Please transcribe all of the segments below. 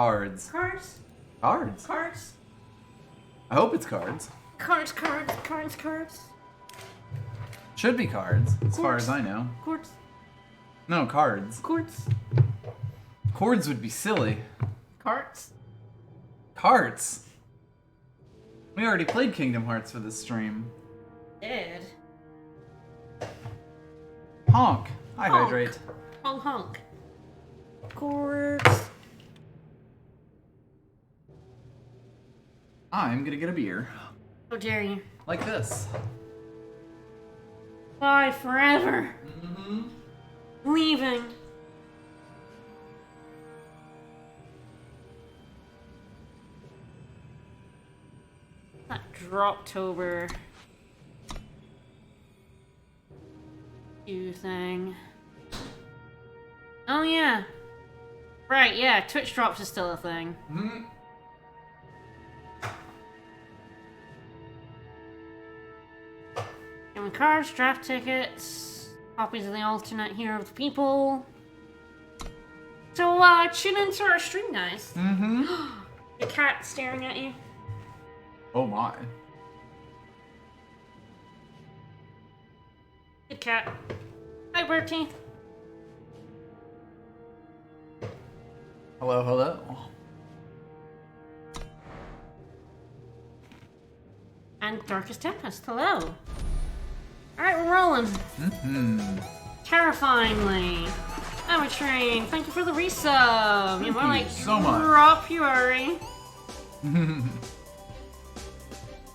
Cards. Cards. Cards. Cards. I hope it's cards. Cards. Cards. Cards. Cards. Should be cards, as far as I know. Cards. No, cards. Cards. Chords would be silly. Cards. Cards. We already played Kingdom Hearts for this stream. Did. Honk. I Honk. hydrate. Honk honk. Cards. I'm gonna get a beer. How dare you? Like this. Bye forever. Mm-hmm. Leaving. That Droptober thing. Oh yeah. Right, yeah, Twitch drops is still a thing. Mm-hmm. Game cards, draft tickets, copies of the alternate Hero of the People. So tune into our stream, guys. Mm-hmm. The cat staring at you. Oh my. Good cat. Hi, Bertie. Hello, hello. And Darkest Tempest, hello. Alright, we're rolling. Mm-hmm. Terrifyingly. I'm a train. Thank you for the resub. You're more like so much. drop you already.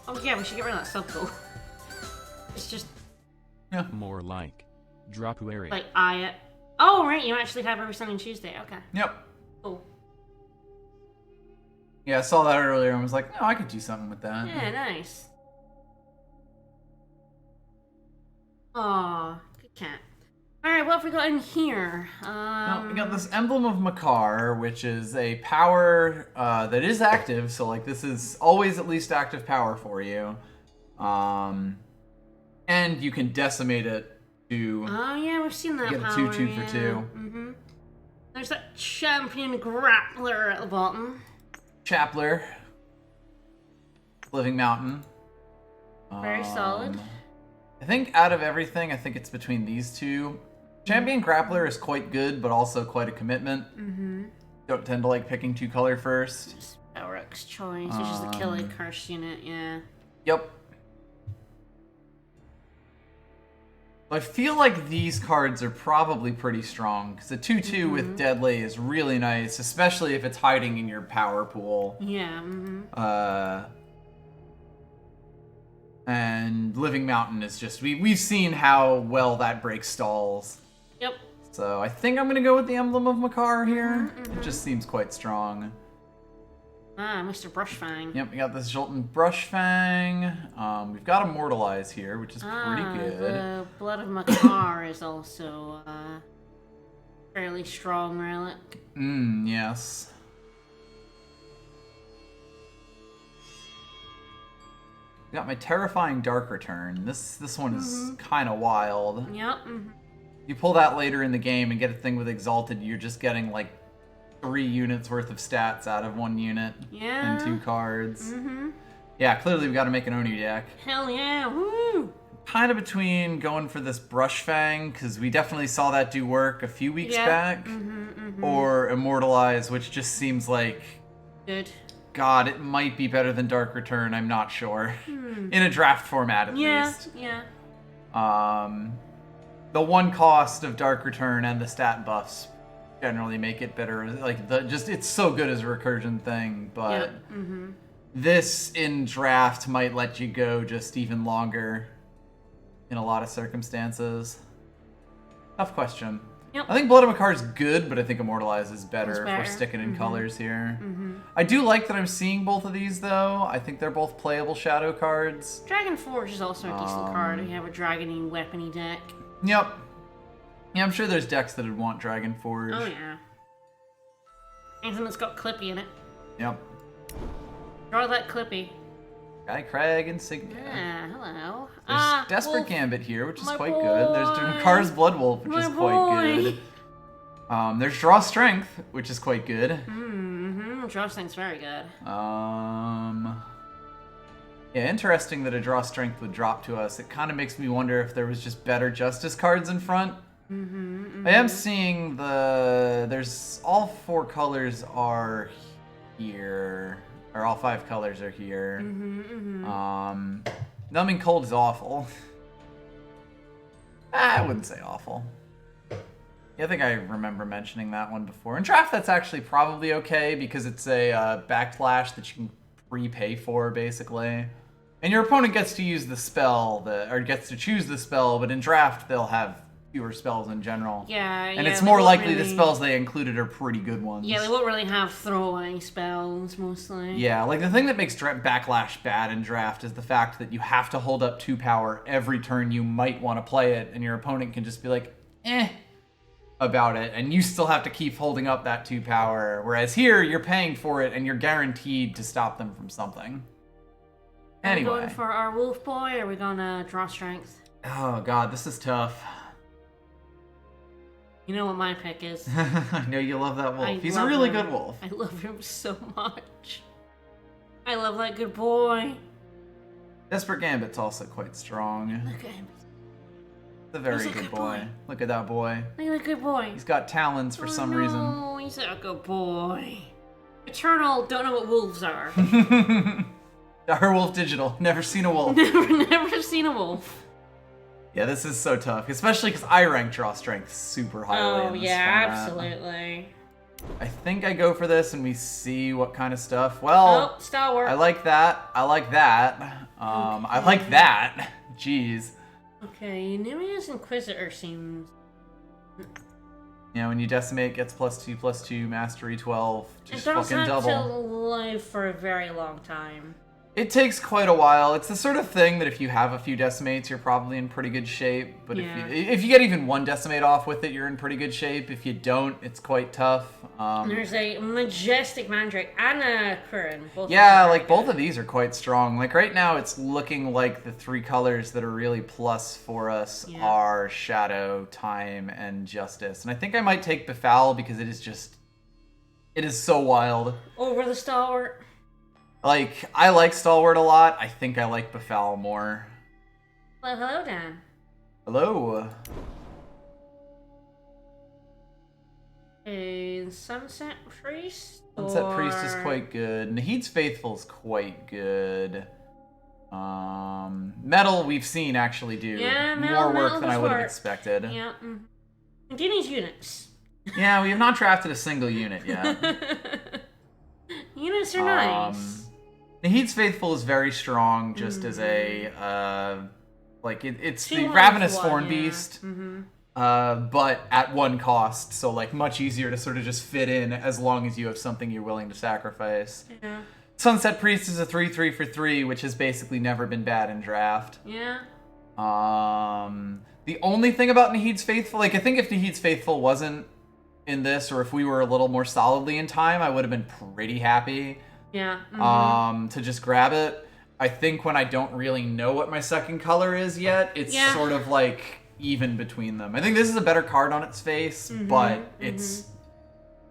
Oh yeah, we should get rid of that sub goal. It's just Yeah. More like Dropuary. like oh right, you actually have every Sunday and Tuesday. Okay. Yep. Cool. Yeah, I saw that earlier and was like, no, I could do something with that. Yeah, nice. Aw, good cat. Alright, what have we got in here? Well, we got this Emblem of Makar, which is a power that is active, so like this is always at least active power for you. And you can decimate it to Oh yeah, we've seen that get a power. 2/2 for 2. Mm-hmm. There's that champion grappler at the bottom. Chapler. Living Mountain. Very solid. I think out of everything, I think it's between these two. Champion Grappler is quite good, but also quite a commitment. Mm-hmm. Don't tend to like picking 2-color first. Just Elric's choice, which is the killing curse unit, yeah. Yep. I feel like these cards are probably pretty strong, because a 2/2 with Deadly is really nice, especially if it's hiding in your power pool. Yeah, mm-hmm. And Living Mountain is just, we've seen how well that breaks stalls. Yep. So I think I'm going to go with the Emblem of Makar here. It just seems quite strong. Ah, Mr. Brushfang. Yep, we got this Jolton Brushfang. We've got Immortalize here, which is pretty good. The Blood of Makar is also a fairly strong relic. Yes. We got my Terrifying Dark Return. This one is kind of wild. Yep. You pull that later in the game and get a thing with Exalted, you're just getting like 3 units worth of stats out of 1 unit. Yeah. And 2 cards. Yeah, clearly we got to make an Oni deck. Hell yeah, woo! Kind of between going for this Brushfang, because we definitely saw that do work a few weeks back, or Immortalize, which just seems like... Good. God, it might be better than Dark Return, I'm not sure. In a draft format, at least. Yeah. The one cost of Dark Return and the stat buffs generally make it better. Like, it's so good as a recursion thing, but this in draft might let you go just even longer in a lot of circumstances. Tough question. Yep. I think Blood of Makar is good, but I think Immortalize is better if we're sticking in colors here. I do like that I'm seeing both of these, though. I think they're both playable shadow cards. Dragon Forge is also a decent card if you have a dragon-y, weapon-y deck. Yep. Yeah, I'm sure there's decks that would want Dragon Forge. Oh, yeah. Anything that's got Clippy in it. Yep. Draw that Clippy. Guy Craig Insignia. Yeah, hello. There's Desperate Wolf. Gambit here, which is My quite good. There's boy. Drakar's Bloodwolf, which My is quite good. There's Draw Strength, which is quite good. Drawstrength's very good. Yeah, interesting that a draw strength would drop to us. It kind of makes me wonder if there was just better justice cards in front. I am seeing there's all 4 colors are here, or all 5 colors are here. Numbing Cold is awful. I wouldn't say awful. Yeah, I think I remember mentioning that one before. In draft, that's actually probably okay because it's a backflash that you can prepay for, basically. And your opponent gets to use the spell, or gets to choose the spell, but in draft, they'll have fewer spells in general. Yeah, and it's more likely the spells they included are pretty good ones. Yeah, they won't really have throwaway spells, mostly. Yeah, like the thing that makes Backlash bad in draft is the fact that you have to hold up 2 power every turn you might want to play it, and your opponent can just be like, about it, and you still have to keep holding up that 2 power. Whereas here, you're paying for it, and you're guaranteed to stop them from something. Anyway. Are we going for our wolf boy, or are we going to draw strength? Oh god, this is tough. You know what my pick is. I know you love that wolf. He's a really good wolf. I love him so much. I love that good boy. Desperate Gambit's also quite strong. Look at him. He's a very good boy. Look at that boy. Look at that good boy. He's got talons for some reason. Oh, he's a good boy. Eternal don't know what wolves are. Direwolf Digital. Never seen a wolf. Never seen a wolf. Yeah, this is so tough, especially because I rank draw strength super highly. Oh, yeah, absolutely. I think I go for this and we see what kind of stuff. Well, Stalwart. I like that. I like that. Okay. I like that. Jeez. Okay, Nemia's Inquisitor seems... Yeah, when you decimate, it gets +2/+2, mastery 12. Just fucking double. It does have to live for a very long time. It takes quite a while. It's the sort of thing that if you have a few decimates, you're probably in pretty good shape. But if you get even 1 decimate off with it, you're in pretty good shape. If you don't, it's quite tough. There's a Majestic Mandrake and a Curran. Yeah, like both of these are quite strong. Like right now, it's looking like the 3 colors that are really plus for us are Shadow, Time, and Justice. And I think I might take Befoul because it is so wild. Over the Stalwart. Like, I like Stalwart a lot. I think I like Befoul more. Well, hello, Dan. Hello. A Sunset Priest? Sunset Priest is quite good. Nahid's Faithful is quite good. Metal, we've seen actually do more work than I would have expected. Yeah. Do you need units? Yeah, we have not drafted a single unit yet. Units are nice. Nahid's Faithful is very strong, just as a, it's the Ravenous Thorn Beast, but at 1 cost, so, like, much easier to sort of just fit in as long as you have something you're willing to sacrifice. Yeah. Sunset Priest is a 3/3 for 3, which has basically never been bad in draft. Yeah. The only thing about Nahid's Faithful, like, I think if Nahid's Faithful wasn't in this, or if we were a little more solidly in time, I would have been pretty happy. Yeah. To just grab it. I think when I don't really know what my second color is yet, it's sort of like even between them. I think this is a better card on its face, but it's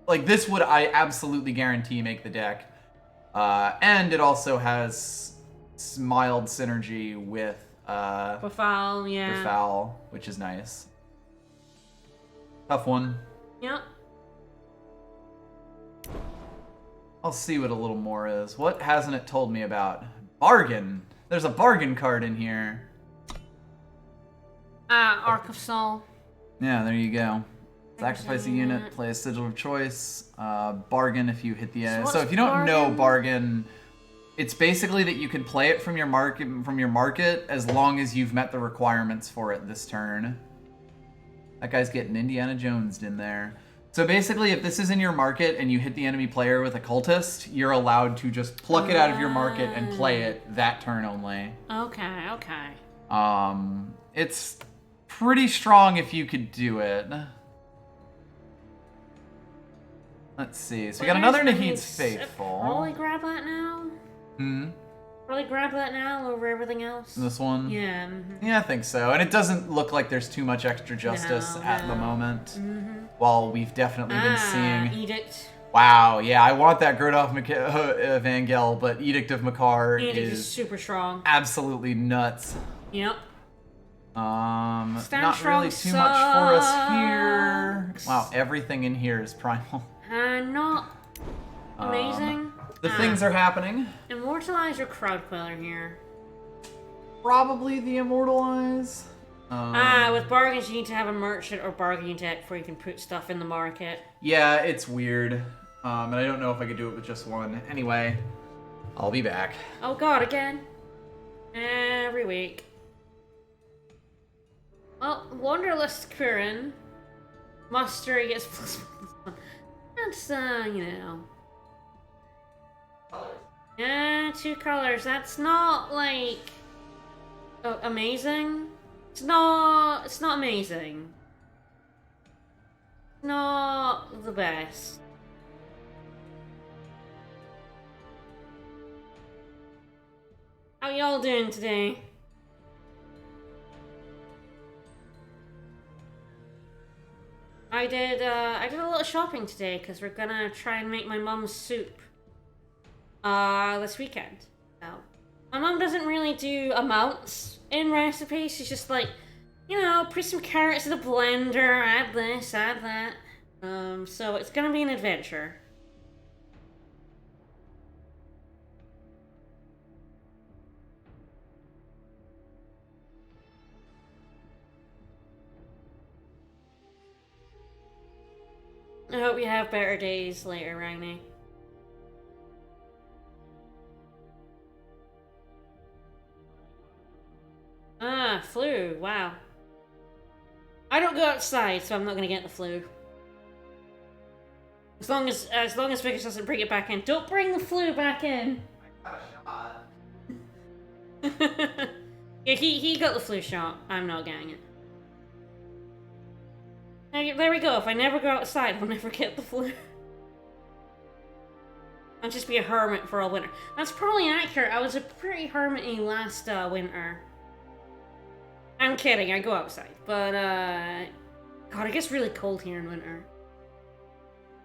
like this would I absolutely guarantee make the deck. And it also has mild synergy with Befoul, Befoul, which is nice. Tough one. Yep. I'll see what a little more is. What hasn't it told me about? Bargain! There's a bargain card in here. Arc of Soul. Yeah, there you go. Sacrifice a unit, play a sigil of choice. Bargain if you hit the end. So if you don't know bargain, it's basically that you can play it from your market as long as you've met the requirements for it this turn. That guy's getting Indiana Jones'd in there. So basically, if this is in your market and you hit the enemy player with a cultist, you're allowed to just pluck it out of your market and play it that turn only. Okay, okay. It's pretty strong if you could do it. Let's see. So we got another Nahid's Faithful. Probably grab that now? Probably grab that now over everything else? This one? Yeah. Yeah, I think so. And it doesn't look like there's too much extra justice at the moment. While we've definitely been seeing... Edict. Wow, yeah, I want that Grodolf Evangel, but Edict of Makar Edict is super strong. absolutely nuts. Yep. Not really too much for us here. Wow, everything in here is primal. Not amazing. The things are happening. Immortalize your Crowd Queller here. Probably the Immortalize. With bargains you need to have a merchant or bargaining deck before you can put stuff in the market. Yeah, it's weird. And I don't know if I could do it with just one. Anyway, I'll be back. Oh god, again. Every week. Well, Wanderlust Quirin. Muster gets +1. That's, you know. Yeah, 2 colors. That's not, like, amazing. It's not amazing. Not the best. How y'all doing today? I did a little shopping today because we're gonna try and make my mom's soup this weekend. So, my mom doesn't really do amounts in recipes. She's just like, you know, put some carrots in the blender, add this, add that. So it's gonna be an adventure. I hope you have better days later, Rainy. Ah, flu, wow. I don't go outside, so I'm not gonna get the flu. As long as Vickers doesn't bring it back in. Don't bring the flu back in! I got a shot. Yeah, he got the flu shot. I'm not getting it. There we go. If I never go outside, I'll never get the flu. I'll just be a hermit for all winter. That's probably accurate. I was a pretty hermity last winter. I'm kidding. I go outside. But, God, it gets really cold here in winter.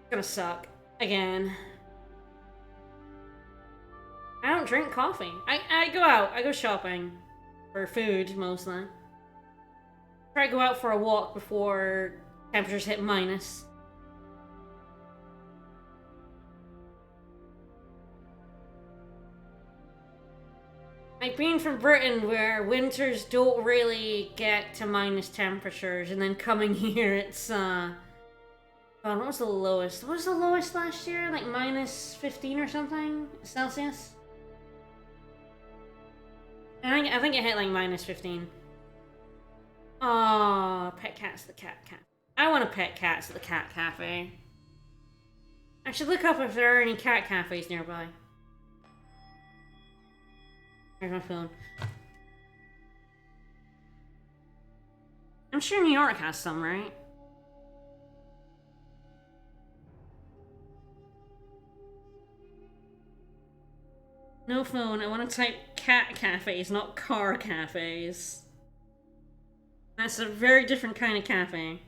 It's gonna suck. Again. I don't drink coffee. I go out. I go shopping. For food, mostly. Try to go out for a walk before temperatures hit minus. I've been from Britain where winters don't really get to minus temperatures, and then coming here it's, God, what was the lowest? What was the lowest last year? Like minus 15 or something? Celsius? I think it hit like minus 15. Oh, pet cats at the cat cafe. I want to pet cats at the cat cafe. I should look up if there are any cat cafes nearby. Here's my phone. I'm sure New York has some, right? No phone. I want to type cat cafes, not car cafes. That's a very different kind of cafe.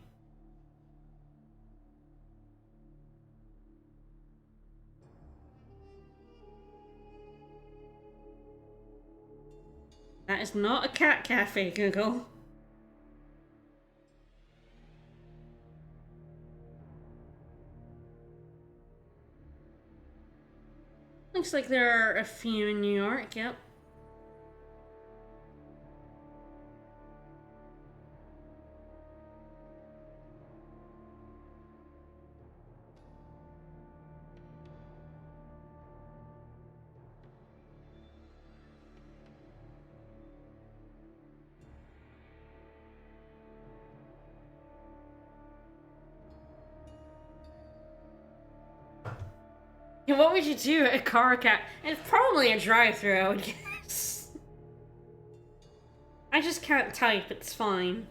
That is not a cat cafe, Google. Looks like there are a few in New York, yep. Yeah, what would you do at a car cat? It's probably a drive-thru, I would guess. I just can't type, it's fine.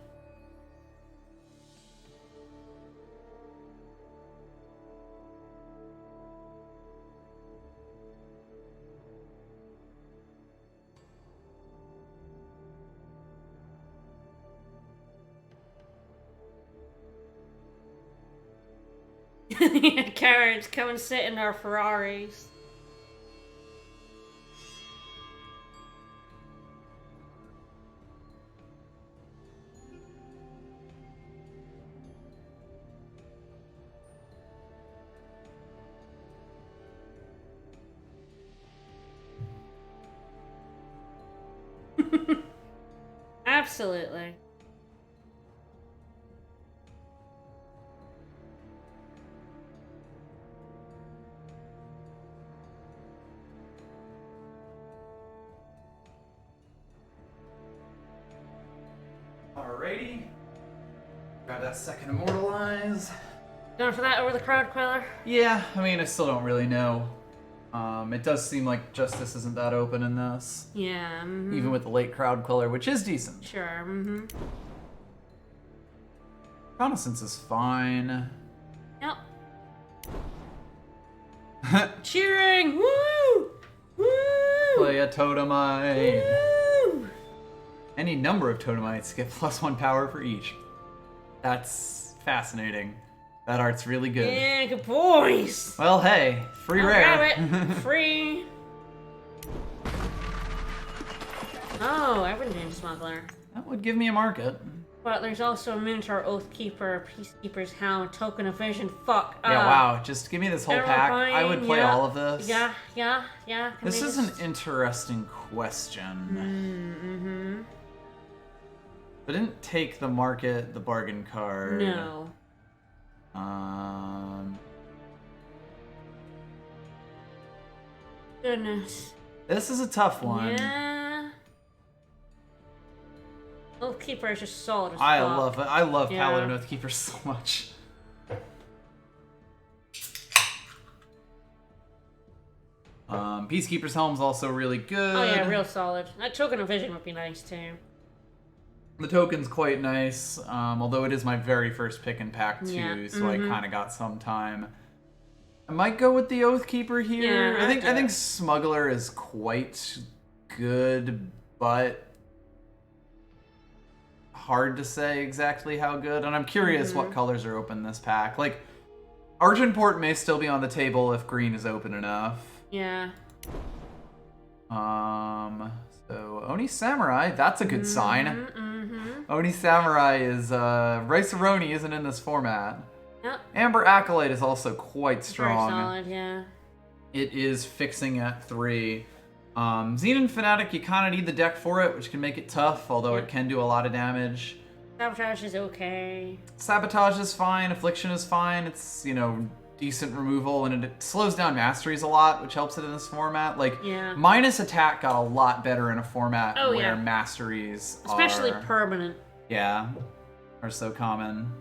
Yeah, Karens, come and sit in our Ferraris. Absolutely. Alrighty. Grab that second immortalize. Going for that over the crowd queller? Yeah, I mean, I still don't really know. It does seem like Justice isn't that open in this. Yeah. Mm-hmm. Even with the late crowd queller, which is decent. Sure. Mm-hmm. Reconnaissance is fine. Yep. Cheering! Woo! Woo! Play a Totemite. Woo! Any number of Totemites get +1 power for each. That's fascinating. That art's really good. Yeah, good boys! Well, hey, free I'll rare. grab it. Free! Oh, Evergreen Smuggler. That would give me a market. But there's also a Minotaur, Oathkeeper, Peacekeeper's Hound, Token of Vision. Fuck. Yeah, wow. Just give me this whole pack. I would play all of this. Yeah. This is an interesting question. I didn't take the market, the bargain card. No. Goodness. This is a tough one. Yeah. Oathkeeper is just solid as I fuck. love it. I love Yeah. Paladin Oathkeeper so much. Peacekeeper's Helm's also really good. Oh yeah, real solid. That Token of Vision would be nice too. The token's quite nice, although it is my very first pick and pack too, Yeah. so I kind of got some time. I might go with the Oathkeeper here. Yeah, I think Smuggler is quite good, but hard to say exactly how good. And I'm curious what colors are open this pack. Like, Argenport may still be on the table if green is open enough. Yeah. So Oni Samurai, that's a good sign. Oni Samurai is Rice-A-Roni isn't in this format. Yep. Amber Acolyte is also quite strong. Very solid, yeah. It is fixing at 3. Xenon Fanatic, you kind of need the deck for it, which can make it tough, although it can do a lot of damage. Sabotage is okay. Sabotage is fine, Affliction is fine, it's, decent removal, and it slows down Masteries a lot, which helps it in this format. Like, minus attack got a lot better in a format where Masteries especially are, permanent. Yeah, are so common.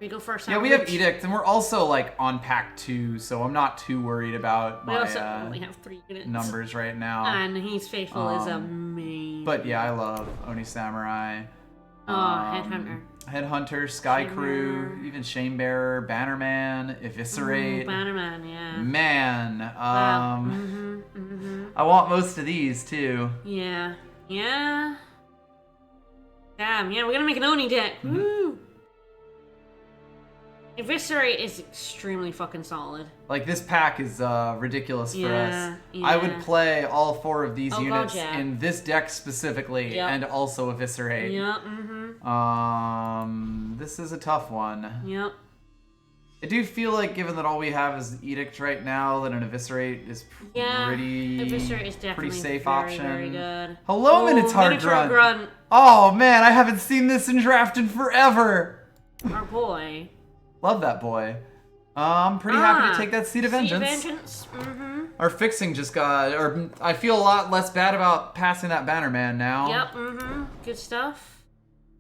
We go first. Yeah, we have Edict, and we're also on pack 2, so I'm not too worried about my also only have 3 units. numbers right now. And He's Faithful is amazing. But yeah, I love Oni Samurai. Headhunter. Headhunter, Sky Crew, even Shamebearer, Bannerman, Eviscerate. Bannerman, yeah. Man, Wow. I want most of these too. Yeah. Damn, yeah, we're gonna make an Oni deck. Woo! Eviscerate is extremely fucking solid. Like, this pack is ridiculous for us. Yeah. I would play all 4 of these units God, yeah. in this deck specifically, and also Eviscerate. Yep, This is a tough one. Yep. I do feel like, given that all we have is Edict right now, that an Eviscerate is Eviscerate is definitely pretty safe very, option. very good. Hello, Minotaur Grunt. Oh man, I haven't seen this in draft in forever. Our boy. Love that boy. I'm pretty happy to take that Seed of Vengeance. Our fixing just got, or I feel a lot less bad about passing that Bannerman now. Yep, good stuff.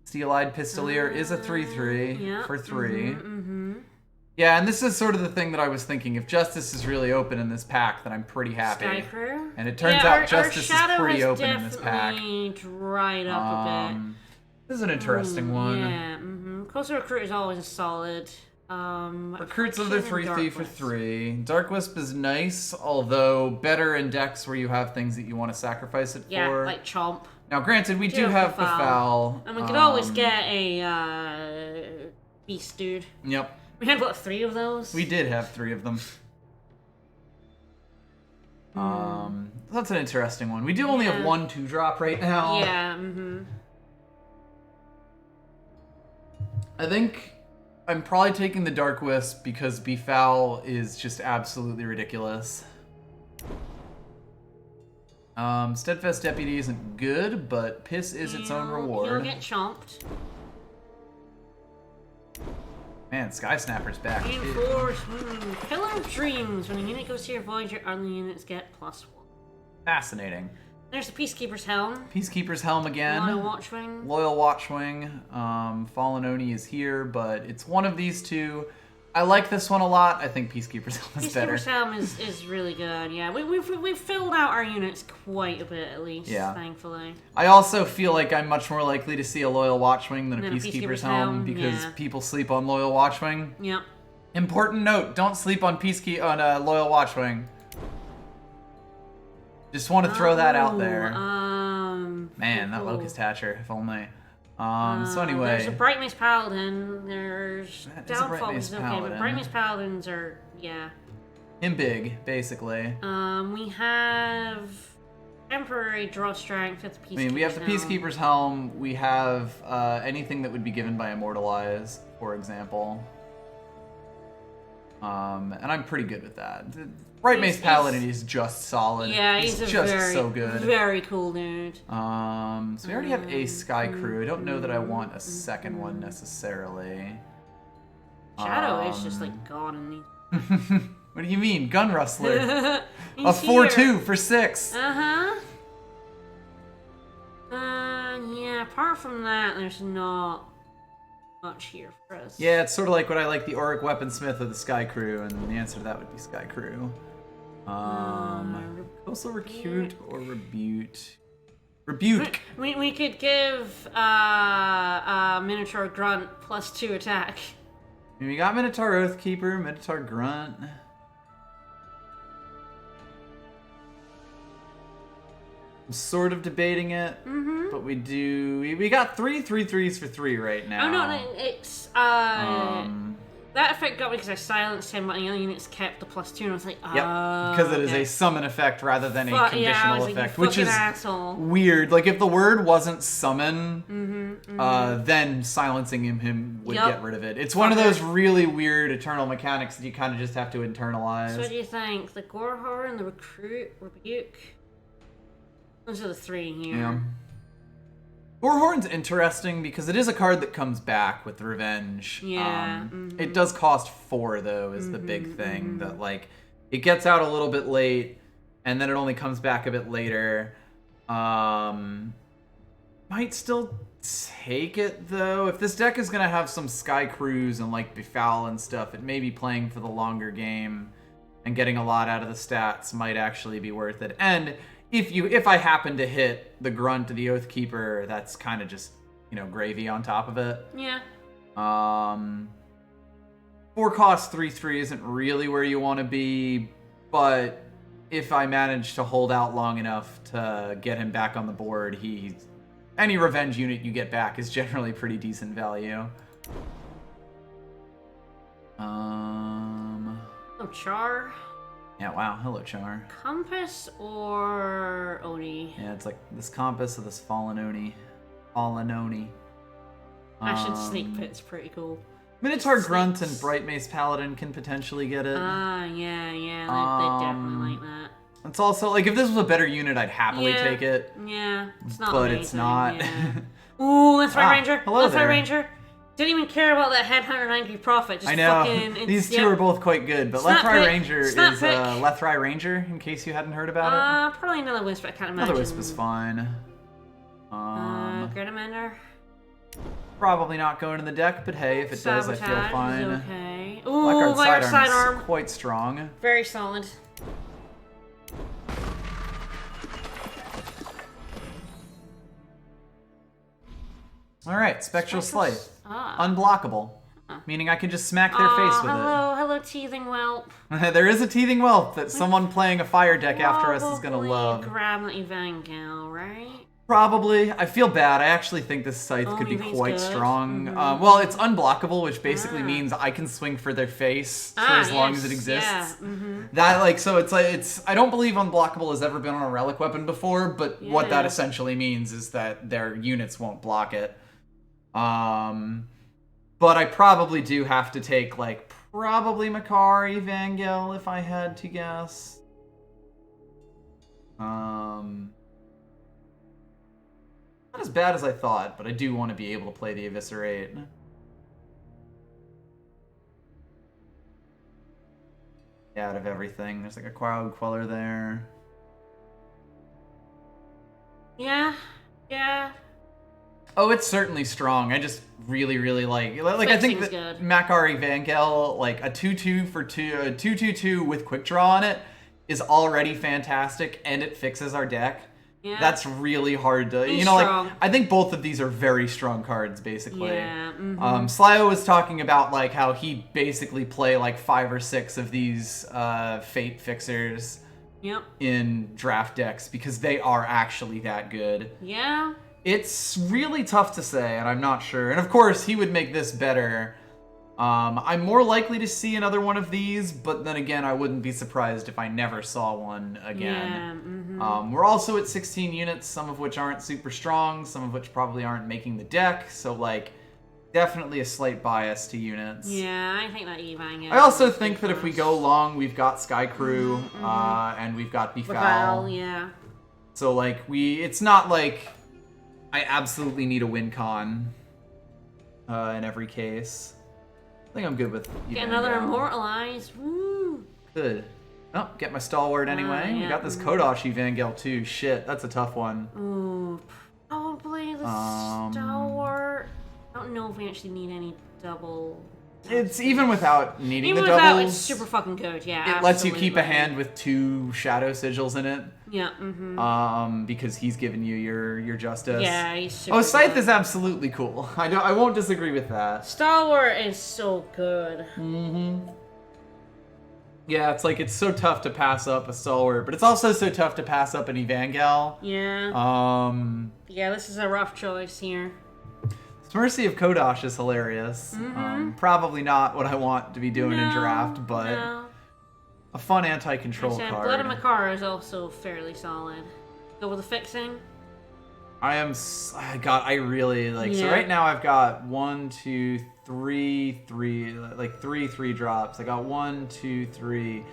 Steel-Eyed Pistolier is a 3/3 for 3. Mm-hmm. Yeah, and this is sort of the thing that I was thinking. If Justice is really open in this pack, then I'm pretty happy. Sky Crew. And it turns out Justice is pretty has open in this pack. Dried up a bit. This is an interesting one. Yeah, Coastal Recruit is always a solid. Recruits of the 3/3 for 3. Dark Wisp is nice, although better in decks where you have things that you want to sacrifice it for. Yeah, like Chomp. Now, granted, we do have Befoul. And we could always get a beast dude. Yep. We had, what, 3 of those? We did have 3 of them. That's an interesting one. We do only have 1 2-drop right now. Yeah, I think I'm probably taking the Dark Wisp because Befoul is just absolutely ridiculous. Steadfast Deputy isn't good, but Piss is its own reward. He'll get chomped. Man, Sky Snapper's back. Reinforce. Pillar of Dreams. When a unit goes to your void, your other units get +1. Fascinating. There's the Peacekeeper's Helm. Peacekeeper's Helm again. Loyal Watchwing. Loyal Watchwing. Fallen Oni is here, but it's one of these 2. I like this one a lot. I think Peacekeeper's Helm is better. Peacekeeper's Helm is really good. Yeah, we've filled out our units quite a bit at least. Yeah. Thankfully. I also feel like I'm much more likely to see a Loyal Watchwing than a Peacekeeper's Helm because people sleep on Loyal Watchwing. Yep. Important note: don't sleep on Loyal Watchwing. Just want to throw that out there. Man, that Locust Hatcher, if only. So anyway, there's a Bright Mace Paladin. There's Downfall, is okay, but Bright Mace Paladins are him big, basically. We have temporary draw strength at the Peacekeeper's Helm. I mean, we have the Peacekeeper's Helm. We have anything that would be given by Immortalize, for example. And I'm pretty good with that. Bright Mace Paladin is just solid. Yeah, he's just so good. Very cool dude. So we already have a Sky Crew. I don't know that I want a second one necessarily. Shadow is just like gone in these. What do you mean? Gun Rustler. A 4/2 for 6. Yeah, apart from that, there's not much here for us. Yeah, it's sort of like what I like the Auric Weaponsmith or the Sky Crew, and the answer to that would be Sky Crew. Coastal Recruit or Rebuke? Rebuke! We could give Minotaur Grunt +2 attack. I mean, we got Minotaur Oathkeeper, Minotaur Grunt. I'm sort of debating it, but we got 3 3/3s for 3 right now. Oh no, it's that effect got me because I silenced him, but the other units kept the +2, and I was like, because it is a summon effect rather than a conditional effect, which is asshole. Weird. Like if the word wasn't summon, then silencing him would get rid of it. It's one of those really weird eternal mechanics that you kind of just have to internalize. So what do you think? The Gorehor and the Rebuke? Those are the 3 here. Yeah. Gorehorn's interesting because it is a card that comes back with Revenge. Yeah. It does cost 4 though, is the big thing. That like it gets out a little bit late, and then it only comes back a bit later. Might still take it though. If this deck is gonna have some Sky Crews and like Befoul and stuff, it may be playing for the longer game, and getting a lot out of the stats might actually be worth it. And if I happen to hit the Grunt or the Oathkeeper, that's kind of just, gravy on top of it. Yeah. 4 cost 3/3 isn't really where you want to be, but if I manage to hold out long enough to get him back on the board, any Revenge unit you get back is generally pretty decent value. Oh, Char. Yeah, wow. Hello, Char. Compass or Oni? Yeah, it's like this Compass or this Fallen Oni. Fallen Oni. Actually, Snake Pit's pretty cool. Minotaur Grunt and Bright Mace Paladin can potentially get it. Yeah. They definitely like that. It's also, like, if this was a better unit, I'd happily take it. Yeah, it's not But amazing, it's not. Yeah. Ooh, Let's Ride Ranger. Hello Let's there. Ride Ranger. Didn't even care about that Headhunter and Angry Prophet. Just I know. These two are both quite good, but Lethrai Ranger is Lethrai Ranger, in case you hadn't heard about it. Probably another Wisp, I can't imagine. Another Wisp is fine. Grenamander. Probably not going in the deck, but hey, if it does, I feel fine. Okay. Ooh, Blackguard Sidearm is quite strong. Very solid. Alright, Spectral Slice. Unblockable. Meaning I can just smack their face with it. Hello, Teething Whelp. There is a Teething Whelp that someone playing a fire deck after us is going to love. Grab the Evangel, right? Probably. I feel bad. I actually think this scythe could be quite strong. Well, it's unblockable, which basically means I can swing for their face for as long as it exists. Yeah. That, like, so it's like, I don't believe unblockable has ever been on a relic weapon before, but what that essentially means is that their units won't block it. But I probably do have to take, like, probably Makari Vangel if I had to guess. Not as bad as I thought, but I do want to be able to play the Eviscerate. Yeah, out of everything. There's like a Crowd Queller there. Yeah. Oh, it's certainly strong. I just really, really like I think that good. Makari Vangel, like a 2/2 for 2/2 with quick draw on it is already fantastic, and it fixes our deck. Yeah. That's really hard to, He's like, strong. I think both of these are very strong cards, basically. Yeah. Slyo was talking about, like, how he'd basically play, like, 5 or 6 of these Fate Fixers in draft decks because they are actually that good. Yeah. It's really tough to say, and I'm not sure. And, of course, he would make this better. I'm more likely to see another one of these, but then again, I wouldn't be surprised if I never saw one again. We're also at 16 units, some of which aren't super strong, some of which probably aren't making the deck, so, like, definitely a slight bias to units. Yeah, I think that Evang. I also think that if we go long, we've got Sky Crew, and we've got Befoul. Yeah. So, like, it's not like I absolutely need a win con in every case. I think I'm good with Get another Immortalize. Woo! Good. Oh, get my Stalwart anyway. We got this Kodosh Evangel too. Shit, that's a tough one. Ooh, probably the Stalwart. I don't know if we actually need any double. It's even without needing the Even without, doubles. it's super fucking good. Yeah, It lets you keep a hand with 2 Shadow Sigils in it. Yeah. Because he's giving you your justice. Yeah, he's super. Oh, Scythe good. is absolutely cool. I won't disagree with that. Stalwart is so good. Yeah, it's like it's so tough to pass up a Stalwart, but it's also so tough to pass up an Evangel. Yeah. Yeah, this is a rough choice here. Mercy of Kodosh is hilarious. Probably not what I want to be doing in draft, but a fun anti-control card. Blood of Makara is also fairly solid. Go with the fixing. I really like. So right now I've got 1, 2, 3, like 3 drops. I got 1, 2, 3,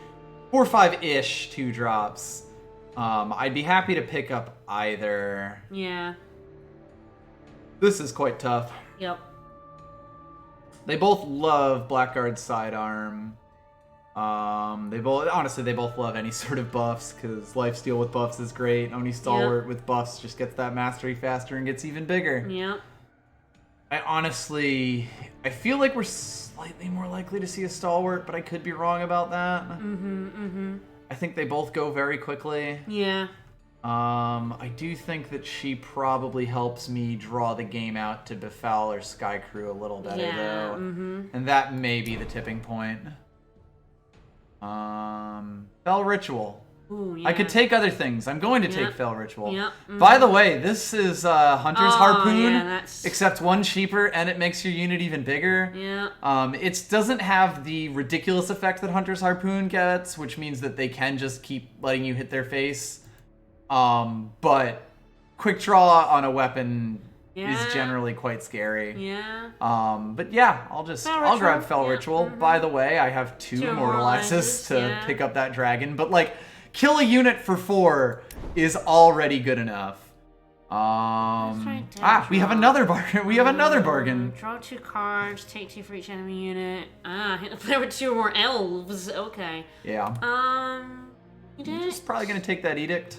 4, 5-ish 2 drops. I'd be happy to pick up either. Yeah. This is quite tough. Yep. They both love Blackguard Sidearm. They both love any sort of buffs, because Lifesteal with buffs is great. Oni Stalwart with buffs just gets that mastery faster and gets even bigger. Yep. I feel like we're slightly more likely to see a Stalwart, but I could be wrong about that. I think they both go very quickly. Yeah. I do think that she probably helps me draw the game out to Befoul or Sky Crew a little better, though. And that may be the tipping point. Fel Ritual. Ooh, yeah. I could take other things. I'm going to take Fel Ritual. Yep. By the way, this is Hunter's Harpoon, yeah, except 1 cheaper, and it makes your unit even bigger. Yeah. It doesn't have the ridiculous effect that Hunter's Harpoon gets, which means that they can just keep letting you hit their face. But quick draw on a weapon is generally quite scary. Yeah. But yeah, I'll grab Fel Ritual. By the way, I have 2 Immortalizes to pick up that dragon, but like, kill a unit for 4 is already good enough. We have another bargain. We have another bargain. Draw 2 cards, take 2 for each enemy unit. Hit the player with 2 more elves. Okay. Yeah. I'm just probably gonna take that Edict.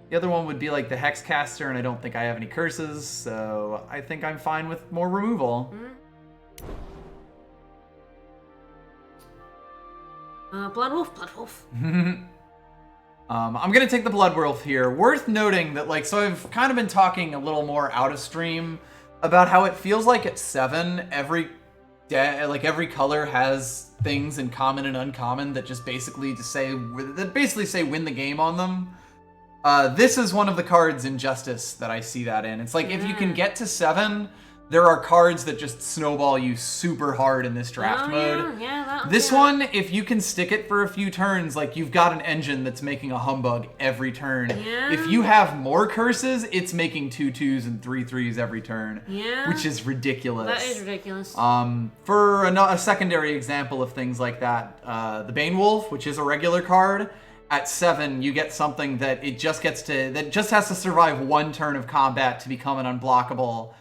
The other one would be like the Hexcaster, and I don't think I have any curses, so I think I'm fine with more removal. Bloodwolf. I'm gonna take the Bloodwolf here. Worth noting that, like, so I've kind of been talking a little more out of stream about how it feels like at 7, every color has things in common and uncommon that just basically say win the game on them. This is one of the cards in Justice that I see that in. It's like, if you can get to 7, there are cards that just snowball you super hard in this draft mode. This one, if you can stick it for a few turns, like, you've got an engine that's making a humbug every turn. If you have more curses, it's making 2/2s and 3/3s every turn. Which is ridiculous. That is ridiculous. For a secondary example of things like that, the Banewulf, which is a regular card, at 7, you get something that that just has to survive 1 turn of combat to become an unblockable.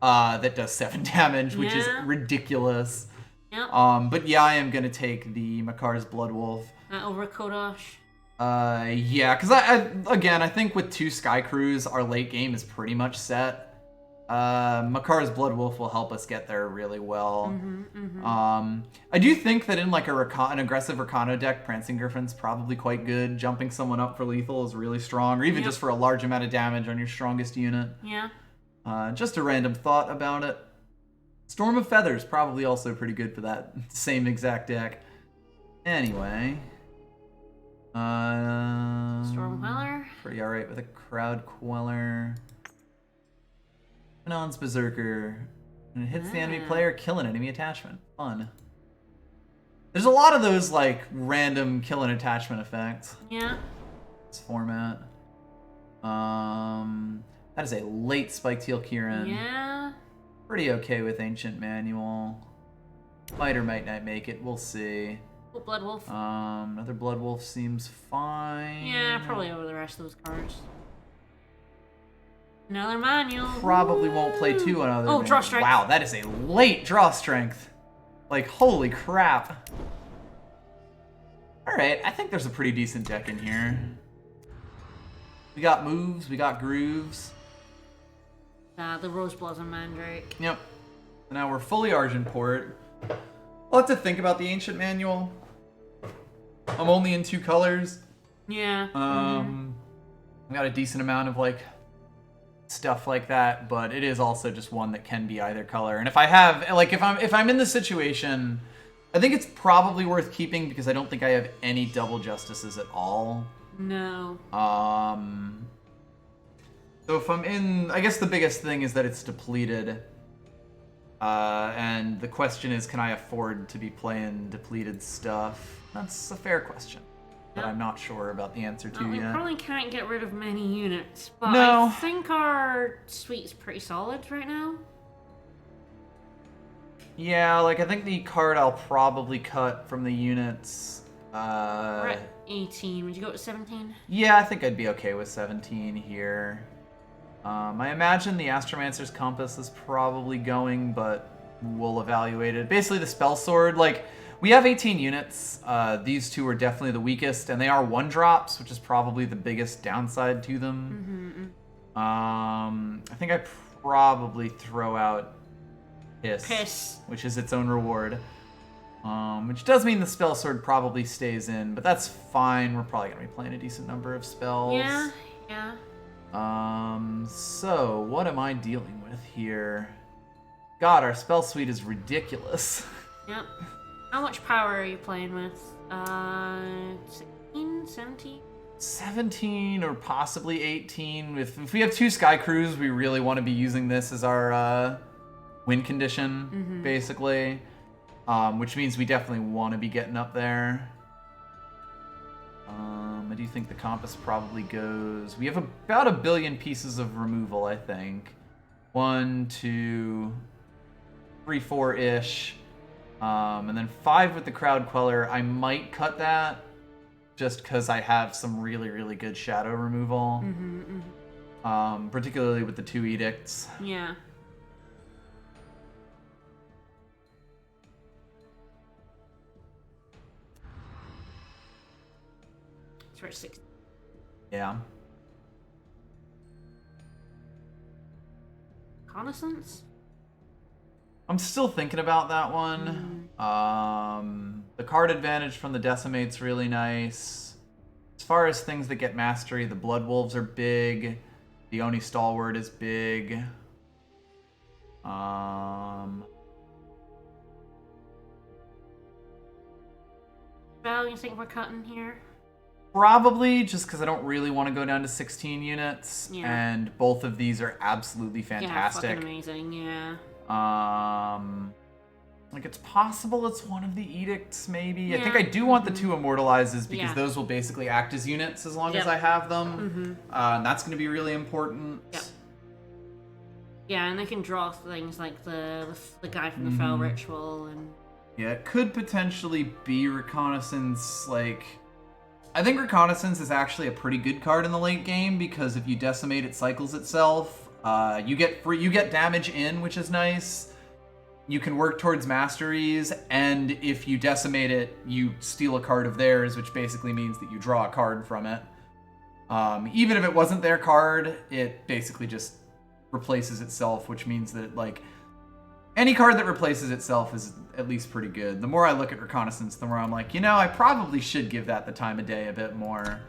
That does 7 damage, which is ridiculous. But yeah, I am gonna take the Makar's Bloodwolf. Over Kodosh. Yeah, because I think with 2 Sky Crews, our late game is pretty much set. Makar's Bloodwolf will help us get there really well. I do think that in like an aggressive Rakano deck, Prancing Griffin's probably quite good. Jumping someone up for lethal is really strong, or even just for a large amount of damage on your strongest unit. Just a random thought about it. Storm of Feathers, probably also pretty good for that same exact deck. Anyway. Storm Queller. Pretty alright with a Crowd Queller. Anon's Berserker. And it hits the enemy player, kill an enemy attachment. Fun. There's a lot of those, like, random kill an attachment effects. This format. That is a late Spike Teal Kieran. Pretty okay with Ancient Manual. Might or might not make it. We'll see. Bloodwolf. Another Bloodwolf seems fine. Yeah, probably over the rest of those cards. Another manual. Probably won't play 2 another. Oh, draw strength. Wow, that is a late draw strength. Like, holy crap. Alright, I think there's a pretty decent deck in here. We got moves, we got grooves. The Rose Blossom Mandrake. Yep. So now we're fully Argenport. I'll have to think about the Ancient Manual. I'm only in 2 colors. I got a decent amount of like stuff like that, but it is also just one that can be either color. And if I have like if I'm in the situation, I think it's probably worth keeping because I don't think I have any double justices at all. No. So if I'm in, I guess the biggest thing is that it's depleted. And the question is, can I afford to be playing depleted stuff? That's a fair question that I'm not sure about the answer to We yet. probably can't get rid of many units, but No. I think our suite's pretty solid right now. Yeah, like I think the card I'll probably cut from the units. We're at 18. Would you go to 17? Yeah, I think I'd be okay with 17 here. I imagine the Astromancer's Compass is probably going, but we'll evaluate it. Basically, the Spell Sword, like, we have 18 units. These 2 are definitely the weakest, and they are 1-drops, which is probably the biggest downside to them. I think I probably throw out Piss, which is its own reward. Which does mean the Spell Sword probably stays in, but that's fine. We're probably going to be playing a decent number of spells. Yeah. So what am I dealing with here? God, our spell suite is ridiculous. Yep. How much power are you playing with? 16, 17? 17 or possibly 18. If we have 2 Sky Crews, we really want to be using this as our win condition, basically. Which means we definitely want to be getting up there. I do think the compass probably goes... We have about 1 billion pieces of removal, I think. 1, 2, 3, 4-ish. And then 5 with the Crowd Queller. I might cut that just because I have some really, really good shadow removal. Particularly with the 2 edicts. Yeah. It's for 60. Yeah. Reconnaissance? I'm still thinking about that one. The card advantage from the Decimate's really nice. As far as things that get mastery, the Bloodwolves are big. The Oni Stalwart is big. Val, you think we're cutting here? Probably, just because I don't really want to go down to 16 units. Yeah. And both of these are absolutely fantastic. Yeah, fucking amazing, yeah. Like, it's possible it's one of the edicts, maybe. Yeah. I think I do want the 2 immortalizes, because Yeah. those will basically act as units as long as Yep. I have them. And that's going to be really important. Yep. Yeah, and they can draw things like the guy from the Fell Ritual and... Yeah, it could potentially be Reconnaissance, like... I think Reconnaissance is actually a pretty good card in the late game, because if you decimate, it cycles itself. You get damage in, which is nice. You can work towards masteries, and if you decimate it, you steal a card of theirs, which basically means that you draw a card from it. Even if it wasn't their card, it basically just replaces itself, which means that, like, any card that replaces itself is at least pretty good. The more I look at Reconnaissance, the more I'm like, you know, I probably should give that the time of day a bit more.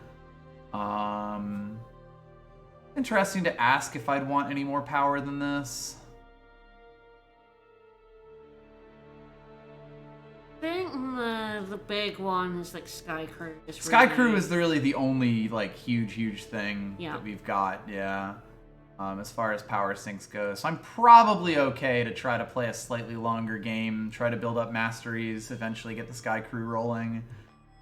Interesting to ask if I'd want any more power than this. I think the big one is like Sky Crew. Sky Crew is really the only, like, huge thing Yeah. that we've got, yeah. As far as power sinks go. So I'm probably okay to try to play a slightly longer game, try to build up masteries, eventually get the Sky Crew rolling.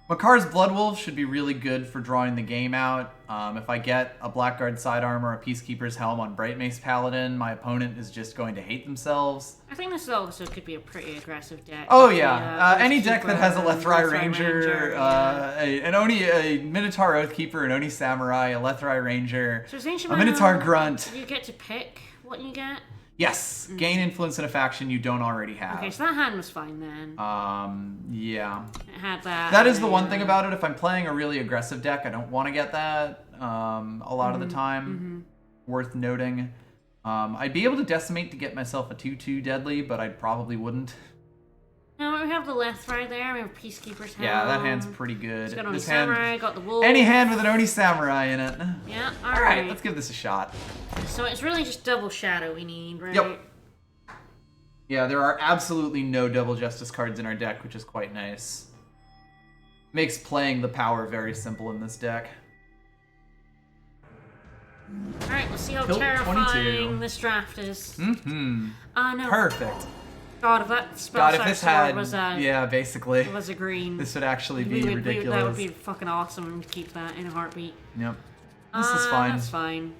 Makar's Bloodwolf should be really good for drawing the game out. If I get a Blackguard Sidearm or a Peacekeeper's Helm on Bright Mace Paladin, my opponent is just going to hate themselves. I think this also could be a pretty aggressive deck. Oh yeah, any deck that has a Lethrai Ranger, yeah. a Minotaur Oathkeeper, an Oni Samurai, a Lethrai Ranger, So is a Minotaur Grunt. You get to pick what you get? Yes, gain influence in a faction you don't already have. Okay, so that hand was fine then. Yeah. It had that. That is the one thing about it. If I'm playing a really aggressive deck, I don't want to get that a lot of the time. Worth noting. I'd be able to decimate to get myself a 2/2 deadly, but I probably wouldn't. No, we have the Lethrai there. We have Peacekeeper's Helm. Yeah, that hand's pretty good. It's got Oni This hand, Samurai, got the Wolf. any hand with an Oni Samurai in it. Yeah, All right, let's give this a shot. So it's really just double shadow we need, right? Yep. Yeah, there are absolutely no double justice cards in our deck, which is quite nice. Makes playing the power very simple in this deck. Alright, let's see how Tilt terrifying 22. this draft is. No. Perfect. God, if that spell God, if this had, was yeah, basically, was a green, this would actually be ridiculous. that would be fucking awesome to keep that in a heartbeat. Yep. This is fine. That's fine.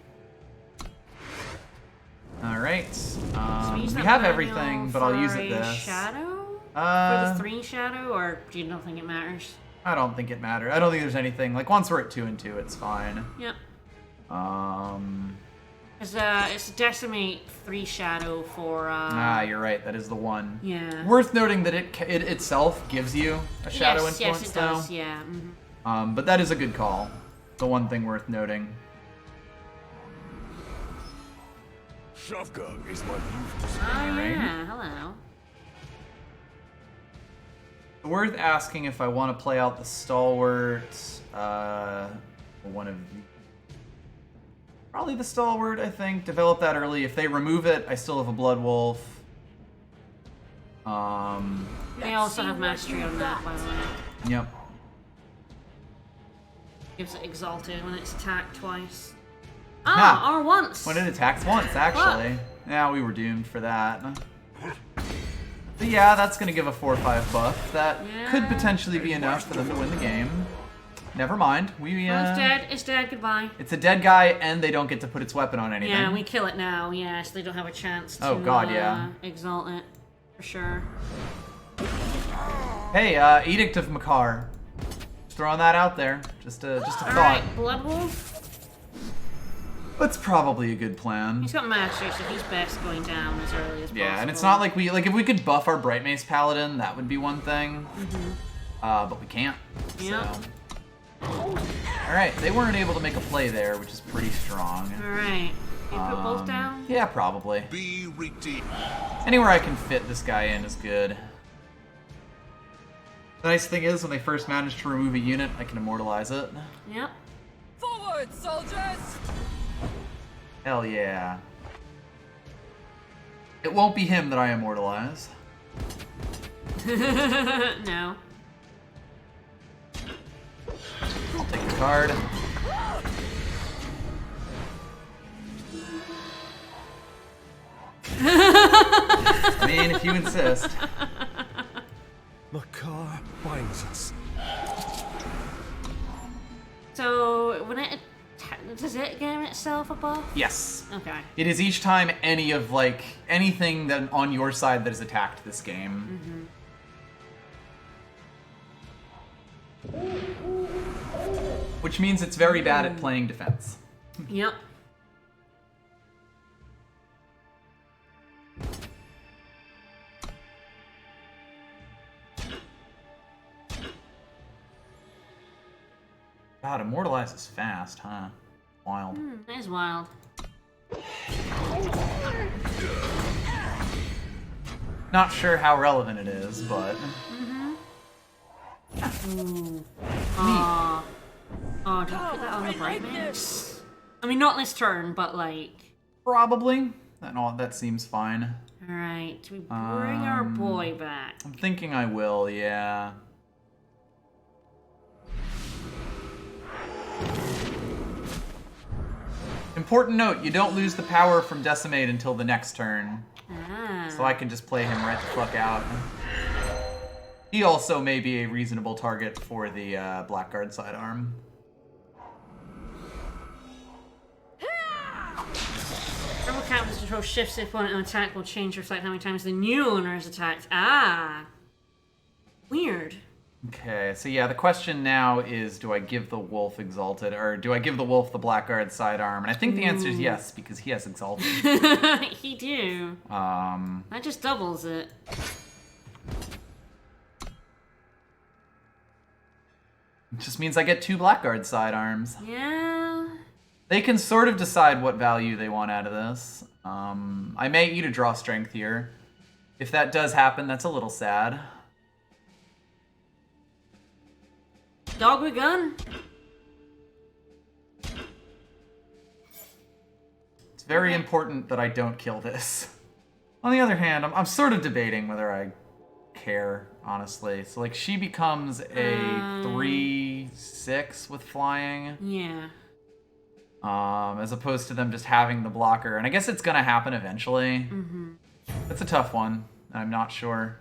Alright. use We that have manual everything, but I'll use for it a this. shadow? For Uh, the 3 shadow, or do you don't think it matters? I don't think it matters. I don't think there's anything. Like, once we're at 2 and 2, it's fine. Yep. It's It's decimate 3 shadow for. you're right. That is the one. Yeah. Worth noting that it itself gives you a shadow influence, yes, it though. does. Yeah. Mm-hmm. But that is a good call. The one thing worth noting. Shavka is my beautiful. Oh Alright. yeah. Hello. Worth asking if I want to play out the Stalwart. One of the... Probably the Stalwart, I think. Develop that early. If they remove it, I still have a Blood Wolf. They also have mastery on that, by the way. Yep. Gives it exalted when it's attacked twice. Ah, or once. When it attacks once, actually. Yeah, we were doomed for that. But yeah, that's going to give a 4/5 buff. That could potentially be enough for them to win the game. Never mind. Well, it's dead. It's dead. Goodbye. It's a dead guy, and they don't get to put its weapon on anything. Yeah, we kill it now. Yes, they don't have a chance to Oh, God, yeah. exalt it. For sure. Hey, Edict of Makar. Just throwing that out there. Just a thought. Alright, Blood Wolf. That's probably a good plan. He's got mastery, so he's best going down as early as possible. Yeah, and it's not like if we could buff our Bright Mace Paladin, that would be one thing. But we can't. Yeah. So. Alright, they weren't able to make a play there, which is pretty strong. Alright. You put both down? Yeah, probably. Be redeemed. Anywhere I can fit this guy in is good. The nice thing is, when they first manage to remove a unit, I can immortalize it. Yep. Forward, soldiers! Hell yeah. It won't be him that I immortalize. No. Take the card. I mean, if you insist. Makar binds us. So, when it does it give itself a buff? Yes. Okay. It is each time any of, like, anything that on your side that has attacked this game. Which means it's very bad at playing defense. Yep. God, Immortalize is fast, huh? Wild. That is wild. Not sure how relevant it is, but... Ooh. Aw. Oh, do I put that on the bright mix? I mean, not this turn, but like... Probably. That seems fine. Alright, do we bring our boy back? I'm thinking I will, yeah. Important note, you don't lose the power from Decimate until the next turn. Ah. So I can just play him right the fuck out. He also may be a reasonable target for the Blackguard sidearm. Rebel captain's control shifts if opponent on attack will change or reflect how many times the new owner is attacked. Ah. Weird. Okay, so yeah, the question now is, do I give the wolf Exalted, or do I give the wolf the Blackguard sidearm? And I think the answer is yes, because he has Exalted. He do. That just doubles it. It just means I get 2 Blackguard sidearms. Yeah. They can sort of decide what value they want out of this. I may eat a draw strength here. If that does happen, that's a little sad. Dog with gun? It's very important that I don't kill this. On the other hand, I'm sort of debating whether I care, honestly. So, like, she becomes a 3/6 with flying. Yeah. As opposed to them just having the blocker. And I guess it's gonna happen eventually. It's a tough one. I'm not sure.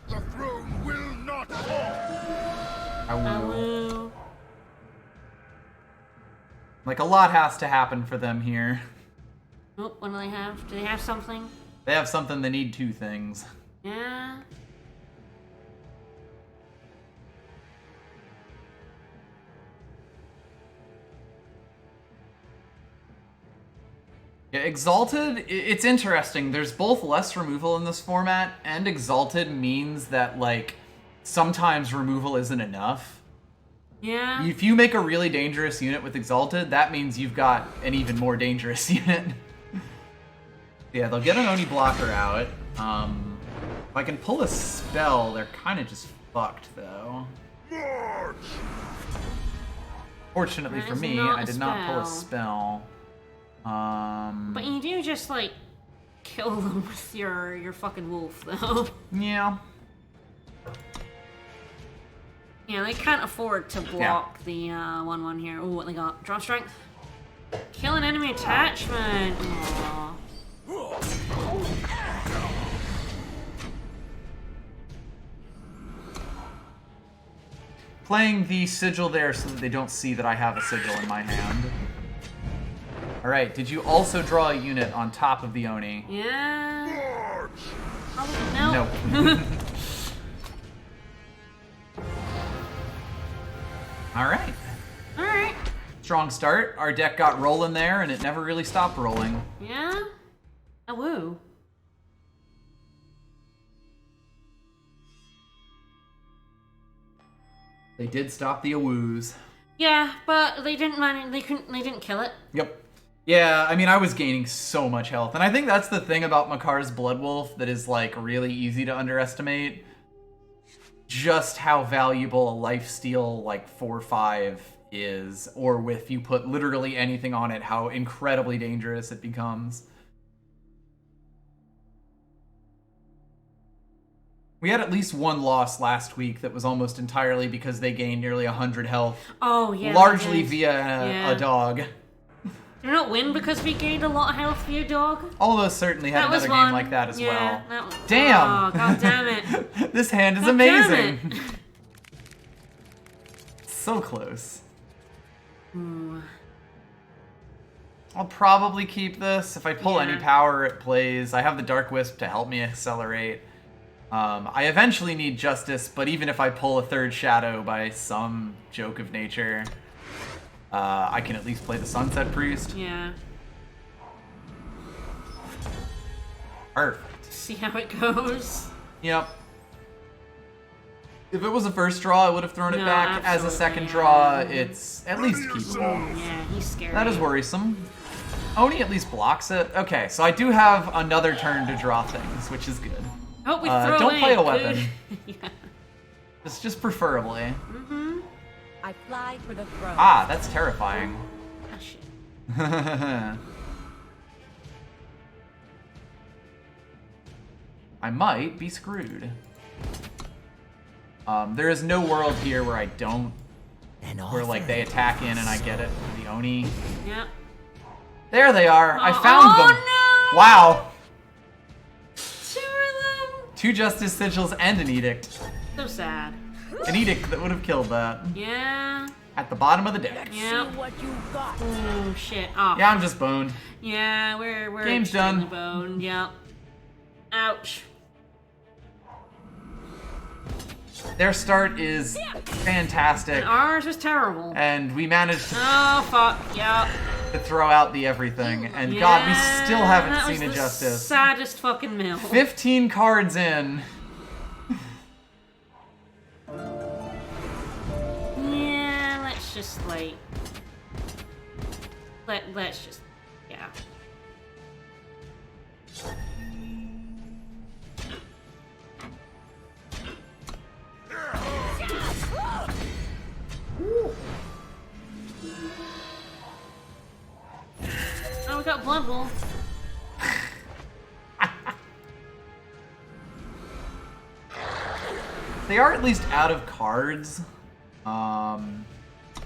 The throne will not fall. Awooo. Like, a lot has to happen for them here. Oh, what do they have? Do they have something? They have something, they need 2 things. Yeah. Yeah, Exalted, it's interesting. There's both less removal in this format, and Exalted means that, like, sometimes removal isn't enough. Yeah. If you make a really dangerous unit with Exalted, that means you've got an even more dangerous unit. Yeah, they'll get an Oni blocker out. If I can pull a spell, they're kind of just fucked, though. March! Fortunately That for is me, not I a did not pull a spell. spell. But you do just, like, kill them with your fucking wolf, though. Yeah. Yeah, they can't afford to block the 1/1 here. Ooh, what they got? Draw strength. Kill an enemy attachment. Aww. Playing the sigil there so that they don't see that I have a sigil in my hand. Alright, did you also draw a unit on top of the Oni? Yeah. March! Probably no. Nope. Alright. Alright. Strong start. Our deck got rolling there, and it never really stopped rolling. Yeah? Awooo. They did stop the Awoos. Yeah, but they didn't manage. They didn't kill it. Yep. Yeah, I mean, I was gaining so much health. And I think that's the thing about Makar's Bloodwolf that is, like, really easy to underestimate. Just how valuable a lifesteal, like, 4/5 is, or if you put literally anything on it, how incredibly dangerous it becomes. We had at least one loss last week that was almost entirely because they gained nearly 100 health. Oh, yeah. Largely via a dog. Did we not win because we gained a lot of health via dog? All of us certainly had another game like that as well. Damn! Oh, god damn it. This hand is God amazing. damn it. So close. Ooh. I'll probably keep this. If I pull any Yeah. power, it plays. I have the Dark Wisp to help me accelerate. I eventually need Justice, but even if I pull a third Shadow by some joke of nature, I can at least play the Sunset Priest. Yeah. Perfect. See how it goes. Yep. If it was a first draw, I would have thrown it No, back. As a absolutely, second yeah. draw, it's at least keepable. Yeah, he's scary. That is worrisome. Oni at least blocks it. Okay, so I do have another turn to draw things, which is good. I hope we throw don't away play a good- weapon. Yeah. It's just preferably. Mm-hmm. I fly for the throne. Ah, that's terrifying. Ah, shit. I might be screwed. There is no world here where I don't, where like they attack in and I get it for the Oni. Yeah. There they are. I Oh, found them. no! Wow. 2 of them. 2 Justice Sigils and an Edict. So sad. An Edict that would have killed that. Yeah. At the bottom of the deck. Yeah. See what you got. Oh shit. Oh. Yeah, I'm just boned. Yeah, we're Game's extremely done. boned. Yeah. Ouch. Their start is fantastic. And ours was terrible. And we managed Oh fuck. Yeah. to throw out the everything. And God, we still haven't that seen was a the Justice. Saddest fucking mill. 15 cards in. Yeah, let's just like let's just yeah. Oh, we got Blood Wolf. They are at least out of cards. A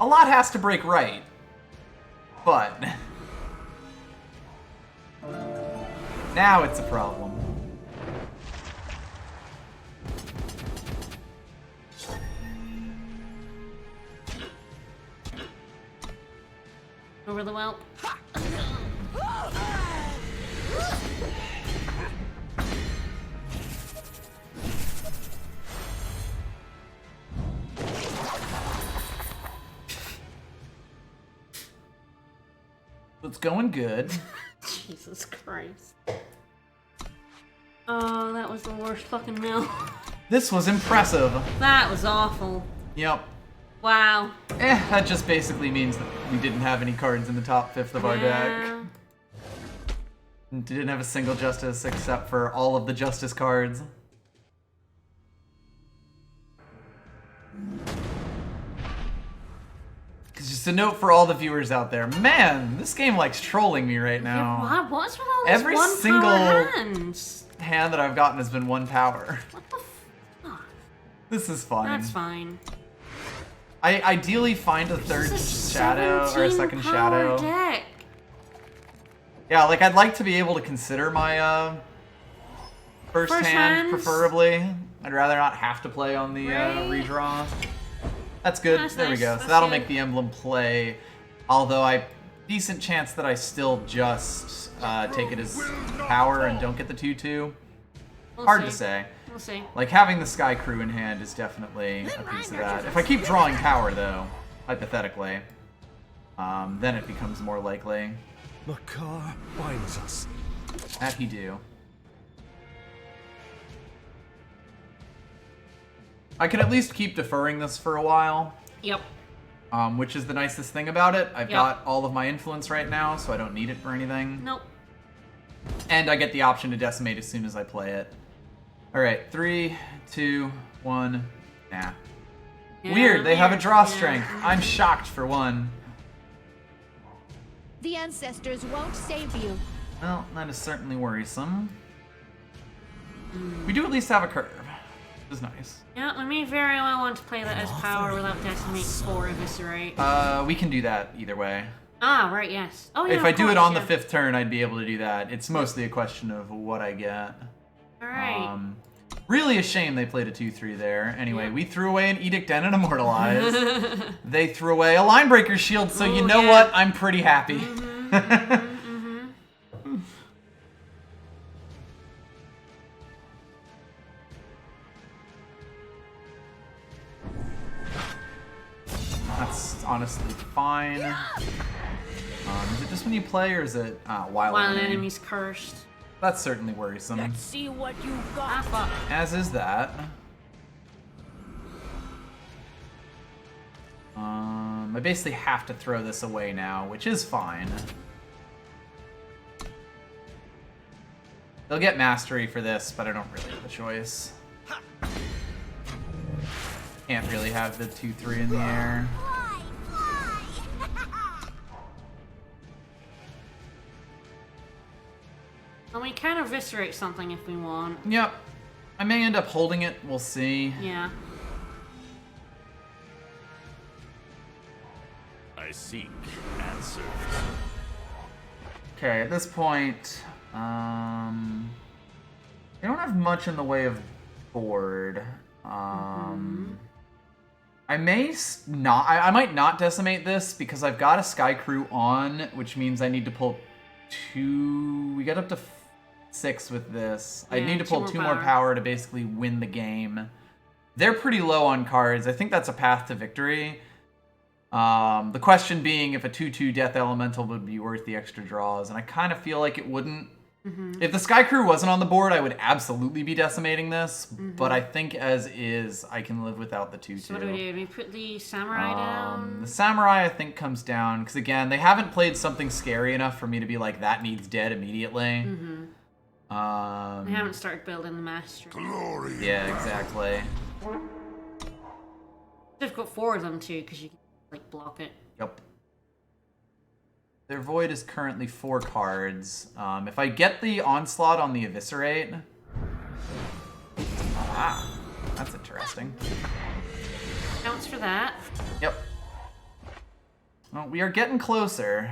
lot has to break right. But now it's a problem. Over the whelp. It's going good. Jesus Christ. Oh, that was the worst fucking mill. This was impressive. That was awful. Yep. Wow. That just basically means that we didn't have any cards in the top 5th of our deck. Yeah. Didn't have a single Justice except for all of the Justice cards. Just a note for all the viewers out there. Man, this game likes trolling me right now. Yeah, what's with all these Every one single power hands? hand that I've gotten has been 1 power. What the fuck? This is fine. That's fine. I ideally find a third This is shadow or a 17 second power shadow. deck. Yeah, like I'd like to be able to consider my first hand, hands? preferably. I'd rather not have to play on the Right. redraw. That's good. That's there we nice. go. So That's that'll good. make the emblem play. Although decent chance that I still just take it as power and don't get the 2/2. We'll Hard see. to say. We'll see. Like having the Sky Crew in hand is definitely a piece of that. If I keep drawing power though, hypothetically, then it becomes more likely. Makar binds us. That he do. I can at least keep deferring this for a while, Yep. which is the nicest thing about it. I've Yep. got all of my influence right now, so I don't need it for anything. Nope. And I get the option to decimate as soon as I play it. Alright, 3, 2, 1, nah. Yeah, Weird, they have a draw yeah. strength. I'm shocked for one. The ancestors won't save you. Well, that is certainly worrisome. We do at least have a curve, which is nice. Yeah, we may very well want to play that as power without decimate or eviscerate. We can do that either way. Ah, right, yes. Oh, yeah, If I of do it course, on the yeah. 5th turn, I'd be able to do that. It's mostly a question of what I get. Alright. Really a shame they played a 2-3 there. Anyway, we threw away an Edict Den and Immortalize. They threw away a Linebreaker Shield, so you Ooh, know yeah. what? I'm pretty happy. That's honestly fine. Is it just when you play, or is it while While an an enemy? enemy's cursed. That's certainly worrisome. Let's see what you Ah, got. fuck. As is that. I basically have to throw this away now, which is fine. They'll get mastery for this, but I don't really have a choice. Can't really have the 2-3 in the air. And we can eviscerate something if we want. Yep. I may end up holding it, we'll see. Yeah. I seek answers. Okay, at this point, I don't have much in the way of board. I may not. I might not decimate this because I've got a Sky Crew on, which means I need to pull 2. We got up to 6 with this. I Yeah, need to pull 2 2 more more power to basically win the game. They're pretty low on cards. I think that's a path to victory. The question being if a 2/2 Death Elemental would be worth the extra draws, and I kind of feel like it wouldn't. If the Sky Crew wasn't on the board, I would absolutely be decimating this, but I think as is, I can live without the 2/2. So what do we do? Do we put the samurai down? The Samurai, I think, comes down, because again, they haven't played something scary enough for me to be like, that needs dead immediately. We haven't started building the mastery. Yeah, exactly. Difficult for them too, because you can like block it. Yep. Their Void is currently 4 cards. If I get the Onslaught on the Eviscerate... Ah, that's interesting. Counts for that. Yep. Well, we are getting closer.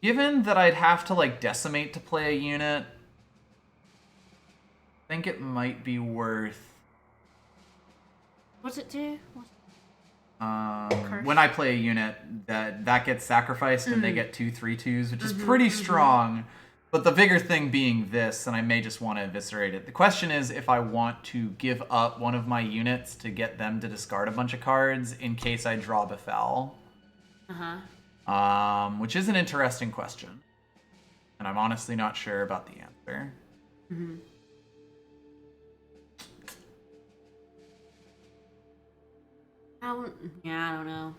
Given that I'd have to, like, decimate to play a unit, I think it might be worth... What's it do? when I play a unit, that gets sacrificed and they get 2 3/2s, which is pretty strong. But the bigger thing being this, and I may just want to eviscerate it. The question is if I want to give up one of my units to get them to discard a bunch of cards in case I draw Befell. Which is an interesting question. And I'm honestly not sure about the answer. Yeah, I don't know.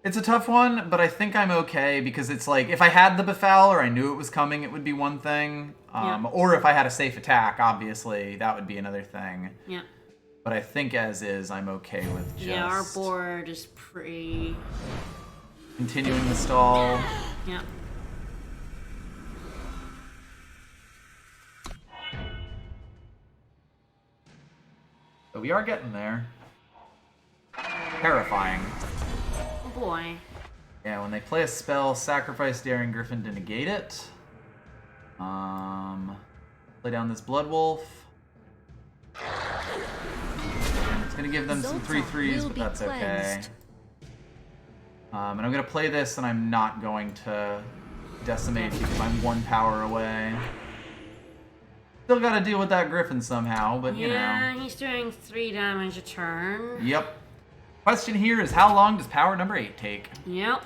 It's a tough one, but I think I'm okay because it's like, if I had the Befell or I knew it was coming, it would be one thing. Or if I had a safe attack, obviously, that would be another thing. Yeah. But I think as is, I'm okay with just... Yeah, our board is pretty... continuing the stall. Yeah. But we are getting there. Terrifying. Oh boy. Yeah, when they play a spell, sacrifice Daring Griffin to negate it. Play down this Blood Wolf. And it's gonna give them some 3/3s, but that's okay. And I'm gonna play this, and I'm not going to decimate because I'm 1 power away. Still gotta deal with that Griffin somehow, but you know. Yeah, he's doing 3 damage a turn. Yep. Question here is, how long does power number 8 take? Yep.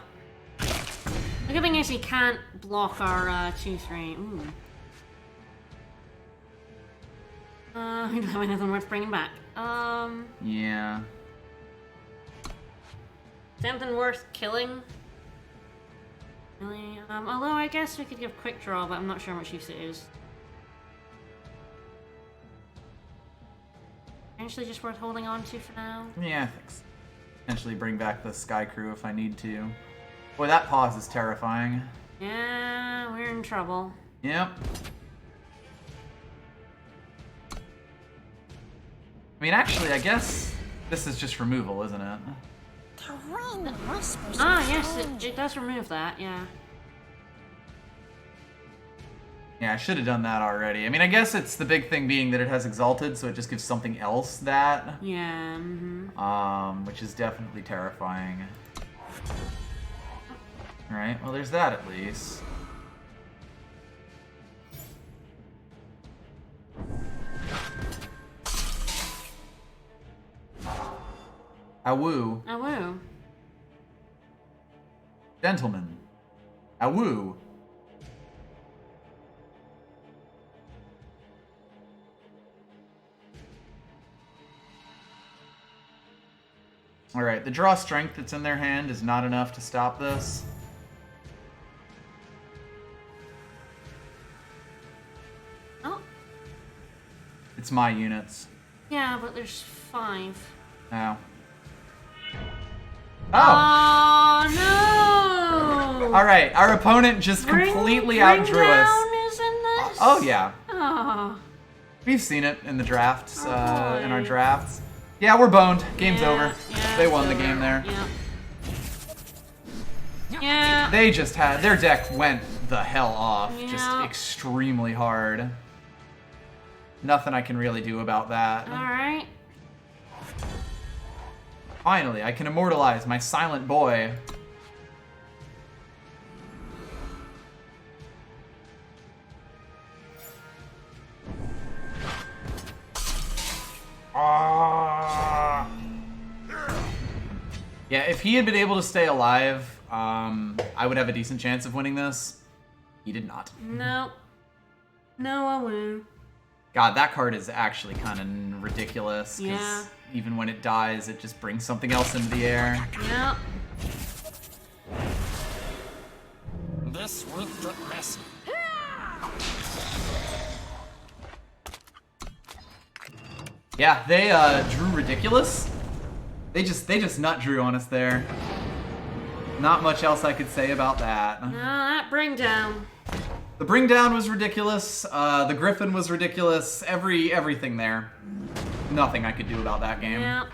The good thing is he can't block our 2/3. Ooh. We don't have anything worth bringing back. Yeah. Something worth killing? Really? Although I guess we could give quick draw, but I'm not sure how much use it is. Potentially just worth holding on to for now. Yeah, I think so. Potentially bring back the Sky Crew if I need to. Boy, that pause is terrifying. Yeah, we're in trouble. Yep. I mean, actually, I guess this is just removal, isn't it? Ah, yes, it does remove that, yeah. Yeah, I should have done that already. I mean, I guess it's the big thing being that it has Exalted, so it just gives something else that. Yeah, mm-hmm. Which is definitely terrifying. Alright, well, there's that at least. Awooo. Awooo. Gentlemen. Awooo. Alright, the draw strength that's in their hand is not enough to stop this. Oh. It's my units. Yeah, but there's 5. Oh. Oh, no! Alright, our opponent just completely outdrew us. Is in this? Oh, yeah. Oh. We've seen it in the drafts, in our drafts. Yeah, we're boned. Game's over. Yeah, They won the game there. Yeah. They just had... Their deck went the hell off. Yeah. Just extremely hard. Nothing I can really do about that. Alright. Finally, I can immortalize my silent boy. Yeah, if he had been able to stay alive, I would have a decent chance of winning this. He did not. No. No, Awooo. God, that card is actually kind of ridiculous. 'Cause Yeah. even when it dies, it just brings something else into the air. Yep. This will get messy. Yeah, they drew ridiculous. They just nut drew on us there. Not much else I could say about that. No, that bring down. The bring down was ridiculous. The Griffin was ridiculous. Everything there. Nothing I could do about that game. Yeah.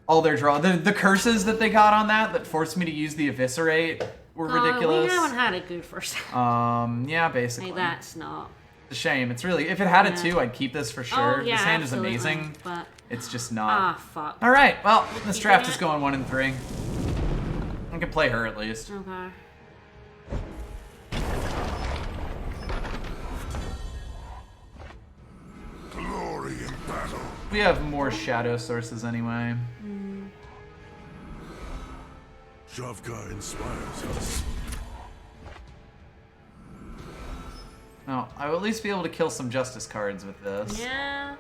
All their draw, the curses that they got on that forced me to use the Eviscerate were ridiculous. We haven't had a good first time. Yeah, basically. Hey, that's not. It's a shame. It's really, if it had it too, I'd keep this for sure. Oh, yeah, this hand absolutely, is amazing. but It's just not. ah, fuck. All right. Well, this You draft doing is it? going 1 and 3. I can play her at least. Okay. Glory in battle. We have more shadow sources anyway. Shavka inspires us. No, I will at least be able to kill some justice cards with this. Yeah.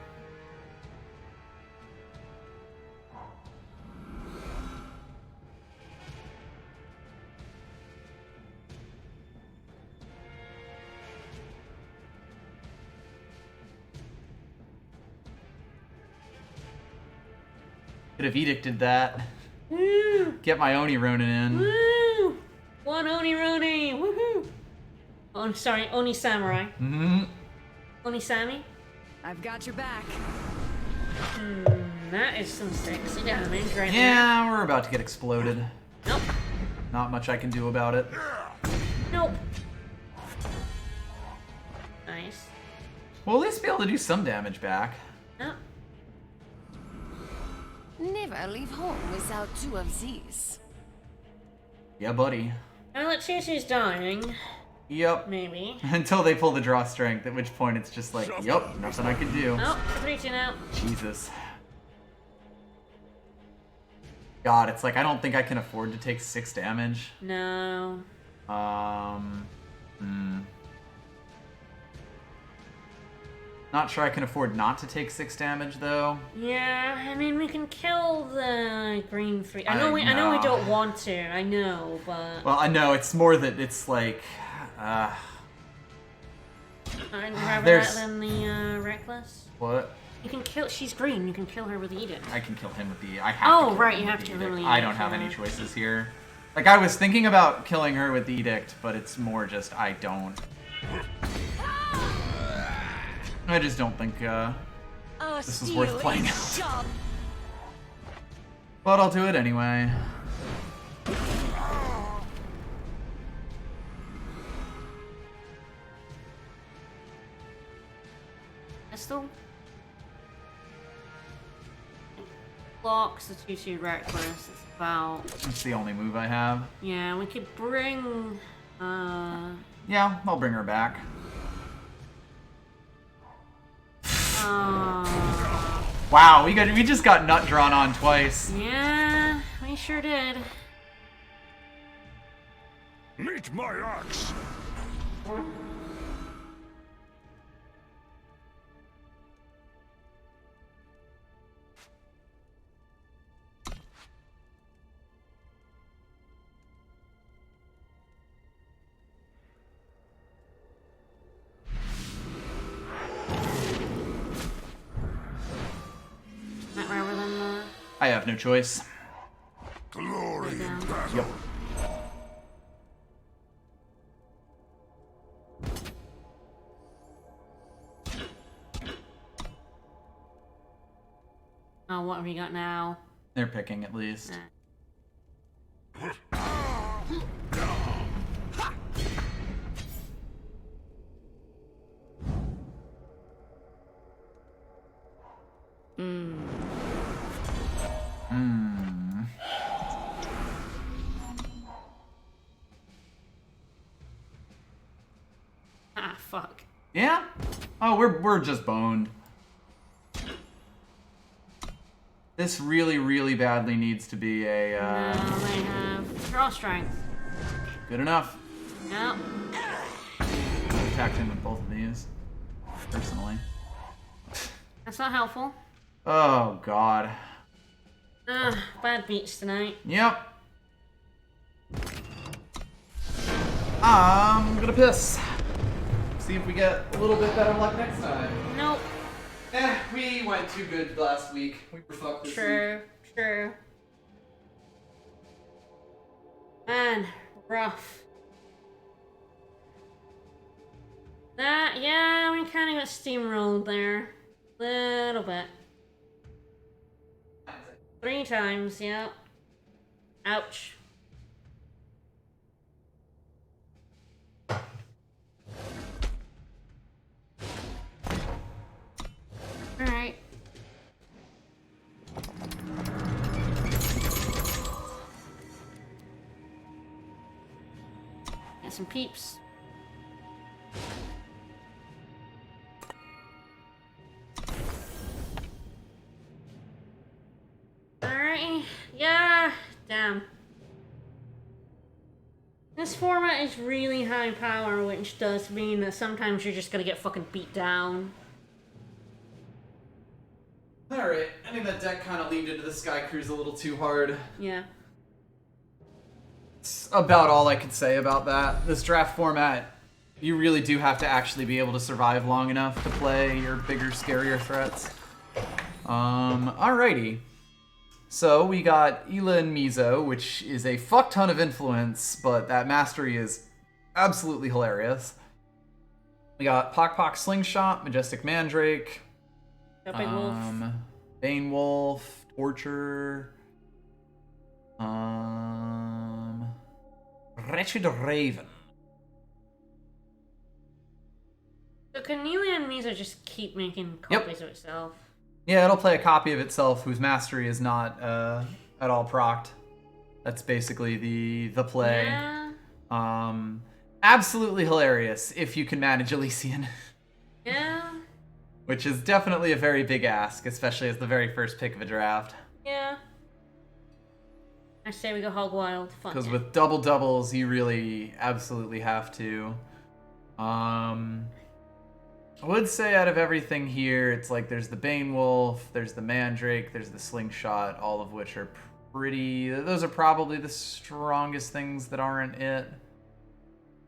Could have edicted that. Woo! Get my Oni Ronin in. Woo! One Oni Roni! Woohoo! Oh, sorry, Oni Samurai. Mm-hmm. Oni Sammy? I've got your back. That is some sexy damage right there. Yeah, we're about to get exploded. Nope. Not much I can do about it. Nope. Nice. We'll at least be able to do some damage back. Nope. Never leave home without 2 of these. Yeah, buddy. Now let's see if she's dying. Yep. Maybe. Until they pull the draw strength, at which point it's just like, yup, nothing I can do. Oh, 3-2 now. Jesus. God, it's like, I don't think I can afford to take 6 damage. No. Not sure I can afford not to take 6 damage, though. Yeah, I mean, we can kill the green free. I know we know. don't want to. I know, but Well, I know, it's more that it's like, I'd rather there's- that than the reckless. what? You can kill. She's green. You can kill her with the edict. I can kill him with the. I have. Oh, to kill right, him you with have the to kill him edict. with the I don't edict, have yeah. any choices here. Like I was thinking about killing her with the edict, but it's more just I don't. I just don't think this is worth playing out. But I'll do it anyway. Pistol. Blocks the 2/2 reckless. It's about. It's the only move I have. Yeah, we could bring. Yeah, I'll bring her back. Wow, we just got nut drawn on twice. Yeah, we sure did. Meet my axe. Not rather than the. I have no choice. Glory in down. battle. Yep. Oh, what have we got now? They're picking at least. Ah, fuck. Yeah? Oh, we're just boned. This really, really badly needs to be a, No, they have draw strength. good enough. Yep. I attacked him with both of these, personally. That's not helpful. Oh, God. Bad beats tonight. Yep. I'm gonna piss. See if we get a little bit better luck next time. Nope. We went too good last week. We were fucked this week. True. Man, rough. Yeah, we kind of got steamrolled there. Little bit. 3 times, yeah. Ouch. Alright. Get some peeps. Alright. Yeah. Damn. This format is really high power, which does mean that sometimes you're just gonna get fucking beat down. Alright, I think that deck kind of leaned into the Sky Cruise a little too hard. Yeah. It's about all I could say about that. This draft format, you really do have to actually be able to survive long enough to play your bigger, scarier threats. Alrighty. So we got Ela and Mizo, which is a fuck ton of influence, but that mastery is absolutely hilarious. We got Pock Pock Slingshot, Majestic Mandrake, Banewulf. Banewulf, Torture, Wretched Raven. So can Neela and Mizo just keep making copies of itself? Yeah, it'll play a copy of itself whose mastery is not at all procced. That's basically the play. Yeah. Absolutely hilarious if you can manage Elysian. Yeah. Which is definitely a very big ask, especially as the very first pick of a draft. Yeah. I say we go hog wild. Fuck Because it. with double doubles, you really absolutely have to. I would say out of everything here, it's like there's the Banewulf, there's the Mandrake, there's the Slingshot, all of which are pretty... Those are probably the strongest things that aren't it.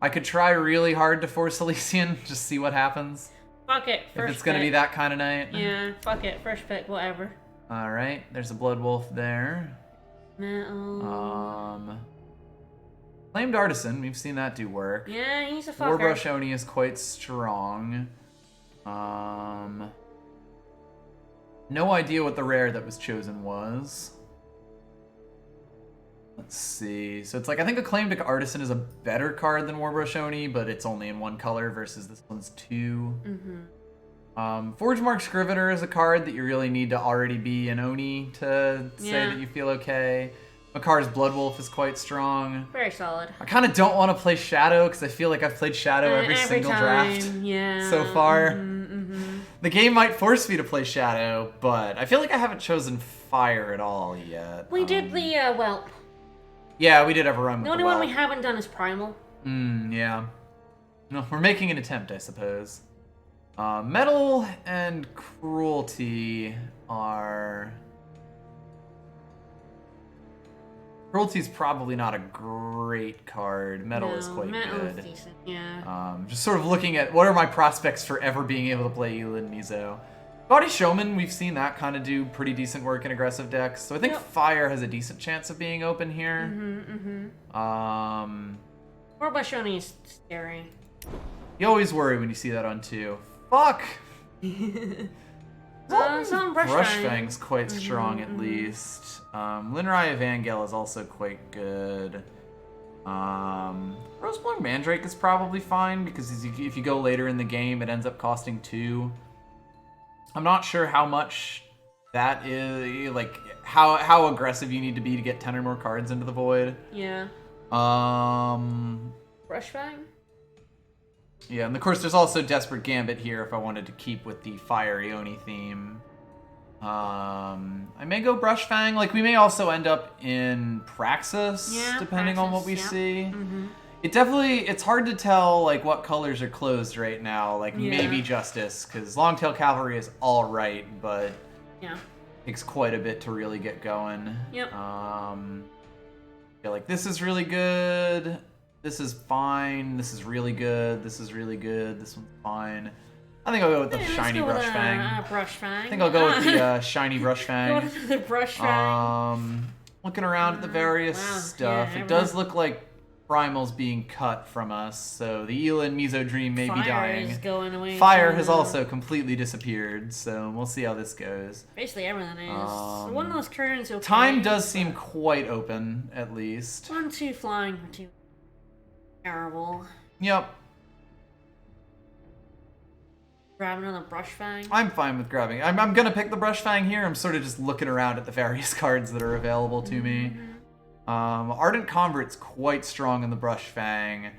I could try really hard to force Elysian, just see what happens. Fuck it. If First it's gonna pick. be that kind of night. Yeah, fuck it. First pick, whatever. Alright, there's a Blood Wolf there. Metal. Claimed Artisan, we've seen that do work. Yeah, he's a fucker. Warbrush Oni is quite strong. No idea what the rare that was chosen was. Let's see. So it's like, I think Acclaimed Artisan is a better card than Warbrush Oni, but it's only in one color versus this one's two. Forgemark Scrivener is a card that you really need to already be an Oni to say that you feel okay. Makar's Blood Wolf is quite strong. Very solid. I kind of don't want to play Shadow because I feel like I've played Shadow every single draft so far. The game might force me to play Shadow, but I feel like I haven't chosen Fire at all yet. We did the Whelp. Yeah, we did have a run with The only one we haven't done is Primal. Yeah. No, we're making an attempt, I suppose. Metal and Cruelty are... Cruelty's probably not a great card. Metal is quite Metal good. is decent, yeah. Just sort of looking at what are my prospects for ever being able to play Elin Mizo. Body Showman, we've seen that kind of do pretty decent work in aggressive decks, so I think Fire has a decent chance of being open here. Warbrush Oni is scary. You always worry when you see that on 2. Fuck! Some Brushfang's quite strong at least. Linrai Evangel is also quite good. Roseblung Mandrake is probably fine because if you go later in the game, it ends up costing 2. I'm not sure how much that is, like, how aggressive you need to be to get 10 or more cards into the void. Yeah. Brushfang? Yeah, and of course there's also Desperate Gambit here if I wanted to keep with the Fire Oni theme. I may go Brushfang. Like, we may also end up in Praxis, depending on what we see. It definitely, it's hard to tell, like, what colors are closed right now. Like, maybe Justice, because Longtail Cavalry is alright, but takes quite a bit to really get going. Yeah, like, this is really good. This is fine. This is really good. This is really good. This one's fine. I think I'll go with the shiny Brushfang. Brushfang. I think I'll go with the shiny Brushfang. Go with the Brushfang. Looking around at the various stuff, it does look like Primal's being cut from us, so the Elin Mizo Dream may be dying. Fire is going away. Fire has also completely disappeared, so we'll see how this goes. Basically everything is. One of those turns okay. Time does seem quite open, at least. 1, 2 flying for 2. Terrible. Yep. Grab another Brushfang. I'm fine with grabbing. I'm gonna pick the Brushfang here. I'm sort of just looking around at the various cards that are available to me. Ardent Convert's quite strong in the Brushfang.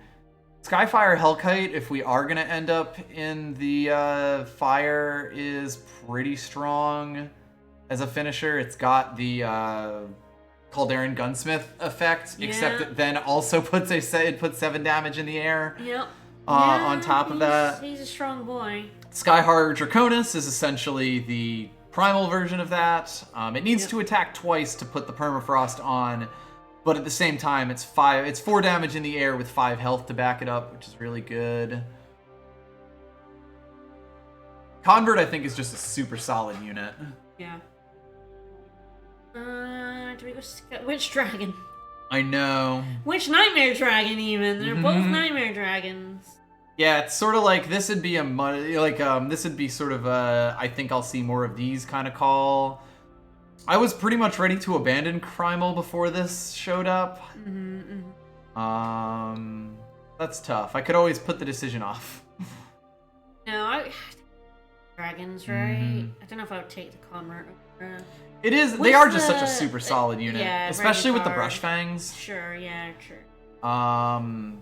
Skyfire Hellkite, if we are gonna end up in the Fire, is pretty strong as a finisher. It's got the Calderon Gunsmith effect, except it then also puts 7 damage in the air. Yep. On top of that, he's a strong boy. Skyhar Draconis is essentially the primal version of that. It needs to attack twice to put the permafrost on, but at the same time, it's 4 damage in the air with 5 health to back it up, which is really good. Convert, I think, is just a super solid unit. Yeah. Do we go which dragon? I know. Which Nightmare Dragon, even? They're both Nightmare Dragons. Yeah, it's sort of like this would be this would be sort of I think I'll see more of these kind of call. I was pretty much ready to abandon Primal before this showed up. That's tough. I could always put the decision off. No, dragons, right? I don't know if I would take the Convert over. It is. They are just such a super solid unit, especially with the Brushfangs. Sure, yeah, true. I'm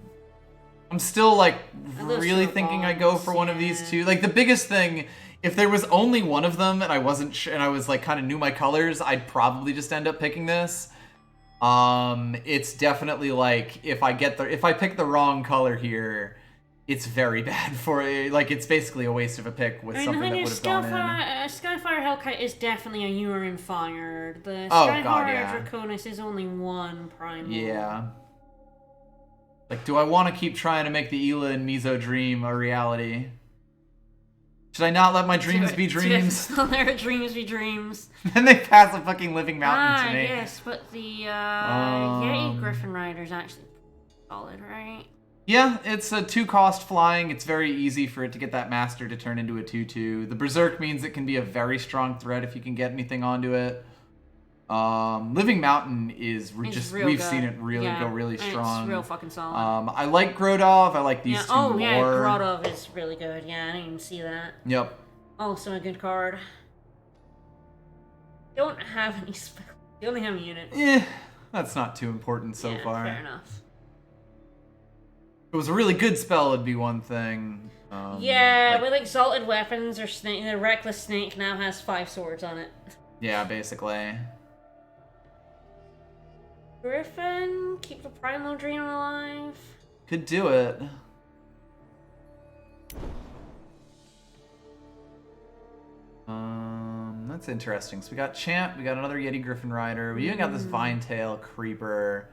still like really thinking I go for one of these two. Like the biggest thing, if there was only one of them and I wasn't sure, and I was like kind of knew my colors, I'd probably just end up picking this. It's definitely like if I pick the wrong color here, it's very bad for it. Like it's basically a waste of a pick with something that would have gone in. Skyfire Hellkite is definitely a urine fired. The Skyfire Draconis is only 1 primal. Yeah. Like, do I want to keep trying to make the Elin Mizo Dream a reality? Should I not let my dreams be dreams? Their dreams be dreams. Then they pass a fucking living mountain to me. Yes, but the Yeti Griffin Rider is actually solid, right? Yeah, it's a 2-cost flying. It's very easy for it to get that master to turn into a 2/2. The Berserk means it can be a very strong threat if you can get anything onto it. Living Mountain is we've seen it really go really strong. It's real fucking solid. I like Grodov. I like these two more. Oh yeah, Grodov is really good. Yeah, I didn't even see that. Yep. Also a good card. Don't have any spells. You only have a unit. That's not too important so far. Fair enough. If it was a really good spell, it'd be one thing. With exalted weapons or snake, the Reckless Snake now has 5 swords on it. Yeah, basically. Griffin, keep the Primal Dream alive. Could do it. That's interesting. So we got Champ, we got another Yeti Griffin Rider, we even got this Vinetail Creeper.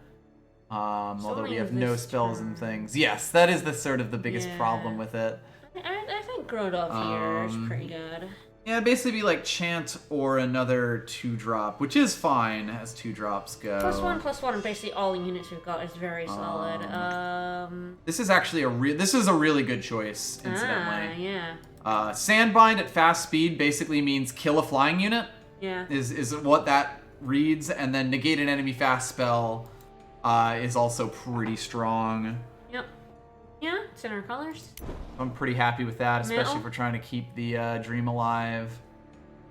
Although we have no spells and things. Yes, that is the sort of the biggest problem with it. I think Grodov here is pretty good. Yeah, it'd basically be like Chant or another 2-drop, which is fine as 2-drops go. +1/+1, and basically all the units we've got is very solid. This is actually a really good choice, incidentally. Yeah. Sandbind at fast speed basically means kill a flying unit. Yeah. Is what that reads, and then negate an enemy fast spell is also pretty strong. Yep. Yeah, it's in our colors. I'm pretty happy with that, especially Metal? if we're trying to keep the dream alive.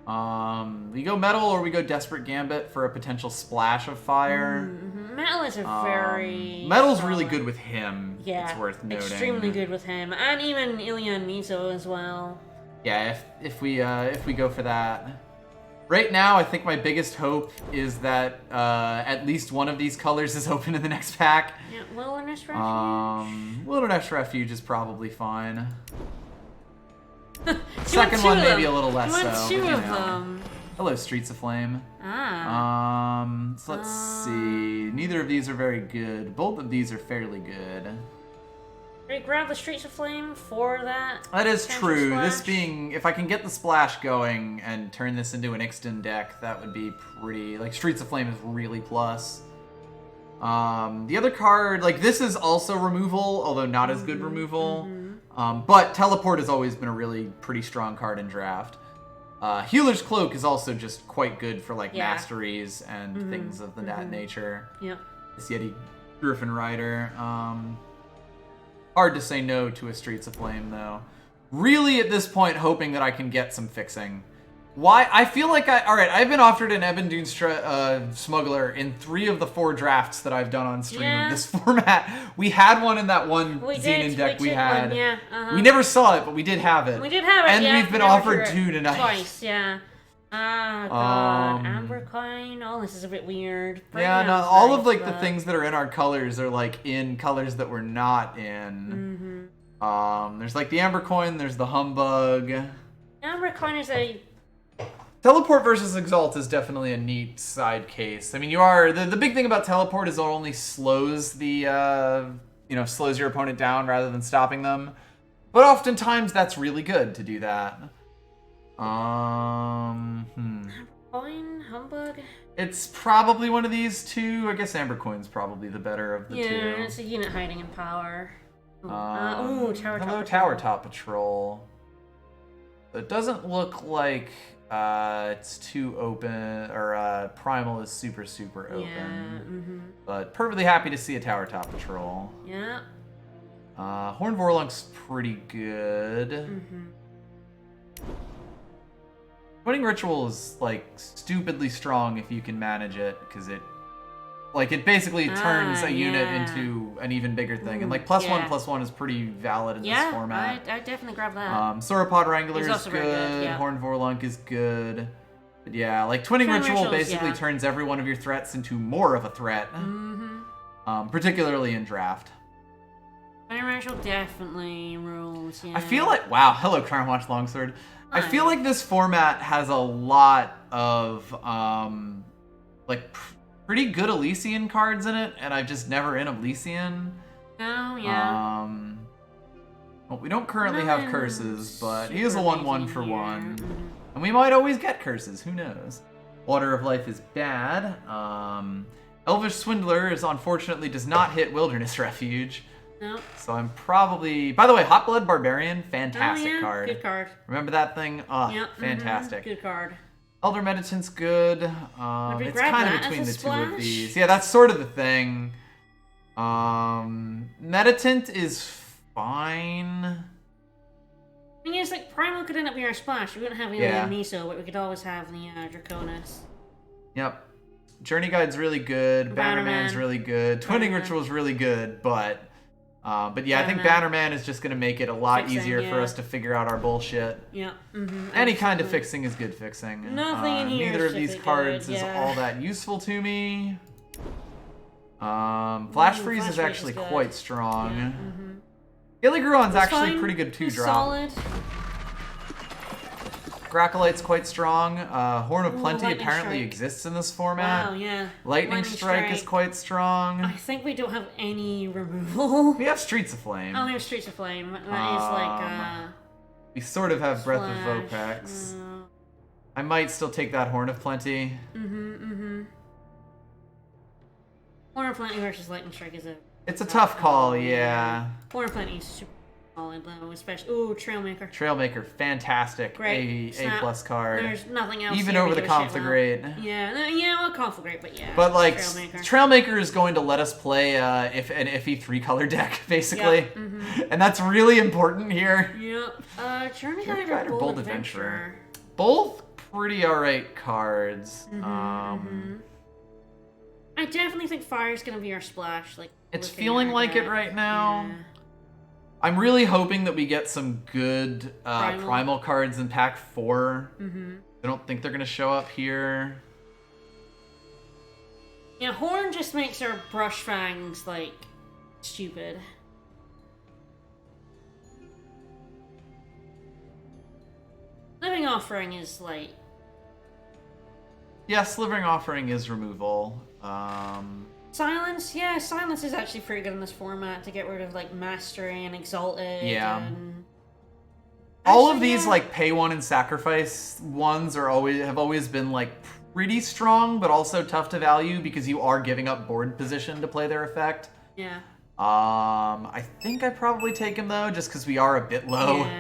We go Metal or we go Desperate Gambit for a potential splash of fire. Metal is a very Metal's solid. really good with him. Yeah, it's worth noting. Extremely good with him, and even Ilya and Mizo as well. Yeah, if we go for that. Right now, I think my biggest hope is that at least one of these colors is open in the next pack. Yeah, Wilderness Refuge. Wilderness Refuge is probably fine. Second one maybe a little less so. Two of them. Hello, Streets of Flame. So let's see. Neither of these are very good. Both of these are fairly good. Should we grab the Streets of Flame for that? That is true. Splash? This being, if I can get the splash going and turn this into an Ixton deck, that would be pretty, like, Streets of Flame is really plus. The other card, like, this is also removal, although not as good removal. But Teleport has always been a really pretty strong card in draft. Healer's Cloak is also just quite good for, like, masteries and things of that nature. Yep. This Yeti Griffin Rider. Hard to say no to a Streets of Flame, though. Really, at this point, hoping that I can get some fixing. Why? I feel like alright, I've been offered an Ebon Dune Smuggler in 3 of the 4 drafts that I've done on stream of this format. We had one in that one Xenon deck we had. We never saw it, but we did have it. We did have it, and we've been offered 2 tonight. Twice, yeah. Ah, God. Amber Coin. Oh, this is a bit weird. All of, like, the things that are in our colors are, like, in colors that we're not in. There's, like, the Amber Coin, there's the Humbug. Amber Coin is a... Teleport versus Exalt is definitely a neat side case. I mean, you are... The big thing about Teleport is it only slows the, slows your opponent down rather than stopping them. But oftentimes, that's really good to do that. Coin? Humbug? It's probably one of these 2. I guess Amber Coin's probably the better of the 2. Yeah, it's a unit hiding in power. Tower Top Tower Top Patrol. It doesn't look like it's too open, or Primal is super open. Yeah, But perfectly happy to see a Tower Top Patrol. Yeah. Horn Vorlunk's pretty good. Winning Ritual is, like, stupidly strong if you can manage it, because it basically turns a unit into an even bigger thing. And, like, +1/+1 is pretty valid in this format. I definitely grab that. Sauropod Wrangler is also good. very good, yeah. Horn Vorlunk is good. But yeah, like, Twinning Ritual basically turns every one of your threats into more of a threat. Particularly in draft. Twinning Ritual definitely rules, yeah. I feel like... Wow, hello, Crown Watch Longsword. I feel like this format has a lot of, pretty good Elysian cards in it, and I've just never in Elysian. Oh, yeah. Well, we don't currently have curses, but he is a super 1/1 for amazing here. 1. And we might always get curses, who knows? Water of Life is bad. Elvish Swindler unfortunately does not hit Wilderness Refuge. Nope. So I'm probably... By the way, Hot Blood Barbarian, fantastic Oh, yeah. card. Good card. Remember that thing? Oh, Yep. fantastic. Good card. Elder Meditant's good. we It's grab kind of that between as the a two of splash? these. Yeah, that's sort of the thing. Meditant is fine. Thing is, like, Primal could end up being our splash. We wouldn't have any Yeah. Miso, but we could always have the Draconis. Yep. Journey Guide's really good. Bannerman's Bannerman. really good. Twinning Bannerman. Ritual's really good, but yeah, I think Bannerman. Bannerman is just going to make it a lot Fixing, easier for yeah. us to figure out our bullshit. Yeah. Any kind of fixing is good fixing. Nothing in here Neither is of these particularly cards good, is yeah. all that useful to me. Flash Flash Freeze is Freeze actually is good. quite strong. Yeah, Illigruon's It's actually fine. pretty good He's 2-drop. solid. Gracolite's quite strong. Horn of Ooh, Plenty Lightning apparently Strike. exists in this format. Wow, yeah. Lightning Strike is quite strong. I think we don't have any removal. We have Streets of Flame. Oh, we have Streets of Flame. That is like, We sort of have Breath of Flash. Vopex. I might still take that Horn of Plenty. Horn of Plenty versus Lightning Strike is a... It's a tough call, yeah. Horn of Plenty is super solid, though, especially... Ooh, Trailmaker. Trailmaker, fantastic. Great. A Snap. plus card. There's nothing else Even here over we the give a shit Conflagrate. about. Yeah, well, Conflagrate, but yeah. But like, Trailmaker. Trailmaker is going to let us play if an iffy 3-color deck, basically. Yep, And that's really important here. Yep. Journey Journey Guide Guide or or Bold Bold Adventurer? Adventurer? Both pretty alright cards. I definitely think Fire's gonna be our splash. Like, It's looking feeling at like it that. right now. Yeah. I'm really hoping that we get some good Primal. primal cards in pack 4. I don't think they're going to show up here. Yeah, Horn just makes our Brush Fangs, like, stupid. Living Offering is, like... Yeah, Slivering Offering is removal. Silence? Yeah, Silence is actually pretty good in this format to get rid of, like, Mastery and Exalted. Yeah. And... All of Actually, these yeah. like pay 1 and sacrifice ones have always been like pretty strong, but also tough to value because you are giving up board position to play their effect. Yeah. I think I probably take him though, just because we are a bit low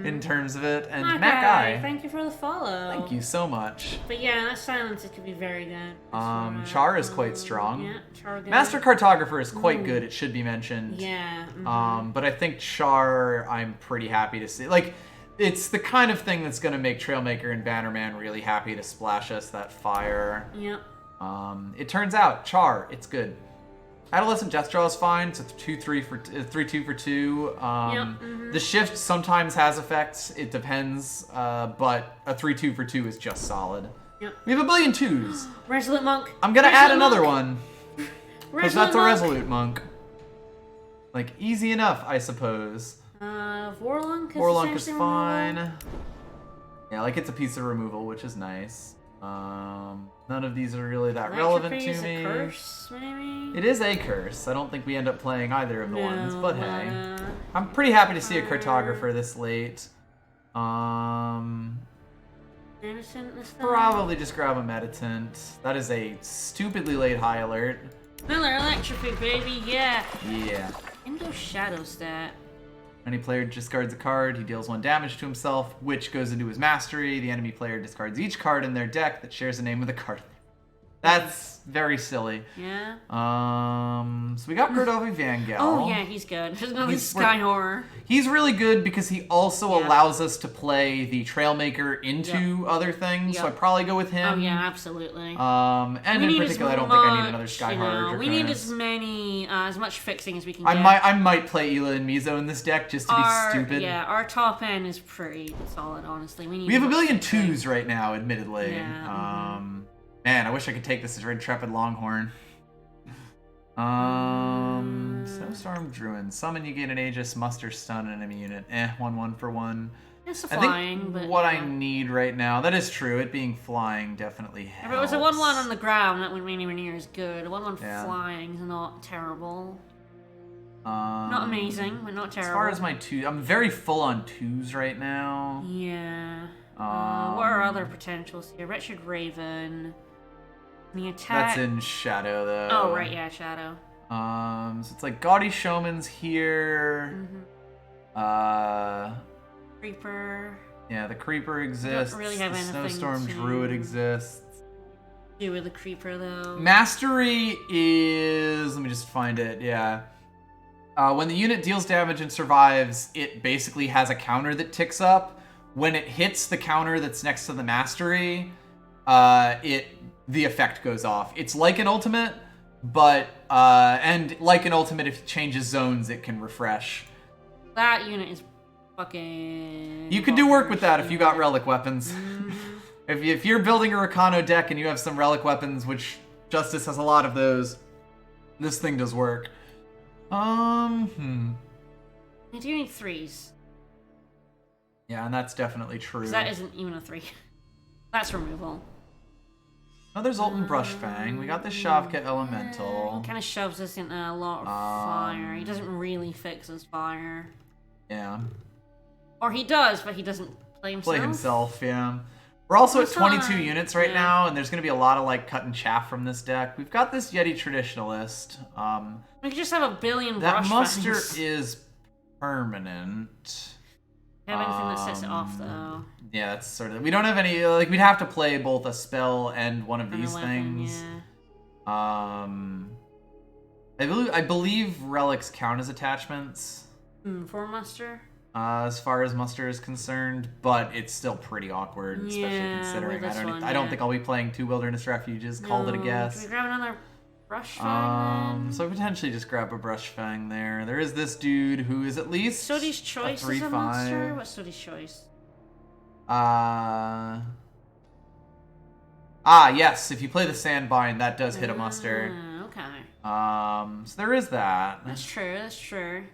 in terms of it. And Mac Eye, thank you for the follow. thank you so much. But yeah, that Silence, it could be very good. Char is quite strong. Yeah, Char good. Master Cartographer is quite good, it should be mentioned. Yeah. But I think Char, I'm pretty happy to see. Like, it's the kind of thing that's going to make Trailmaker and Bannerman really happy to splash us that fire. Yep. It turns out, Char, it's good. Adolescent Death Draw is fine. It's a 3/2 for 2. The shift sometimes has effects. It depends. But a 3/2 for 2 is just solid. Yep. We have a billion 2s. Resolute Monk. I'm gonna add Resolute another Monk. one. Because that's a Resolute Monk. Like, easy enough, I suppose. Vorlunk is Warlock is essentially fine. removal. Yeah, like it's a piece of removal, which is nice. None of these are really that relevant Electropy to is me. a curse, maybe? It is a curse. I don't think we end up playing either of the ones, but hey. uh, I'm pretty happy to see a cartographer this late. Innocent this time? Probably just grab a meditant. That is a stupidly late high alert. Another Electropy, baby, yeah. Yeah. Indo Shadow stat. Any player discards a card, he deals 1 damage to himself, which goes into his mastery. The enemy player discards each card in their deck that shares the name of the card. That's very silly. Yeah. So we got Gordovi Vangel. Oh yeah, he's good. There's another He's- Sky Horror. He's really good because he also Yeah. allows us to play the Trailmaker into other things, so Yep. I'd probably go with him. Oh yeah, absolutely. And We in need particular, as I don't think I need much, another Sky you Horror. know, or we need Draconis. as much fixing as we can I get. might play Ela and Mizo in this deck just to be stupid. Yeah, our top end is pretty solid, honestly. We have a much billion fixing. 2s right now, admittedly. Yeah, Man, I wish I could take this as Red Intrepid Longhorn. Snowstorm Druid. Summon, you gain an Aegis, muster, stun an enemy unit. 1/1 for 1. It's a I flying, think but what I yeah. need right now, that is true, it being flying definitely helps. If it was a 1/1 on the ground, that wouldn't be anywhere near as good. A 1/1 Yeah. flying is not terrible. Not amazing, but not terrible. As far as my two, I'm very full on twos right now. Yeah. What are other potentials here? Wretched Raven. The attack. That's in Shadow, though. Oh, right, yeah, Shadow. So it's like Gaudy Showman's here. Creeper. Yeah, the Creeper exists. Don't really have the anything Snowstorm to Druid exists. do with the Creeper, though. Mastery is... Let me just find it, yeah. When the unit deals damage and survives, it basically has a counter that ticks up. When it hits the counter that's next to the Mastery, the effect goes off. It's like an ultimate, but... and like an ultimate, if it changes zones, it can refresh. That unit is fucking... You could do work with that if you got relic weapons. If you're building a Rakano deck and you have some relic weapons, which Justice has a lot of those, this thing does work. You do need 3s. Yeah, and that's definitely true. 'Cause that isn't even a 3. That's removal. Oh, there's Ulton Brushfang. We got the Shavka Elemental. Kind of shoves us into a lot of fire. He doesn't really fix his fire. Yeah. Or he does, but he doesn't play himself. Yeah. We're also at That's 22 fine. units right now, and there's going to be a lot of, like, cut and chaff from this deck. We've got this Yeti Traditionalist. We could just have a billion That brush muster fangs. is permanent. Have anything that sets it off, though. Yeah, that's sort of... We don't have any... Like, we'd have to play both a spell and one of And a these weapon, things. yeah. I believe relics count as attachments. For muster? As far as muster is concerned, but it's still pretty awkward, especially Yeah, considering with this one, I don't yeah. think I'll be playing 2 Wilderness Refuges. Called it a No. guess. Can we grab another brush fang then? So potentially just grab a brush fang there. There is this dude who is at least Sodi's Choice a is a monster? 3/5. What's Sodi's Choice? Yes. If you play the Sandbind, that does hit a muster. Okay. So there is that. That's true, that's true.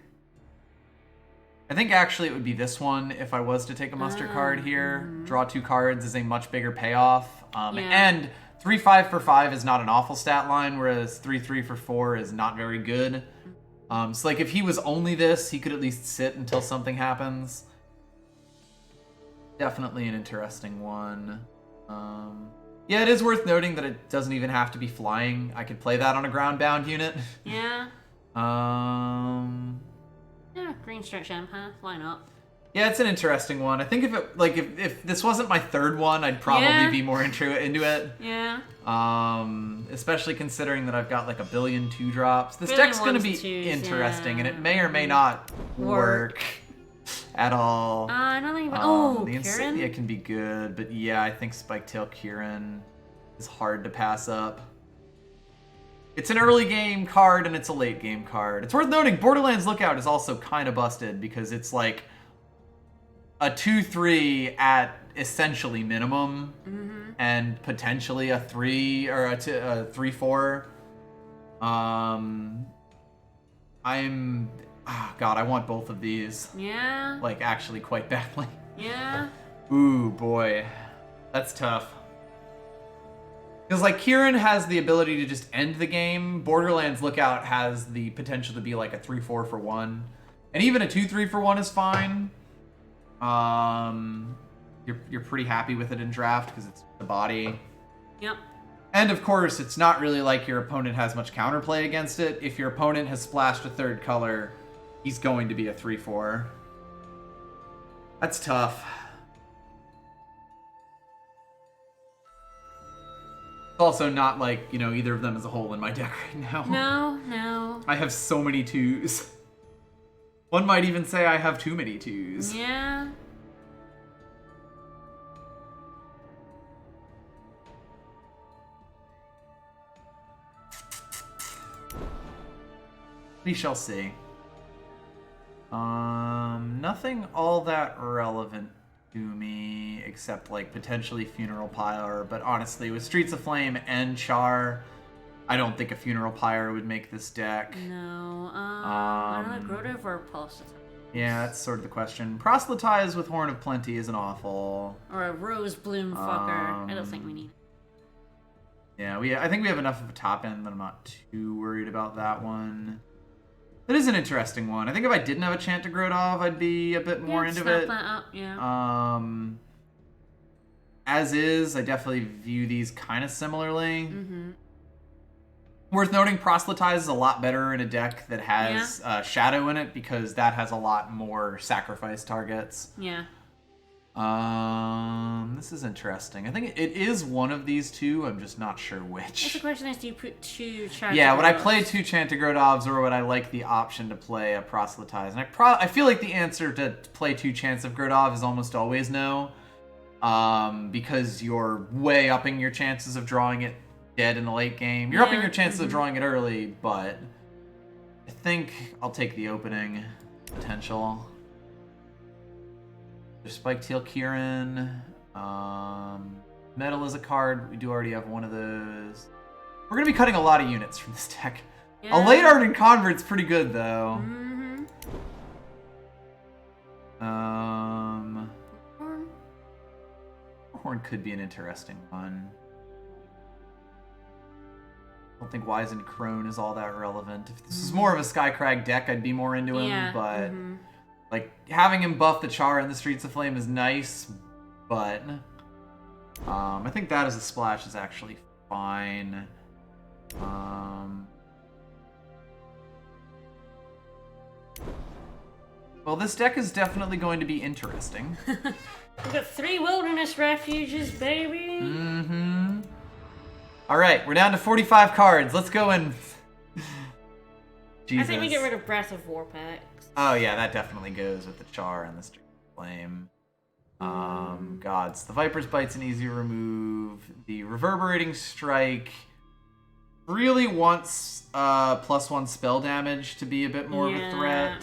I think actually it would be this one if I was to take a muster card here. Draw 2 cards is a much bigger payoff. And 3/5 for 5 is not an awful stat line, whereas 3/3 for 4 is not very good. So like if he was only this, he could at least sit until something happens. Definitely an interesting one. Yeah, it is worth noting that it doesn't even have to be flying. I could play that on a ground-bound unit. Yeah. Yeah, green stretch empath. Why not? Yeah, it's an interesting one. I think if it if this wasn't my 3rd one, I'd probably be more into it. Yeah. Especially considering that I've got like a billion 2-drops. This Billion deck's gonna be 1s, 2s, interesting, and yeah. it may or may not work at all. I don't think. The Kieran? Insignia can be good, but yeah, I think Spiketail Kieran is hard to pass up. It's an early game card and it's a late game card. It's worth noting Borderlands Lookout is also kind of busted because it's like a 2/3 at essentially minimum and potentially a 3 or a 3/4. God, I want both of these. Yeah. Like actually quite badly. Yeah. Ooh, boy. That's tough. Because, like, Kieran has the ability to just end the game. Borderlands Lookout has the potential to be, like, a 3/4 for 1. And even a 2/3 for 1 is fine. You're pretty happy with it in draft because it's the body. Yep. And, of course, it's not really like your opponent has much counterplay against it. If your opponent has splashed a 3rd color, he's going to be a 3/4. That's tough. Also not like, either of them is a hole in my deck right now. No. I have so many 2s. One might even say I have too many 2s. Yeah. We shall see. Nothing all that relevant to me except like potentially Funeral Pyre, but honestly with Streets of Flame and Char, I don't think a Funeral Pyre would make this deck. No. Another Grotov or Pulse Attack? Yeah, that's sort of the question. Proselytize with Horn of Plenty isn't awful. Or a Rose Bloom fucker. I don't think we need it. Yeah, I think we have enough of a top end that I'm not too worried about that one. That is an interesting one. I think if I didn't have a Chant to Grodov, I'd be a bit more into snap it. that up, yeah. As is, I definitely view these kind of similarly. Mm-hmm. Worth noting, Proselytize is a lot better in a deck that has Shadow in it because that has a lot more sacrifice targets. Yeah. This is interesting. I think it is one of these two. I'm just not sure which. That's the question: is do you put 2 Chant? Yeah, would I play 2 Chantigrodovs or would I like the option to play a Proselytize? And I feel like the answer to play 2 Chants of Grodov is almost always no, because you're way upping your chances of drawing it dead in the late game. You're upping your chances of drawing it early, but I think I'll take the opening potential. There's Spike Tail Kieran. Metal is a card. We do already have one of those. We're going to be cutting a lot of units from this deck. Yeah. A late Ardent Convert's pretty good, though. Horn could be an interesting one. I don't think Wizened Crone is all that relevant. If this is more of a Skycrag deck, I'd be more into him, but like having him buff the Char and the Streets of Flame is nice, but I think that as a splash is actually fine. Well, this deck is definitely going to be interesting. We've got 3 Wilderness Refuges, baby. All right, we're down to 45 cards. Let's go in. Jesus. I think we get rid of Breath of War packs. Oh yeah, that definitely goes with the Char and the Street of Flame. Gods. The Viper's Bite's an easy remove. The Reverberating Strike really wants +1 spell damage to be a bit more of a threat.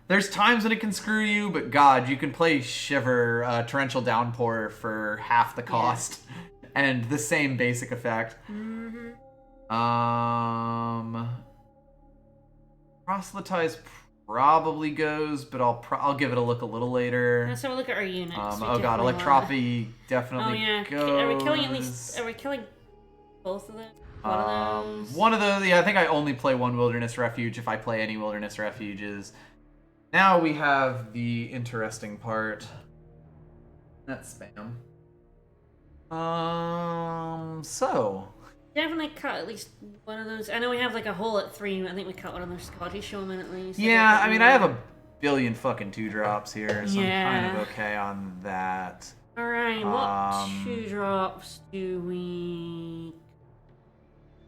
There's times when it can screw you, but God, you can play Shiver, Torrential Downpour for half the cost and the same basic effect. Proselytize probably goes, but I'll give it a look a little later. Let's have a look at our units. Oh God, Electropy definitely goes. Are we killing Are we killing both of them? One of those? One of those, yeah, I think I only play 1 Wilderness Refuge if I play any Wilderness Refuges. Now we have the interesting part. That's spam. So. Definitely cut at least one of those. I know we have like a hole at 3, but I think we cut one of those Scottish Showmen at least. Yeah, I mean, I have a billion fucking 2-drops here, so I'm kind of okay on that. Alright, what 2-drops do we...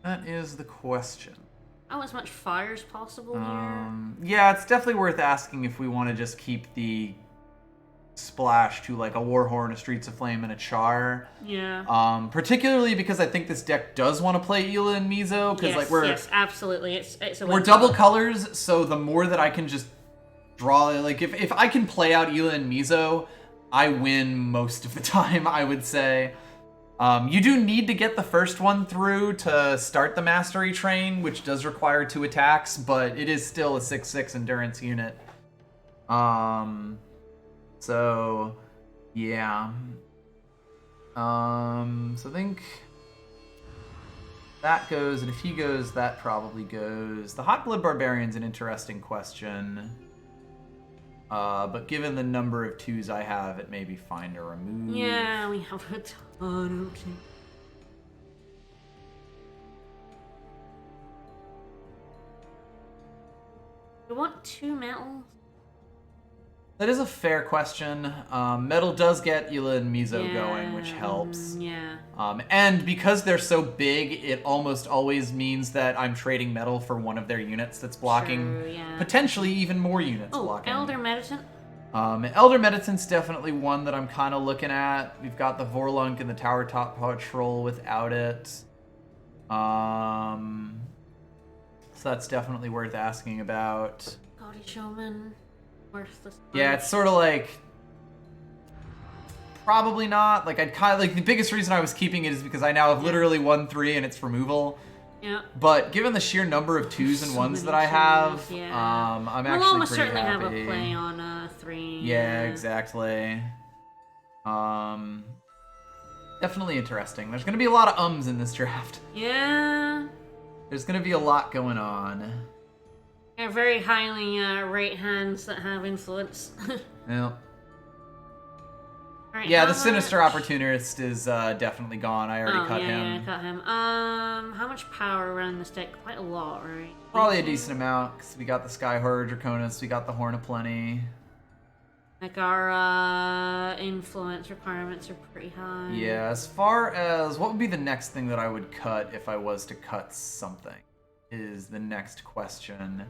That is the question. Oh, as much fire as possible here? Yeah, it's definitely worth asking if we want to just keep the splash to like a Warhorn, a Streets of Flame, and a Char. Yeah. Particularly because I think this deck does want to play Ela and Mizo, because like yes, absolutely. It's a we're double colors, so the more that I can just draw, like if I can play out Ela and Mizo, I win most of the time, I would say. You do need to get the first one through to start the Mastery Train, which does require 2 attacks, but it is still a 6/6 endurance unit. So, yeah. So I think that goes, and if he goes, that probably goes. The Hot Blood Barbarian's an interesting question. But given the number of 2s I have, it may be fine to remove. Yeah, we have a ton of 2s. We want 2 metals. That is a fair question. Metal does get Ela and Mizo going, which helps. Yeah. And because they're so big, it almost always means that I'm trading metal for one of their units that's blocking. True, yeah. Potentially even more units blocking. Elder Meditant. Elder Meditant's definitely one that I'm kind of looking at. We've got the Vorlunk and the Tower Top Patrol without it. So that's definitely worth asking about. Scotty Showman. Worthless. Yeah, it's sort of like probably not. Like I'd kind of like the biggest reason I was keeping it is because I now have literally 1/3 and it's removal. Yeah. But given the sheer number of 2s and 1s that I have, I'm actually almost pretty certainly happy. have a play on 3. Yeah, exactly. Definitely interesting. There's gonna be a lot of ums in this draft. Yeah. There's gonna be a lot going on. They're very highly rate hands that have influence. Yeah. Right, Yeah, how the Sinister much- Opportunist is definitely gone. I already cut him. Yeah, I cut him. How much power around this deck? Quite a lot, right? Probably a decent amount, because we got the Sky Horror Draconis, we got the Horn of Plenty. Like our influence requirements are pretty high. Yeah, as far as what would be the next thing that I would cut if I was to cut something is the next question.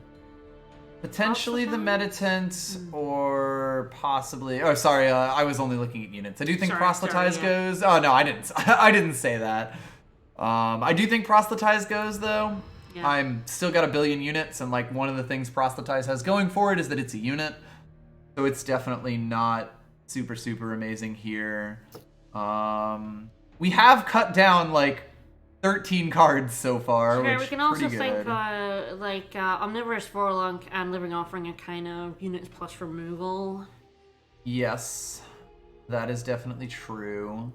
Potentially the Meditant or possibly... Oh, sorry, I was only looking at units. I do think Proselytize goes... Oh, no, I didn't. I didn't say that. I do think Proselytize goes, though. Yeah. I'm still got a billion units, and like one of the things Proselytize has going for it is that it's a unit. So it's definitely not super, super amazing here. We have cut down like 13 cards so far, sure, which we can is also pretty think good. Omnivorous Vorlunk and Living Offering are kind of units plus removal. Yes, that is definitely true.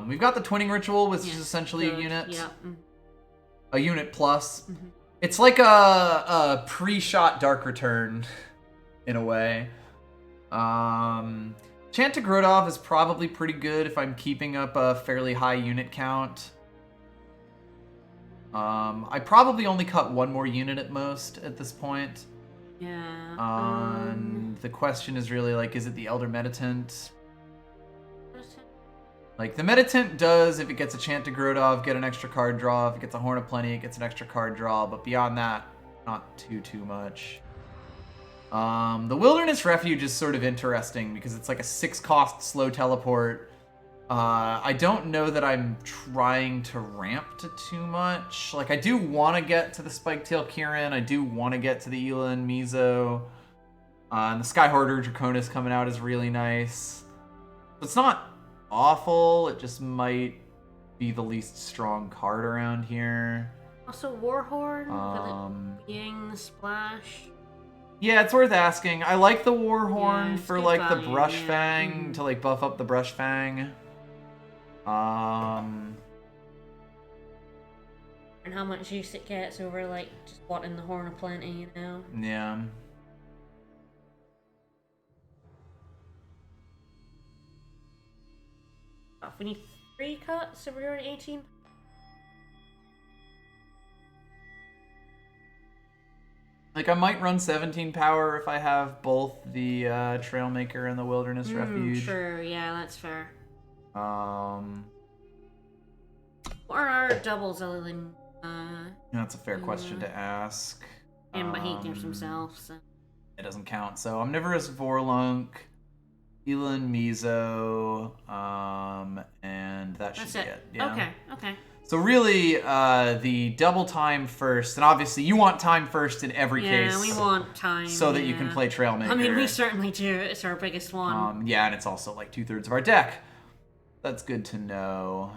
We've got the Twinning Ritual, which is essentially a unit. Yeah. A unit plus. Mm-hmm. It's like a pre-shot Dark Return, in a way. Chant to Grodov is probably pretty good if I'm keeping up a fairly high unit count. I probably only cut one more unit at most at this point. Yeah. The question is really like, is it the Elder Meditant? Like, the Meditant does, if it gets a Chant to Grodov, get an extra card draw. If it gets a Horn of Plenty, it gets an extra card draw. But beyond that, not too much. The Wilderness Refuge is sort of interesting because it's like a 6-cost slow teleport. I don't know that I'm trying to ramp to too much. Like, I do want to get to the Spiketail Kirin. I do want to get to the Elan Mizo. And the Sky Hoarder Draconis coming out is really nice. It's not awful. It just might be the least strong card around here. Also, Warhorn, being the splash. Yeah, it's worth asking. I like the Warhorn for like value, the Brush Fang to like buff up the Brush Fang. And how much use it gets over like just wanting the Horn of Plenty, you know? Yeah. We need 3 cuts, so we're at 18. Like, I might run 17 power if I have both the Trailmaker and the Wilderness Refuge. Sure, yeah, that's fair. What are our doubles other than... that's a fair question to ask. And but he gives himself, so... It doesn't count. So, Omnivorous Vorlunk, Elan Mizo, and that should be it. Yeah. Okay. So really, the double time first, and obviously you want time first in every case. Yeah, we want time. So that you can play Trailmaker. I mean, we certainly do. It's our biggest one. Yeah, and it's also like 2/3 of our deck. That's good to know.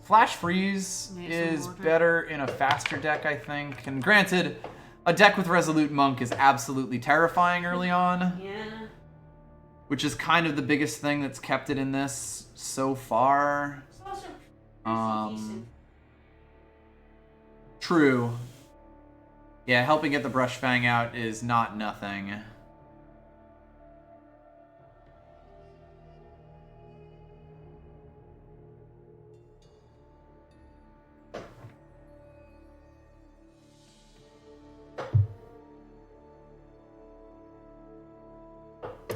Flash Freeze is better in a faster deck, I think. And granted, a deck with Resolute Monk is absolutely terrifying early on. Yeah. Which is kind of the biggest thing that's kept it in this so far. It's also pretty decent. True. Yeah, helping get the Brush Fang out is not nothing.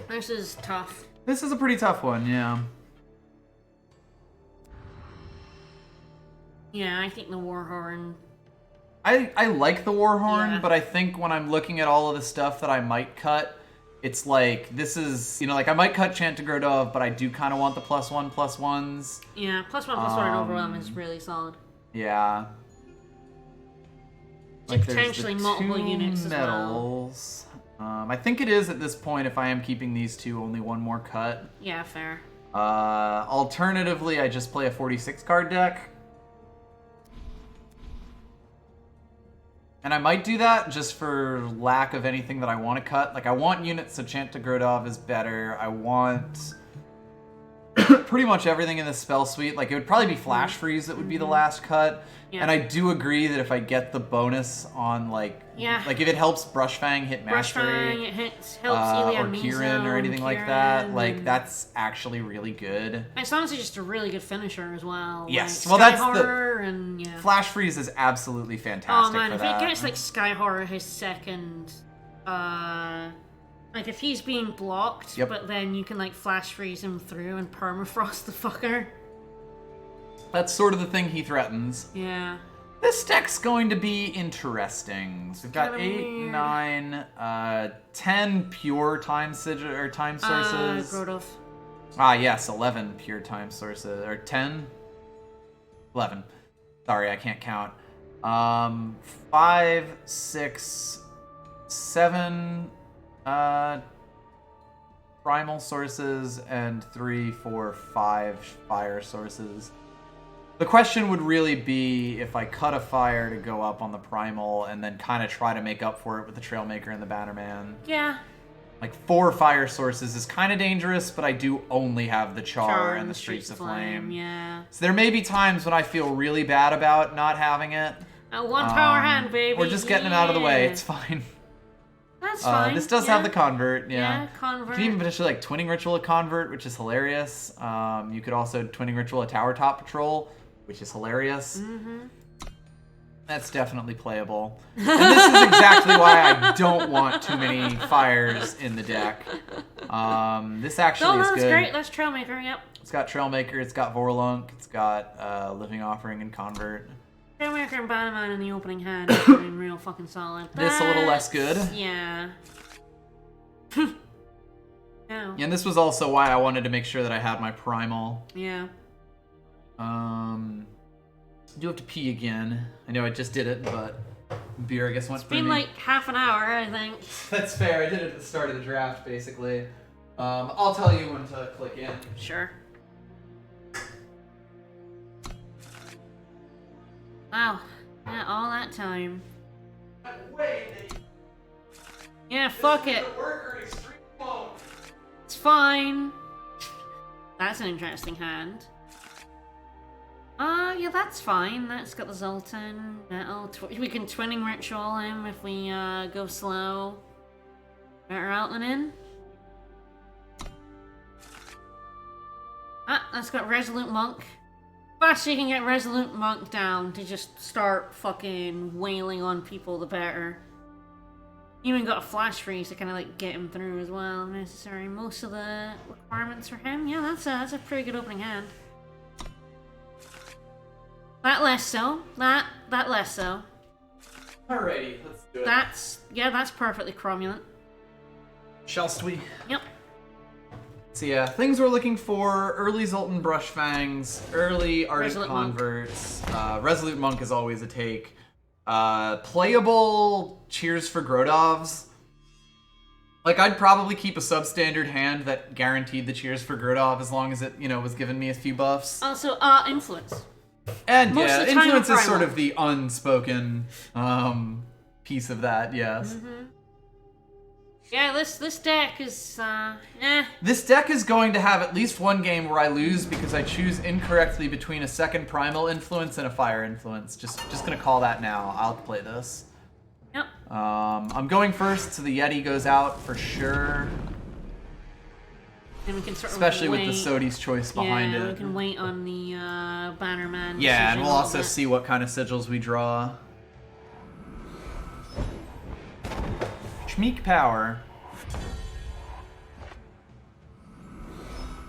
This is tough. This is a pretty tough one, yeah. Yeah, I think the Warhorn... I like the Warhorn, but I think when I'm looking at all of the stuff that I might cut, it's like, this is, you know, like I might cut Chant to Grodov, but I do kind of want the +1/+1s. Yeah, +1/+1 and Overwhelm is really solid. Yeah. Like potentially multiple units medals. As well. I think it is at this point, if I am keeping these two, only one more cut. Yeah, fair. Alternatively, I just play a 46 card deck. And I might do that just for lack of anything that I want to cut. Like, I want units, so Chant to Grodov is better. I want pretty much everything in the spell suite. Like, it would probably be Flash Freeze that would be the last cut. Yeah. And I do agree that if I get the bonus on, like, like if it helps Brushfang hit Mastery, Brushfang, it helps or Iliad Kieran or anything like that, like, and that's actually really good. it's honestly just a really good finisher as well. Yes, like, well, that's Sky the- Horror and yeah. Flash Freeze is absolutely Oh fantastic man, for if that. he gets like Sky Horror his second, like if he's being blocked, Yep. but then you can like Flash Freeze him through and permafrost the fucker. That's sort of the thing he threatens. Yeah. This deck's going to be interesting. So we've got Kinda 8, weird. 9, 10 pure time sources. Grodov. Ah, yes, 11 pure time sources. Or 10? 11. Sorry, I can't count. 5, 6, 7 primal sources, and 3, 4, 5 fire sources. The question would really be if I cut a fire to go up on the primal and then kind of try to make up for it with the Trailmaker and the Bannerman. Yeah. Like 4 fire sources is kind of dangerous, but I do only have the Char and the Streets of Flame. Yeah. So there may be times when I feel really bad about not having it. One power hand, baby. Or just getting them out of the way. Yeah. It's fine. That's fine. This does have the Convert, yeah. Yeah, Convert. You can even potentially like Twinning Ritual a Convert, which is hilarious. You could also Twinning Ritual a Tower Top Patrol, which is hilarious. Mm-hmm. That's definitely playable. And this is exactly why I don't want too many fires in the deck. This actually is that's good. great. That's Trailmaker, yep. It's got Trailmaker, it's got Vorlunk, it's got Living Offering and Convert. Trailmaker and Bannerman in the opening hand is doing real fucking solid. This a little less good. Yeah. No. And this was also why I wanted to make sure that I had my Primal. Yeah. I do have to pee again. I know I just did it, but beer I guess went It's for been me. like half an hour, I think. That's fair. I did it at the start of the draft, basically. I'll tell you when to click in. Sure. Wow. Yeah, all that time. Yeah, fuck it. It's fine. That's an interesting hand. Yeah, that's fine. That's got the Zoltan. We can Twinning Ritual him if we go slow. Better out than in. Ah, that's got Resolute Monk. Faster you can get Resolute Monk down to just start fucking wailing on people, the better. Even got a Flash Freeze to kind of like get him through as well. Necessary. Most of the requirements for him. Yeah, that's a pretty good opening hand. That less so. That less so. Alrighty, let's do it. That's perfectly cromulent. Shallst we? Yep. So yeah, things we're looking for: early Zoltan Brushfangs, early Ardent Resolute Monk. Converts. Resolute Monk is always a take. Playable Cheers for Grodovs. Like, I'd probably keep a substandard hand that guaranteed the Cheers for Grodov as long as it, was giving me a few buffs. Also, Influence. And most yeah, of the time Influence a is primal. sort of the unspoken piece of that, yes. Mm-hmm. Yeah, this deck is, This deck is going to have at least one game where I lose because I choose incorrectly between a second Primal Influence and a Fire Influence. Just gonna call that now. I'll play this. Yep. I'm going first, so the Yeti goes out for sure. And we can sort of Especially wait. with the Sodi's choice behind Yeah, we it. can wait on the Bannerman. Yeah, decision and a we'll little also bit. see what kind of sigils we draw. Schmeek Power.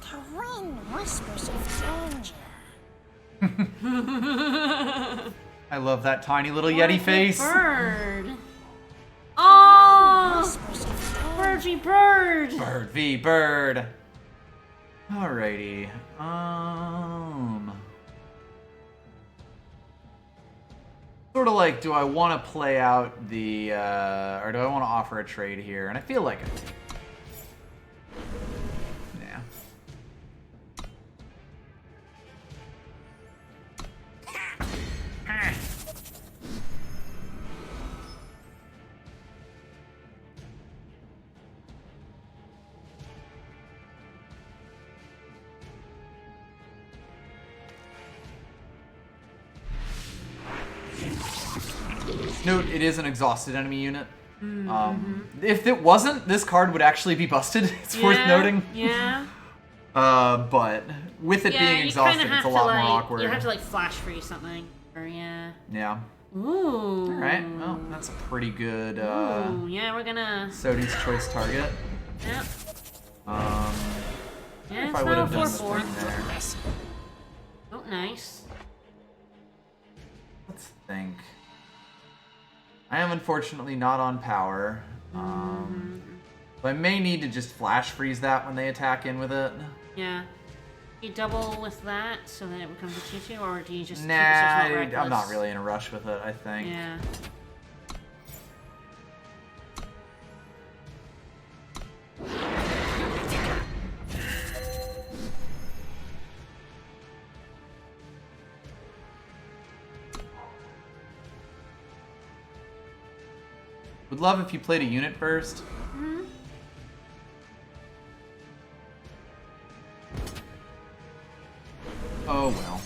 The wind whispers of danger. I love that tiny little Yeti face. Bird. Oh, Whispers of danger. Bird v. Bird. Bird v. Bird. Alrighty. Sort of like, do I want to play out the, or do I want to offer a trade here? And I feel like it. Yeah. Note, it is an exhausted enemy unit. If it wasn't, this card would actually be busted. It's worth noting. Yeah. But with it being exhausted, it's a lot more awkward. You have to like flash freeze something. Or yeah. Yeah. Ooh. Alright, well, that's a pretty good Ooh, yeah, we're gonna Sodi's choice target. Yep. Yeah, Yeah, if it's I would not have a done the 4/4. thing there. Oh, nice. Let's think. I am unfortunately not on power. So I may need to just flash freeze that when they attack in with it. Yeah. You double with that so that it becomes a 2/2, or do you just Nah, keep it so it's not reckless? I'm not really in a rush with it, I think. Yeah. Would love if you played a unit first. Oh well.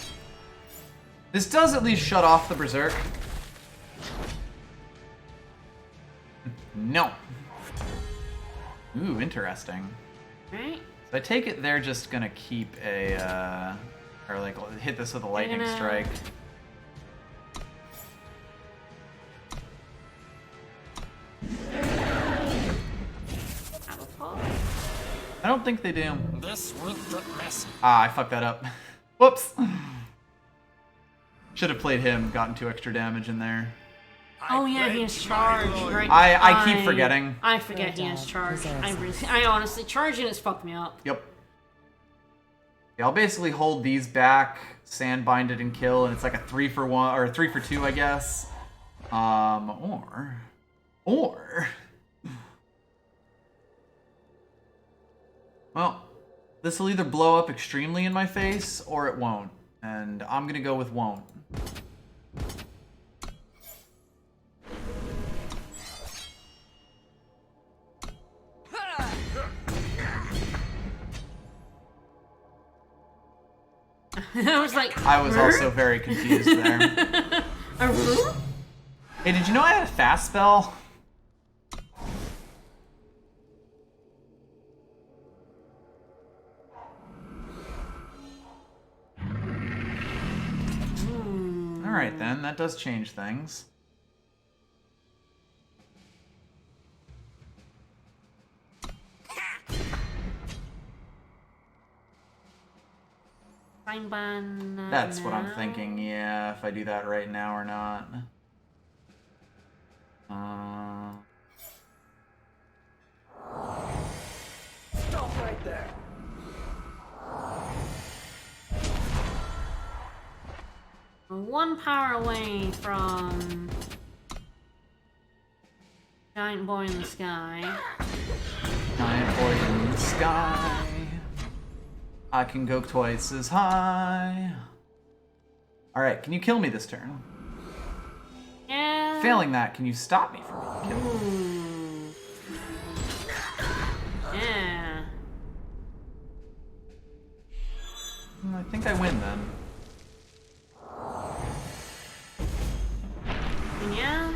This does at least shut off the Berserk. No. Ooh, interesting. Right? So I take it they're just gonna keep a, or like hit this with a lightning strike. I don't think they do. This will get messy. Ah, I fucked that up. Whoops. Should have played him, gotten 2 extra damage in there. Oh yeah, he has charge, right? I keep forgetting. I forget he has charge. I honestly, charge units fuck me up. Yep. Yeah, I'll basically hold these back, sandbind it and kill, and it's like a 3-for-1 or a 3-for-2, I guess. Or. Well, this will either blow up extremely in my face or it won't, and I'm gonna go with won't. I was like, I was also very confused there. Awooooo? Hey, did you know I had a fast spell? Alright then, that does change things. That's what I'm thinking, yeah, if I do that right now or not. Stop right there. We're 1 power away from Giant Boy in the Sky. Giant boy in the sky. I can go twice as high. Alright, can you kill me this turn? Yeah. Failing that, can you stop me from being killed? Ooh. Yeah. I think I win then. Yeah.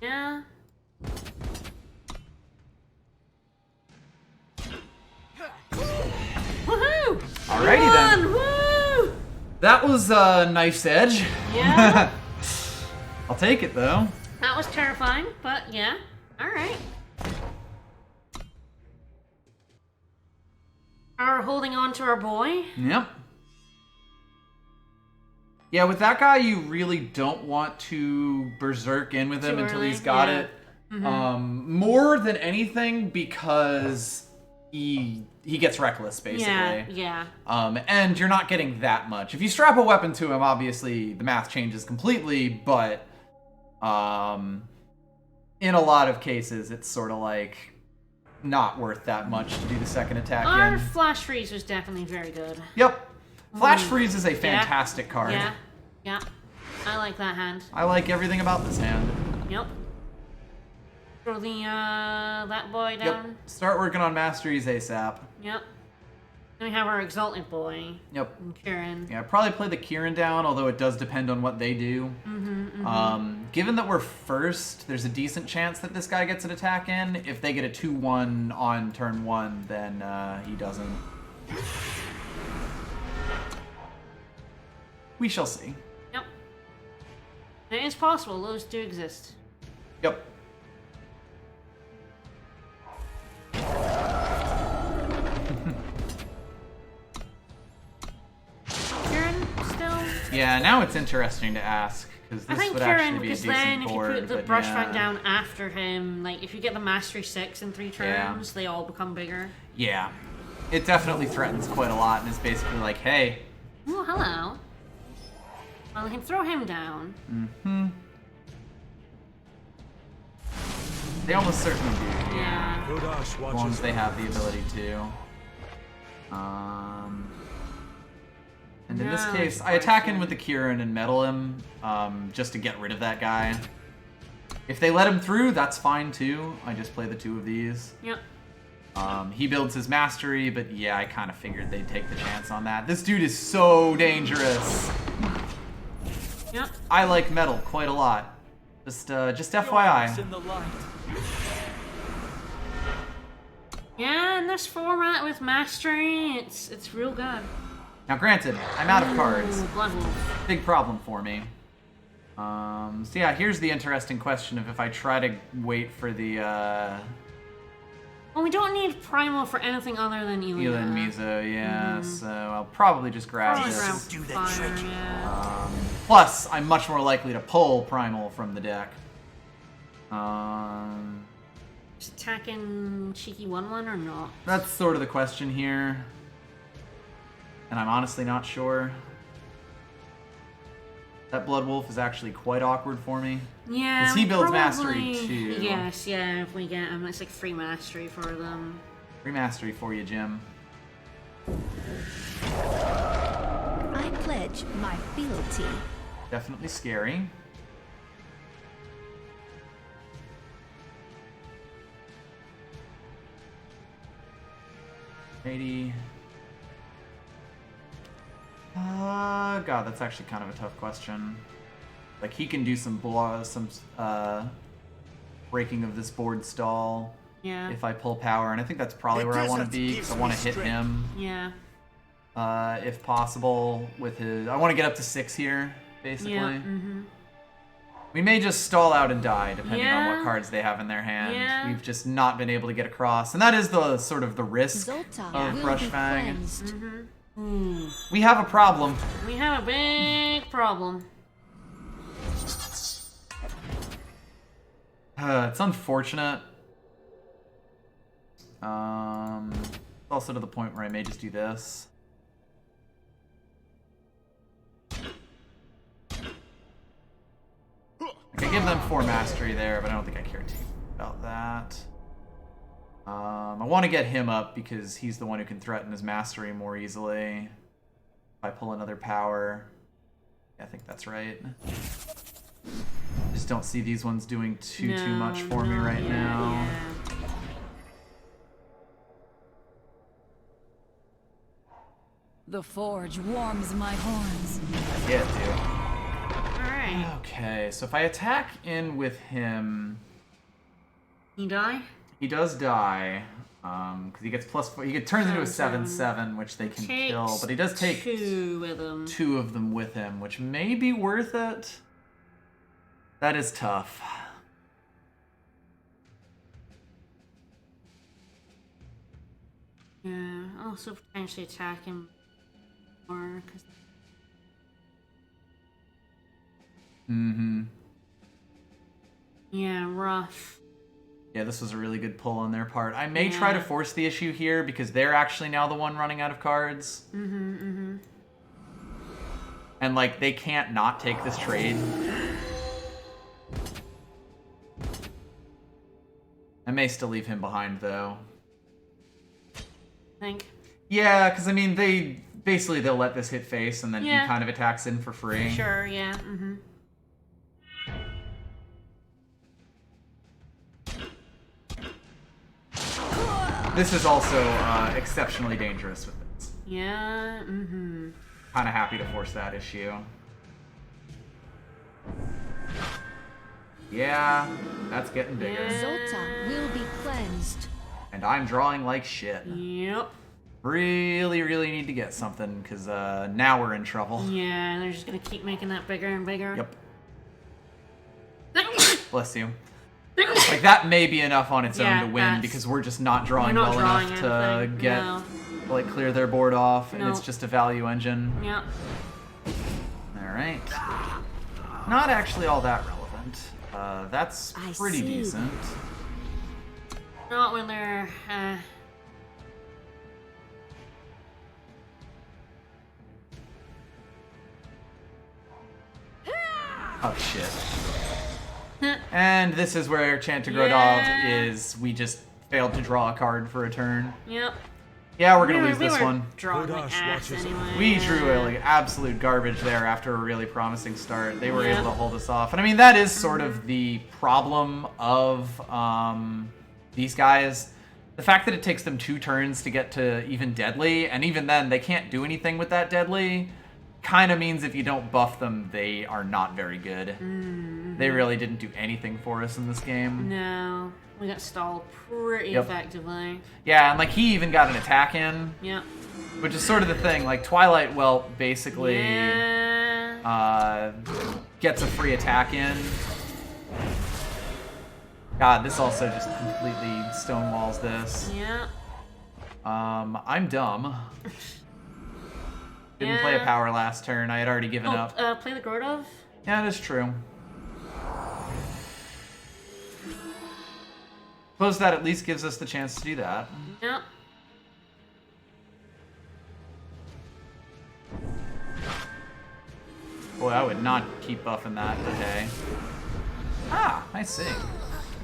Yeah. Woohoo! Alrighty then. Woo! That was a knife's edge. Yeah. I'll take it though. That was terrifying, but yeah. Alright. Are holding on to our boy. Yep. Yeah, with that guy, you really don't want to berserk in with him Too until early, he's got yeah. it. More than anything because he gets reckless, basically. Yeah. And you're not getting that much. If you strap a weapon to him, obviously the math changes completely, but in a lot of cases, it's sort of like not worth that much to do the second attack Our in. flash freeze was definitely very good. Yep. Flash Freeze is a fantastic card. Yeah. I like that hand. I like everything about this hand. Yep. Throw the that boy down. Yep. Start working on masteries ASAP. Yep. Then we have our Exalted Boy. Yep. And Kieran. Yeah, probably play the Kieran down, although it does depend on what they do. Given that we're first, there's a decent chance that this guy gets an attack in. If they get a 2-1 on turn 1, then he doesn't. We shall see. Yep. It is possible. Those do exist. Yep. Yeah, now it's interesting to ask, because this would actually be a decent board. If you put the brush rank down after him, like, if you get the Mastery 6 in 3 turns, they all become bigger. Yeah. It definitely threatens quite a lot, and is basically like, hey. Oh, hello. Well, I can throw him down. They almost certainly do. Yeah. As long as they have the ability to. And in this case, I attack in with the Kieran and metal him, just to get rid of that guy. If they let him through, that's fine too. I just play the 2 of these. Yep. He builds his mastery, but yeah, I kind of figured they'd take the chance on that. This dude is so dangerous. Yep. I like metal quite a lot. Just FYI. Yeah, in this format with Mastery, it's real good. Now granted, I'm out of cards. Banewulfs. Big problem for me. So yeah, here's the interesting question of if I try to wait for the, Well, we don't need Primal for anything other than Elia. Elia and Mizo, yeah, so I'll probably just grab this. Do the Fire, trick. yeah. Plus, I'm much more likely to pull Primal from the deck. Just attacking cheeky 1/1 or not? That's sort of the question here. And I'm honestly not sure. That Blood Wolf is actually quite awkward for me. Yeah, because he builds mastery probably- too. Yes, yeah, if we get him, it's like free mastery for them. Free mastery for you, Jim. I pledge my fealty. Definitely scary. $80. God, that's actually kind of a tough question. Like, he can do some breaking of this board stall Yeah. if I pull power, and I think that's probably where I want to be, because I want to hit him, Yeah. if possible, with his... I want to get up to 6 here, basically. Yeah. We may just stall out and die, depending on Yeah. what cards they have in their hand. Yeah. We've just not been able to get across, and that is the sort of the risk Zoltar of will Brush be Fang. cleansed. We have a problem. We have a big problem. It's unfortunate. It's also to the point where I may just do this. I could give them 4 mastery there, but I don't think I care too about that. I want to get him up because he's the one who can threaten his mastery more easily. If I pull another power, yeah, I think that's right. Just don't see these ones doing too much for me right now. Yeah. The forge warms my horns. Yeah, dude. Alright. Okay, so if I attack in with him, You die? he does die. Because he gets +4. He turns into a 7/7, which they can kill, but he does take 2 with him. 2 of them with him, which may be worth it. That is tough. Yeah, also potentially attack him more. Yeah, rough. Yeah, this was a really good pull on their part. I may try to force the issue here because they're actually now the one running out of cards. And, like, they can't not take this trade. I may still leave him behind, though. Think. Yeah, because, I mean, they'll let this hit face, and then he kind of attacks in for free. Sure, yeah. This is also exceptionally dangerous with this. Yeah, mm-hmm. Kind of happy to force that issue. Yeah, that's getting bigger. Yeah. Zolta will be cleansed. And I'm drawing like shit. Yep. Really, really need to get something, because now we're in trouble. Yeah, and they're just gonna keep making that bigger and bigger. Yep. Bless you. Like, that may be enough on its own to win, because we're just not drawing well enough to get, like, clear their board off, and it's just a value engine. Yep. Alright. Not actually all that relevant. That's pretty decent. Not when they're, Oh, shit. And this is where Chantagrodov is. We just failed to draw a card for a turn. Yep. Yeah, we're gonna lose this one. Drawing like ass anyway. We drew like absolute garbage there after a really promising start. They were able to hold us off. And I mean, that is sort of the problem of these guys. The fact that it takes them 2 turns to get to even deadly, and even then they can't do anything with that deadly, kind of means if you don't buff them, they are not very good. They really didn't do anything for us in this game. No. We got stalled pretty effectively. Yeah, and like he even got an attack in. Yep. Which is sort of the thing. Like Twilight Whelp basically gets a free attack in. God, this also just completely stonewalls this. Yep. I'm dumb. Didn't play a power last turn. I had already given up. Play the Grodov? Yeah, that is true. Suppose that at least gives us the chance to do that. Yep. Boy, I would not keep buffing that today. Ah, I see.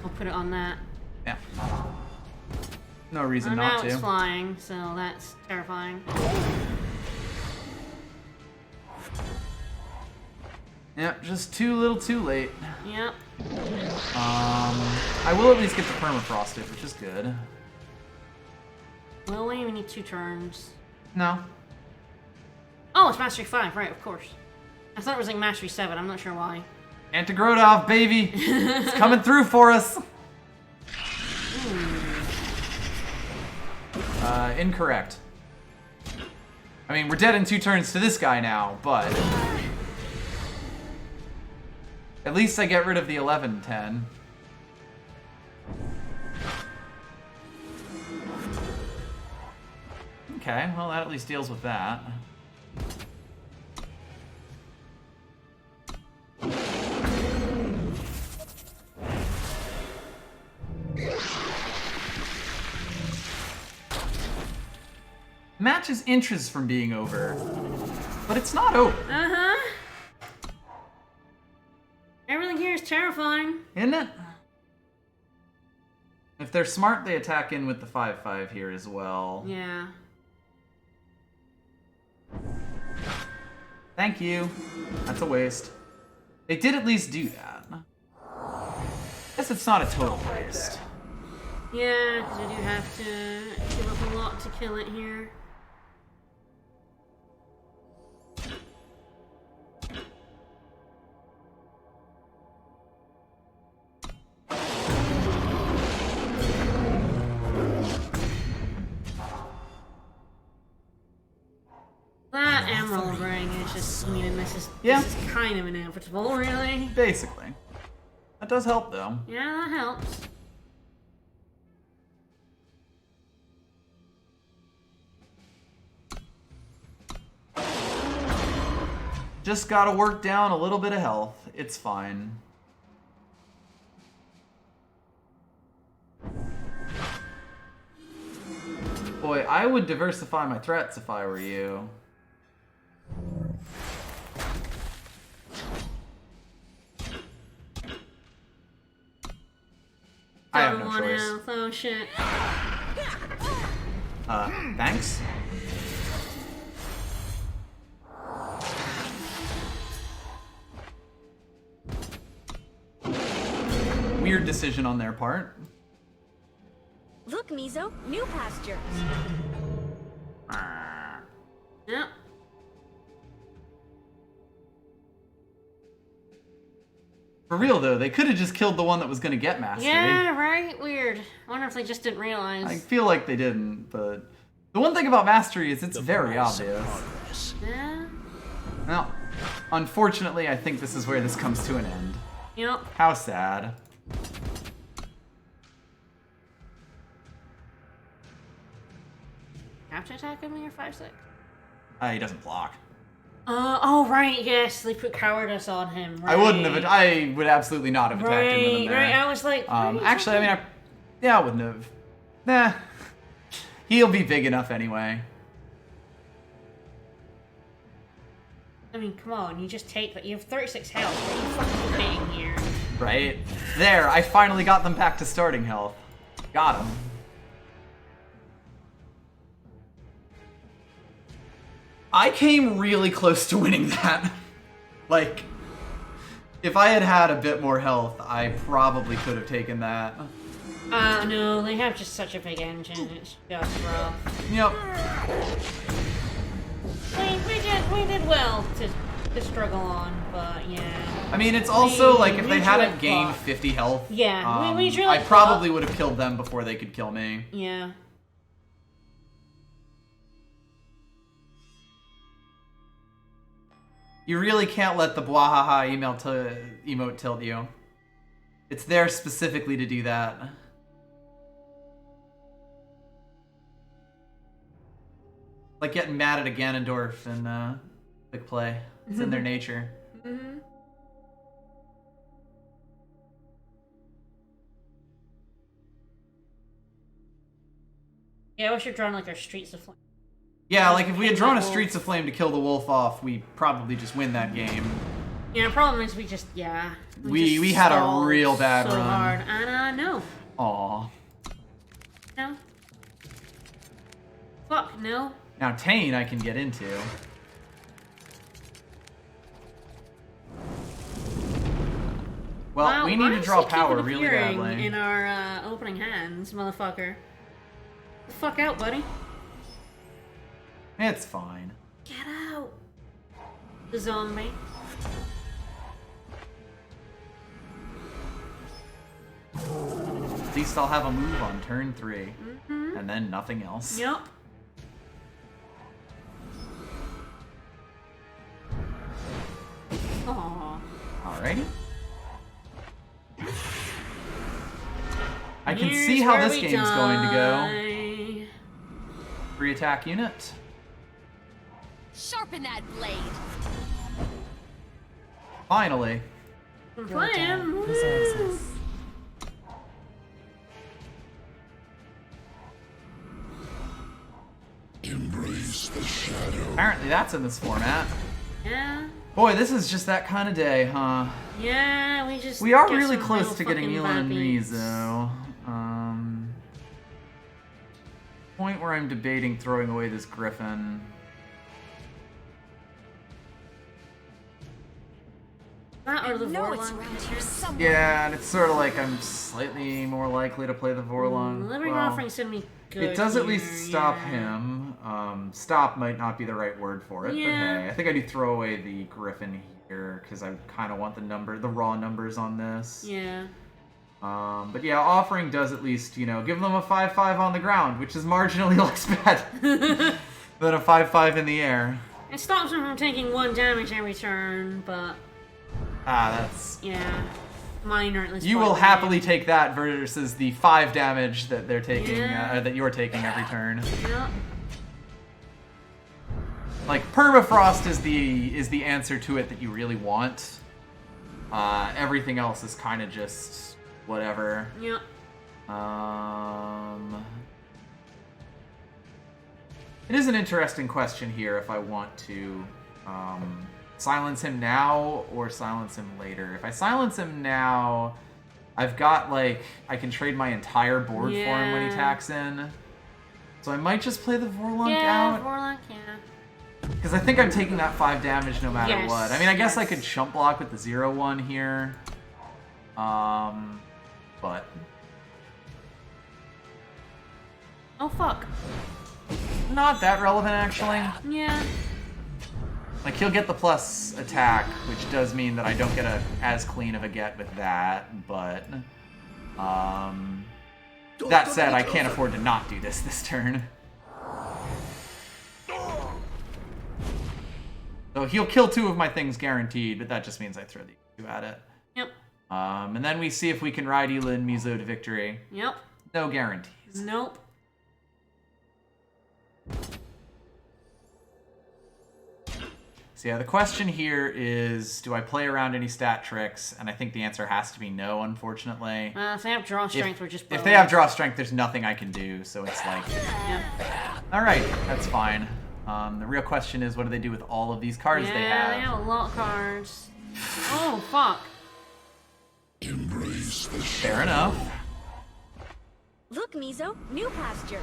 We'll put it on that. Yeah. No reason not to. Now it's flying, so that's terrifying. Yeah, just too little too late. Yep. I will at least get the permafrosted, which is good. Will we? We need 2 turns. No. Oh, it's Mastery 5, right, of course. I thought it was like Mastery 7, I'm not sure why. Antagrodov, baby! It's coming through for us! Incorrect. I mean, we're dead in 2 turns to this guy now, but... At least I get rid of the 11-10. Okay, well that at least deals with that. Match is inches from being over, but it's not over. Uh-huh. Everything here is terrifying. Isn't it? If they're smart, they attack in with the 5/5 here as well. Yeah. Thank you. That's a waste. They did at least do that. Guess it's not a total waste. Yeah, because I do have to give up a lot to kill it here. That Emerald Ring is just, I mean, this is kind of inevitable, really. Basically. That does help, though. Yeah, that helps. Just gotta work down a little bit of health. It's fine. Boy, I would diversify my threats if I were you. I have no choice. Oh shit. Thanks? Weird decision on their part. Look, Mizo, new pastures. Yep. For real though, they could have just killed the one that was gonna get mastery. Yeah, right? Weird. I wonder if they just didn't realize. I feel like they didn't, but the one thing about mastery is it's very obvious. Yeah. Well, unfortunately, I think this is where this comes to an end. Yep. How sad. Capture attack him or 5-6? He doesn't block. Oh right, yes, they put cowardice on him. Right. I wouldn't have. I would absolutely not have attacked him with him there. Right, I was like. Actually, I mean, I wouldn't have. Nah, he'll be big enough anyway. I mean, come on, you just take that. You have 36 health. What are you fucking debating here? Right there, I finally got them back to starting health. Got him. I came really close to winning that. Like, if I had had a bit more health, I probably could have taken that. No, they have just such a big engine. It's just rough. Yep. We did well to struggle on, but yeah. I mean, it's also like if they hadn't drew a gained buck. 50 health, Yeah, we drew I a probably buck. would have killed them before they could kill me. Yeah. You really can't let the bwahaha emote tilt you. It's there specifically to do that. Like getting mad at a Ganondorf in Quick Play. It's in their nature. Mm-hmm. Yeah, we should draw like our Streets of Flame. Yeah, like if we had drawn a Streets of Flame to kill the wolf off, we probably just win that game. Yeah, the problem is we just, yeah. We had a real bad so run. hard. And, no. Aw. No. Fuck, no. Now Tane I can get into. Well, Wow, we need to draw power really badly. In our opening hands, motherfucker. The fuck out, buddy. It's fine. Get out. The zombie. At least I'll have a move on turn 3. Mm-hmm. And then nothing else. Yep. Aww. Alrighty. I can see how this game's going to go. Free attack unit. Sharpen that blade. Finally. I'm playing. Deserves us. Embrace the shadow. Apparently that's in this format. Yeah. Boy, this is just that kind of day, huh? Yeah, we just. We are get really some close real to getting fucking Elan and bad beats. Rizo. Point where I'm debating throwing away this Griffin. That or the No, it's Vorlon. around here somewhere. Yeah, and it's sort of like I'm slightly more likely to play the Vorlon. Living Well, Offering's gonna be good. it does at here, least stop yeah. him. Stop might not be the right word for it, Yeah. but hey, I think I do throw away the Griffin here because I kind of want the raw numbers on this. Yeah. But yeah, Offering does at least, give them a 5-5 on the ground, which is marginally less bad than a 5-5 in the air. It stops them from taking 1 damage every turn, but That's... yeah, minor at least. You will happily take that versus the 5 damage that they're taking, Yeah. that you're taking every turn. Yep. Like, Permafrost is the answer to it that you really want. Everything else is kind of just whatever. Yep. It is an interesting question here if I want to silence him now or silence him later. If I silence him now, I've got, I can trade my entire board for him when he Yeah. attacks in. So I might just play the Vorlunk Yeah, out. Vorlon, yeah. Because I think I'm taking that 5 damage no matter Yes, what. I mean, I guess I yes. could chump block with the 0-1 here. But... Oh fuck. not that relevant, actually. Yeah. Like, he'll get the plus attack, which does mean that I don't get as clean of a get with that, but... that said, I can't afford to not do this turn. So he'll kill 2 of my things guaranteed, but that just means I throw these 2 at it. Yep. And then we see if we can ride Ela and Mizo to victory. Yep. No guarantees. Nope. So yeah, the question here is, do I play around any stat tricks? And I think the answer has to be no, unfortunately. If they have draw strength, we're just If they have draw strength, there's nothing I can do, so it's like... Yep. Alright, that's fine. The real question is, what do they do with all of these cards they have? Yeah, they have a lot of cards. Oh, fuck. Embrace the Fair enough. Look, Mizo, new pastures.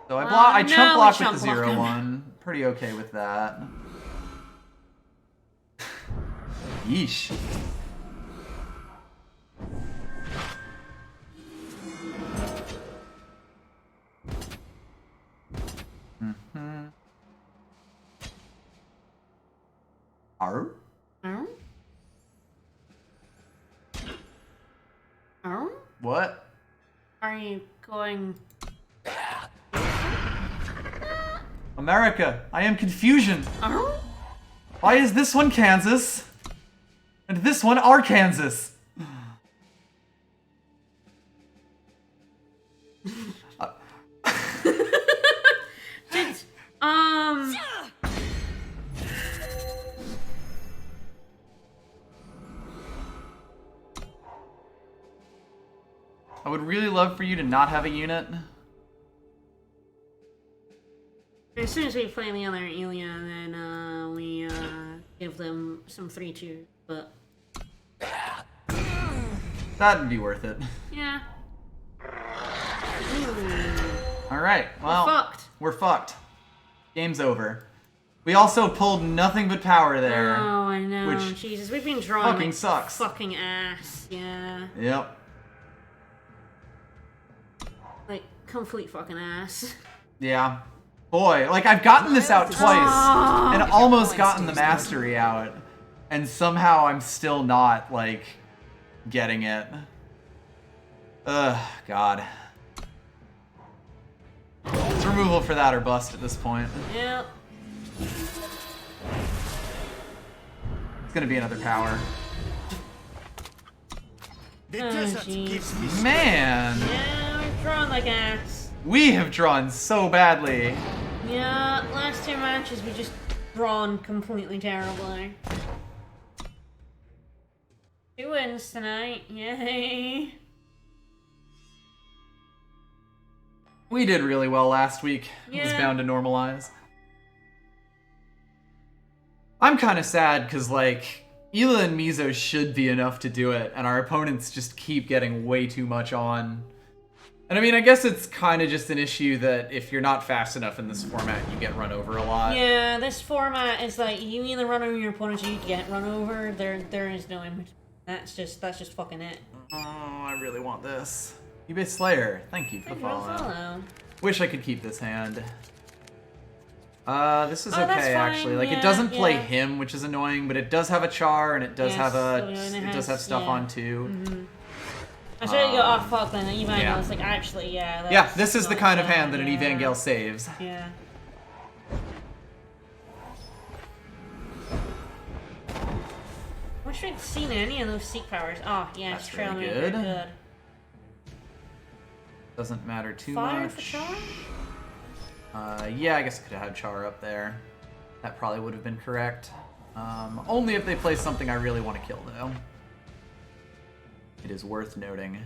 So I chump block with the chump block 0/1. Pretty okay with that. Yeesh. Arr? Oh? Oh? What? Are you going... America, I am confusion. Oh? Why is this one Kansas? And this one Arkansas? I would really love for you to not have a unit. As soon as we play the other Ilya, then we give them some 3-2, but... That'd be worth it. Yeah. Alright, well... We're fucked. We're fucked. Game's over. We also pulled nothing but power there. Oh, I know. Which Jesus, we've been drawing fucking like sucks. fucking ass. Yeah. Yep. Like, complete fucking ass. Yeah. Boy, like, I've gotten this out twice, and almost gotten the mastery out, and somehow I'm still not, like, getting it. Ugh, God. It's removal for that or bust at this point. Yep. It's gonna be another power. The Oh, desert jeez. gives me Man! Yeah, we've drawn like ass. We have drawn so badly. Yeah, last 2 matches we just drawn completely terribly. 2 wins tonight, yay! We did really well last week. It was Yeah. bound to normalize. I'm kind of sad because, like, Ela and Mizo should be enough to do it, and our opponents just keep getting way too much on. And I mean, I guess it's kind of just an issue that if you're not fast enough in this format, you get run over a lot. Yeah, this format is like, you either run over your opponents or you get run over. There is no in between. That's just fucking it. Oh, I really want this. eBay Slayer, thank you for the follow. Wish I could keep this hand. This is Oh, that's okay, fine. actually. Like, Yeah, it doesn't play yeah. him, which is annoying, but it does have a char, and it does Yes, have a... and It it does has- have stuff yeah. on, too. Mm-hmm. I started to go, oh fuck, then Evangel yeah. was like, actually, yeah. Yeah, that's this is the not kind of bad, hand that an yeah. Evangel saves. Yeah. Wish we'd seen any of those seek powers. Oh, yes, That's Trail really Maker, good. good. Doesn't matter too Fire much. for char? Yeah, I guess I could have had char up there. That probably would have been correct. Only if they play something I really want to kill, though. It is worth noting.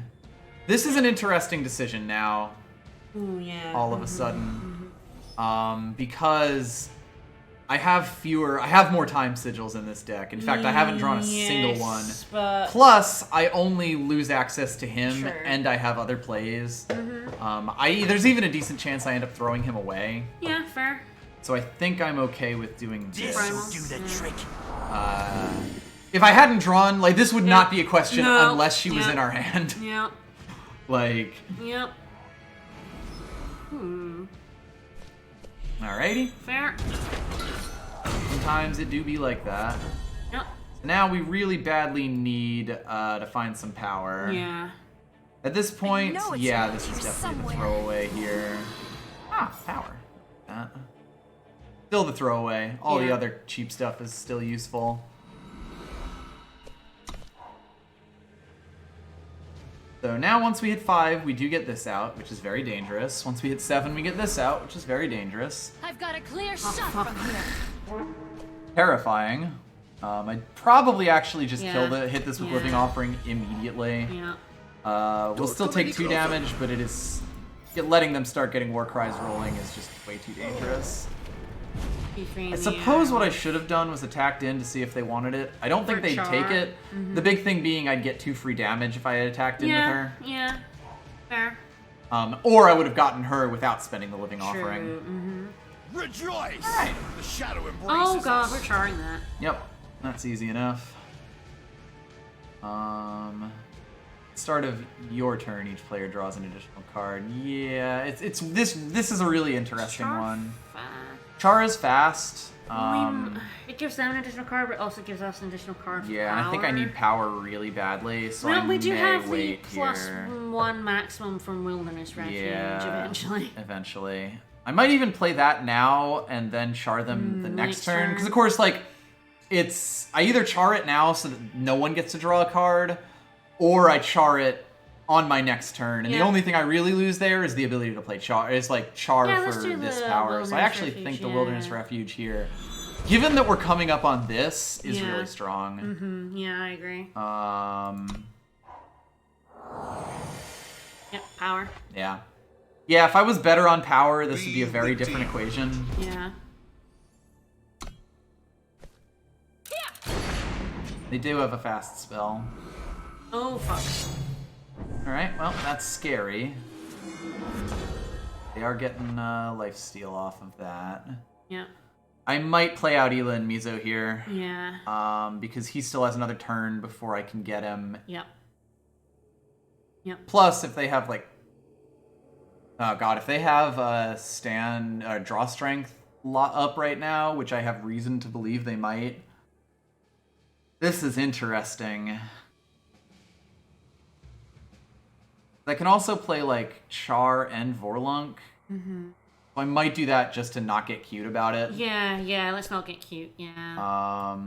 This is an interesting decision now. Ooh, yeah. All of a sudden. Because I have more time sigils in this deck. In fact, I haven't drawn a single one. But... Plus, I only lose access to him, Sure. and I have other plays. There's even a decent chance I end up throwing him away. Yeah, fair. So I think I'm okay with doing this this. will do the trick. If I hadn't drawn, like, this would not be a question No. unless she was Yeah. in our hand. Yeah. Like, Yep. alrighty. Fair. Sometimes it do be like that. Yep. So now we really badly need to find some power. Yeah. At this point, know it's yeah, around this is here definitely the somewhere. throwaway here. Ah, power. Still the throwaway. All the Yeah. other cheap stuff is still useful. So now once we hit 5, we do get this out, which is very dangerous. Once we hit 7, we get this out, which is very dangerous. I've got a clear shot from here. Terrifying. I'd probably actually just Yeah. hit this with Yeah. Living Offering immediately. Yeah. We'll still take 2 damage, but it is... letting them start getting war cries rolling is just way too dangerous. I suppose what I should have done was attacked in to see if they wanted it. I don't think Or they'd char. take it. The big thing being I'd get 2 free damage if I had attacked in with her. Yeah. Fair. Or I would have gotten her without spending the Living Offering. True. Rejoice! Alright. The shadow embraces Oh god, us. we're charring that. Yep, that's easy enough. Start of your turn, each player draws an additional card. Yeah, it's this is a really interesting Char one. fast. Char is fast. It gives them an additional card, but it also gives us an additional card for Yeah, and I think I power. need power really badly, so Well, I we do may have the wait +1 here. maximum from Wilderness Refuge eventually. Eventually. I might even play that now and then char them the next next turn. Because, turn. of course, like, I either char it now so that no one gets to draw a card, or I char it on my next turn. And the Yeah. only thing I really lose there is the ability to play char. It's like char Yeah, let's for do this the power. So I Wilderness actually Refuge, think the yeah. Wilderness Refuge here, given that we're coming up on this, is Yeah. really strong. Yeah, I agree. Yep, power. Yeah. Yeah, if I was better on power, this would be a very different equation. Yeah. They do have a fast spell. Oh, fuck. Alright, well, that's scary. They are getting lifesteal off of that. Yeah. I might play out Ela and Mizo here. Yeah. Because he still has another turn before I can get him. Yep. Yep. Plus, if they have, like... Oh, God, if they have draw strength up right now, which I have reason to believe they might... This is interesting. I can also play, like, Char and Vorlunk. So I might do that just to not get cute about it. Yeah, yeah, let's not get cute, yeah.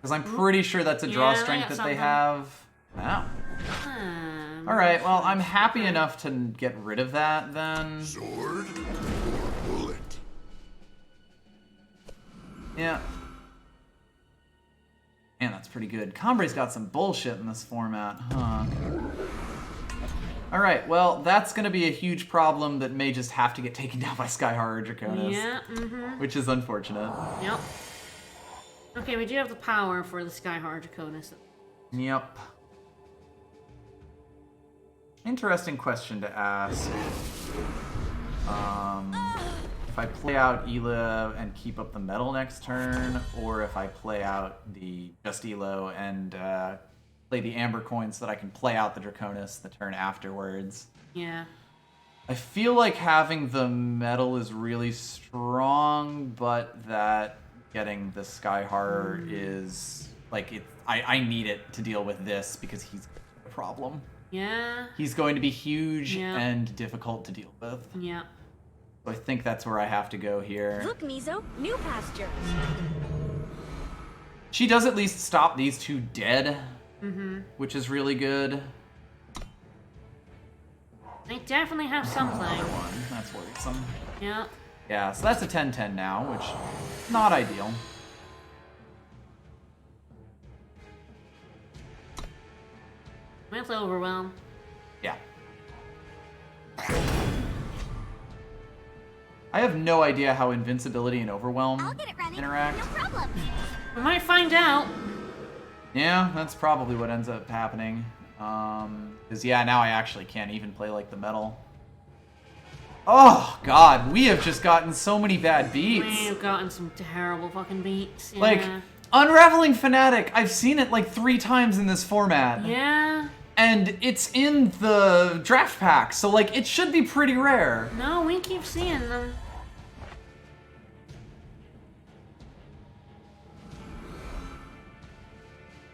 Because I'm pretty sure that's a draw Yeah, they strength got that they something. have. Wow. Alright, well, I'm happy enough to get rid of that, then. Sword or bullet? Yeah. Man, that's pretty good. Combray's got some bullshit in this format, huh? Alright, well, that's gonna be a huge problem that may just have to get taken down by Sky Horror Draconis. Yeah, Which is unfortunate. Yep. Okay, we do have the power for the Sky Horror Draconis. Yep. Interesting question to ask. If I play out Ela and keep up the metal next turn, or if I play out the just Elo and play the Amber coin so that I can play out the Draconis the turn afterwards. Yeah. I feel like having the metal is really strong, but that getting the Sky Horror is like I need it to deal with this because he's a problem. Yeah. He's going to be huge Yeah. and difficult to deal with. Yeah. So I think that's where I have to go here. Look, Mizo, new pasture. She does at least stop these two dead, which is really good. They definitely have something. One, that's worrisome. Yeah. Yeah, so that's a 10-10 now, which is not ideal. We have to overwhelm. Yeah. I have no idea how invincibility and overwhelm I'll get it running. interact. No problem. We might find out. Yeah, that's probably what ends up happening. Because, yeah, now I actually can't even play, like, the metal. Oh, God, we have just gotten so many bad beats. We've gotten some terrible fucking beats. Yeah. Like, Unraveling Fanatic, I've seen it, like, 3 times in this format. Yeah. And it's in the draft pack, so like it should be pretty rare. No, we keep seeing them.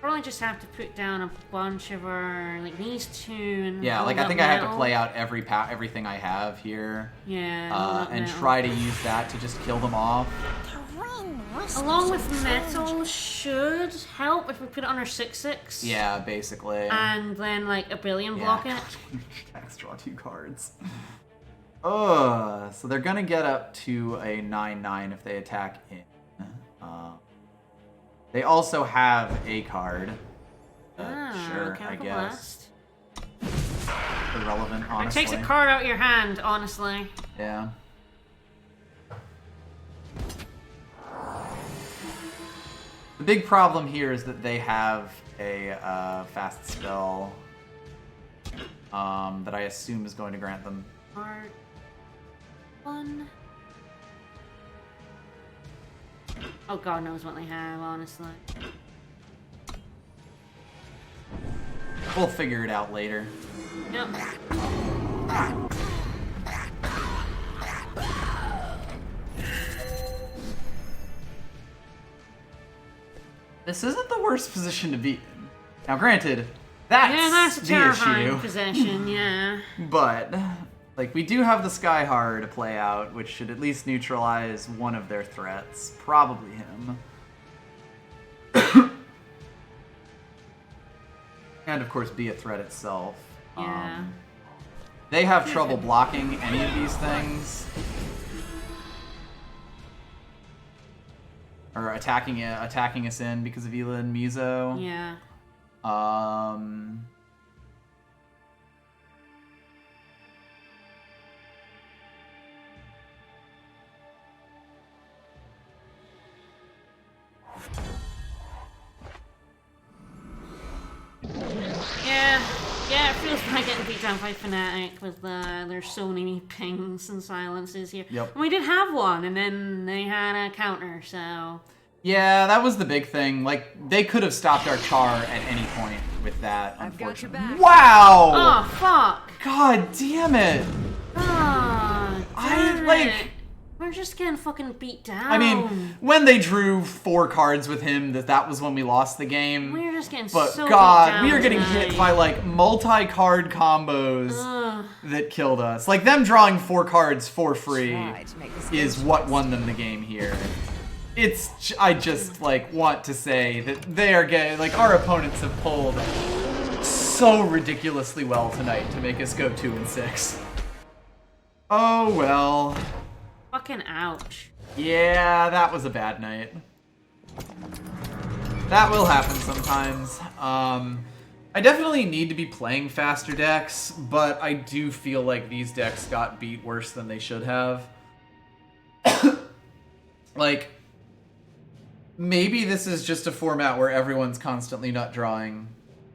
Probably just have to put down a bunch of our, like, these two and Yeah, like I think I have to play out everything I have here. Yeah. And try to use that to just kill them off. Along with metal should help if we put it on our 6/6. Yeah, basically. And then like a billion block it. Attacks draw 2 cards. So they're gonna get up to a 9/9 if they attack in. They also have a card. Sure, I guess. Irrelevant, honestly. It takes a card out of your hand, honestly. Yeah. The big problem here is that they have a fast spell that I assume is going to grant them. Card 1. Oh, God knows what they have, honestly. We'll figure it out later. Yep. This isn't the worst position to be in. Now, granted, that's a the terrifying issue. position, yeah. But, like, we do have the Sky Hard to play out, which should at least neutralize one of their threats. Probably him. And, of course, be a threat itself. Yeah. They have trouble blocking any of these things. Or attacking us in because of Ela and Mizo. Yeah. Yeah, it feels like getting beat down by Fnatic with there's so many pings and silences here. Yep. And we did have one, and then they had a counter, so... Yeah, that was the big thing. Like, they could have stopped our char at any point with that, unfortunately. back. Wow! Oh, fuck! God damn it! Oh, damn like... it. We're just getting fucking beat down. I mean, when they drew 4 cards with him, that was when we lost the game. We're just getting But so God, beat down we are getting tonight. hit by like multi-card combos that killed us. Like them drawing 4 cards for free is what won them the game here. I just like want to say that they are getting, like our opponents have pulled so ridiculously well tonight to make us go 2-6. Oh well. Fucking ouch. Yeah, that was a bad night. That will happen sometimes. I definitely need to be playing faster decks, but I do feel like these decks got beat worse than they should have. Like, maybe this is just a format where everyone's constantly not drawing,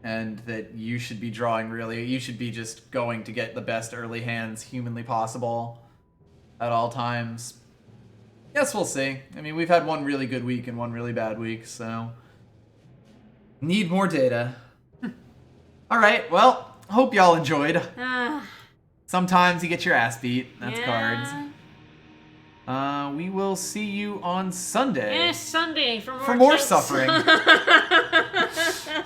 and that you should be drawing really. You should be just going to get the best early hands humanly possible at all times. Yes, we'll see. I mean, we've had one really good week and one really bad week, so... Need more data. Alright, well, hope y'all enjoyed. Sometimes you get your ass beat. That's cards. We will see you on Sunday. Yes, Sunday for more suffering.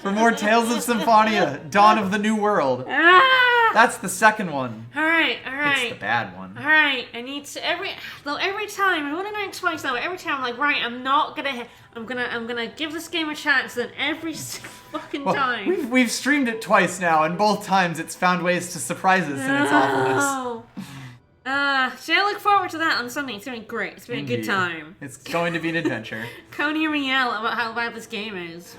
For more Tales of Symphonia, Dawn of the New World. That's the second one. Alright. It's the bad one. Alright, I need to every time, I want to do it twice now, but every time I'm like, right, I'm gonna give this game a chance, then every fucking time. We've streamed it twice now, and both times it's found ways to surprise us in its awfulness. So I look forward to that on Sunday. It's going to be great. It's been a good time. It's going to be an adventure. Come and hear me yell about how bad this game is.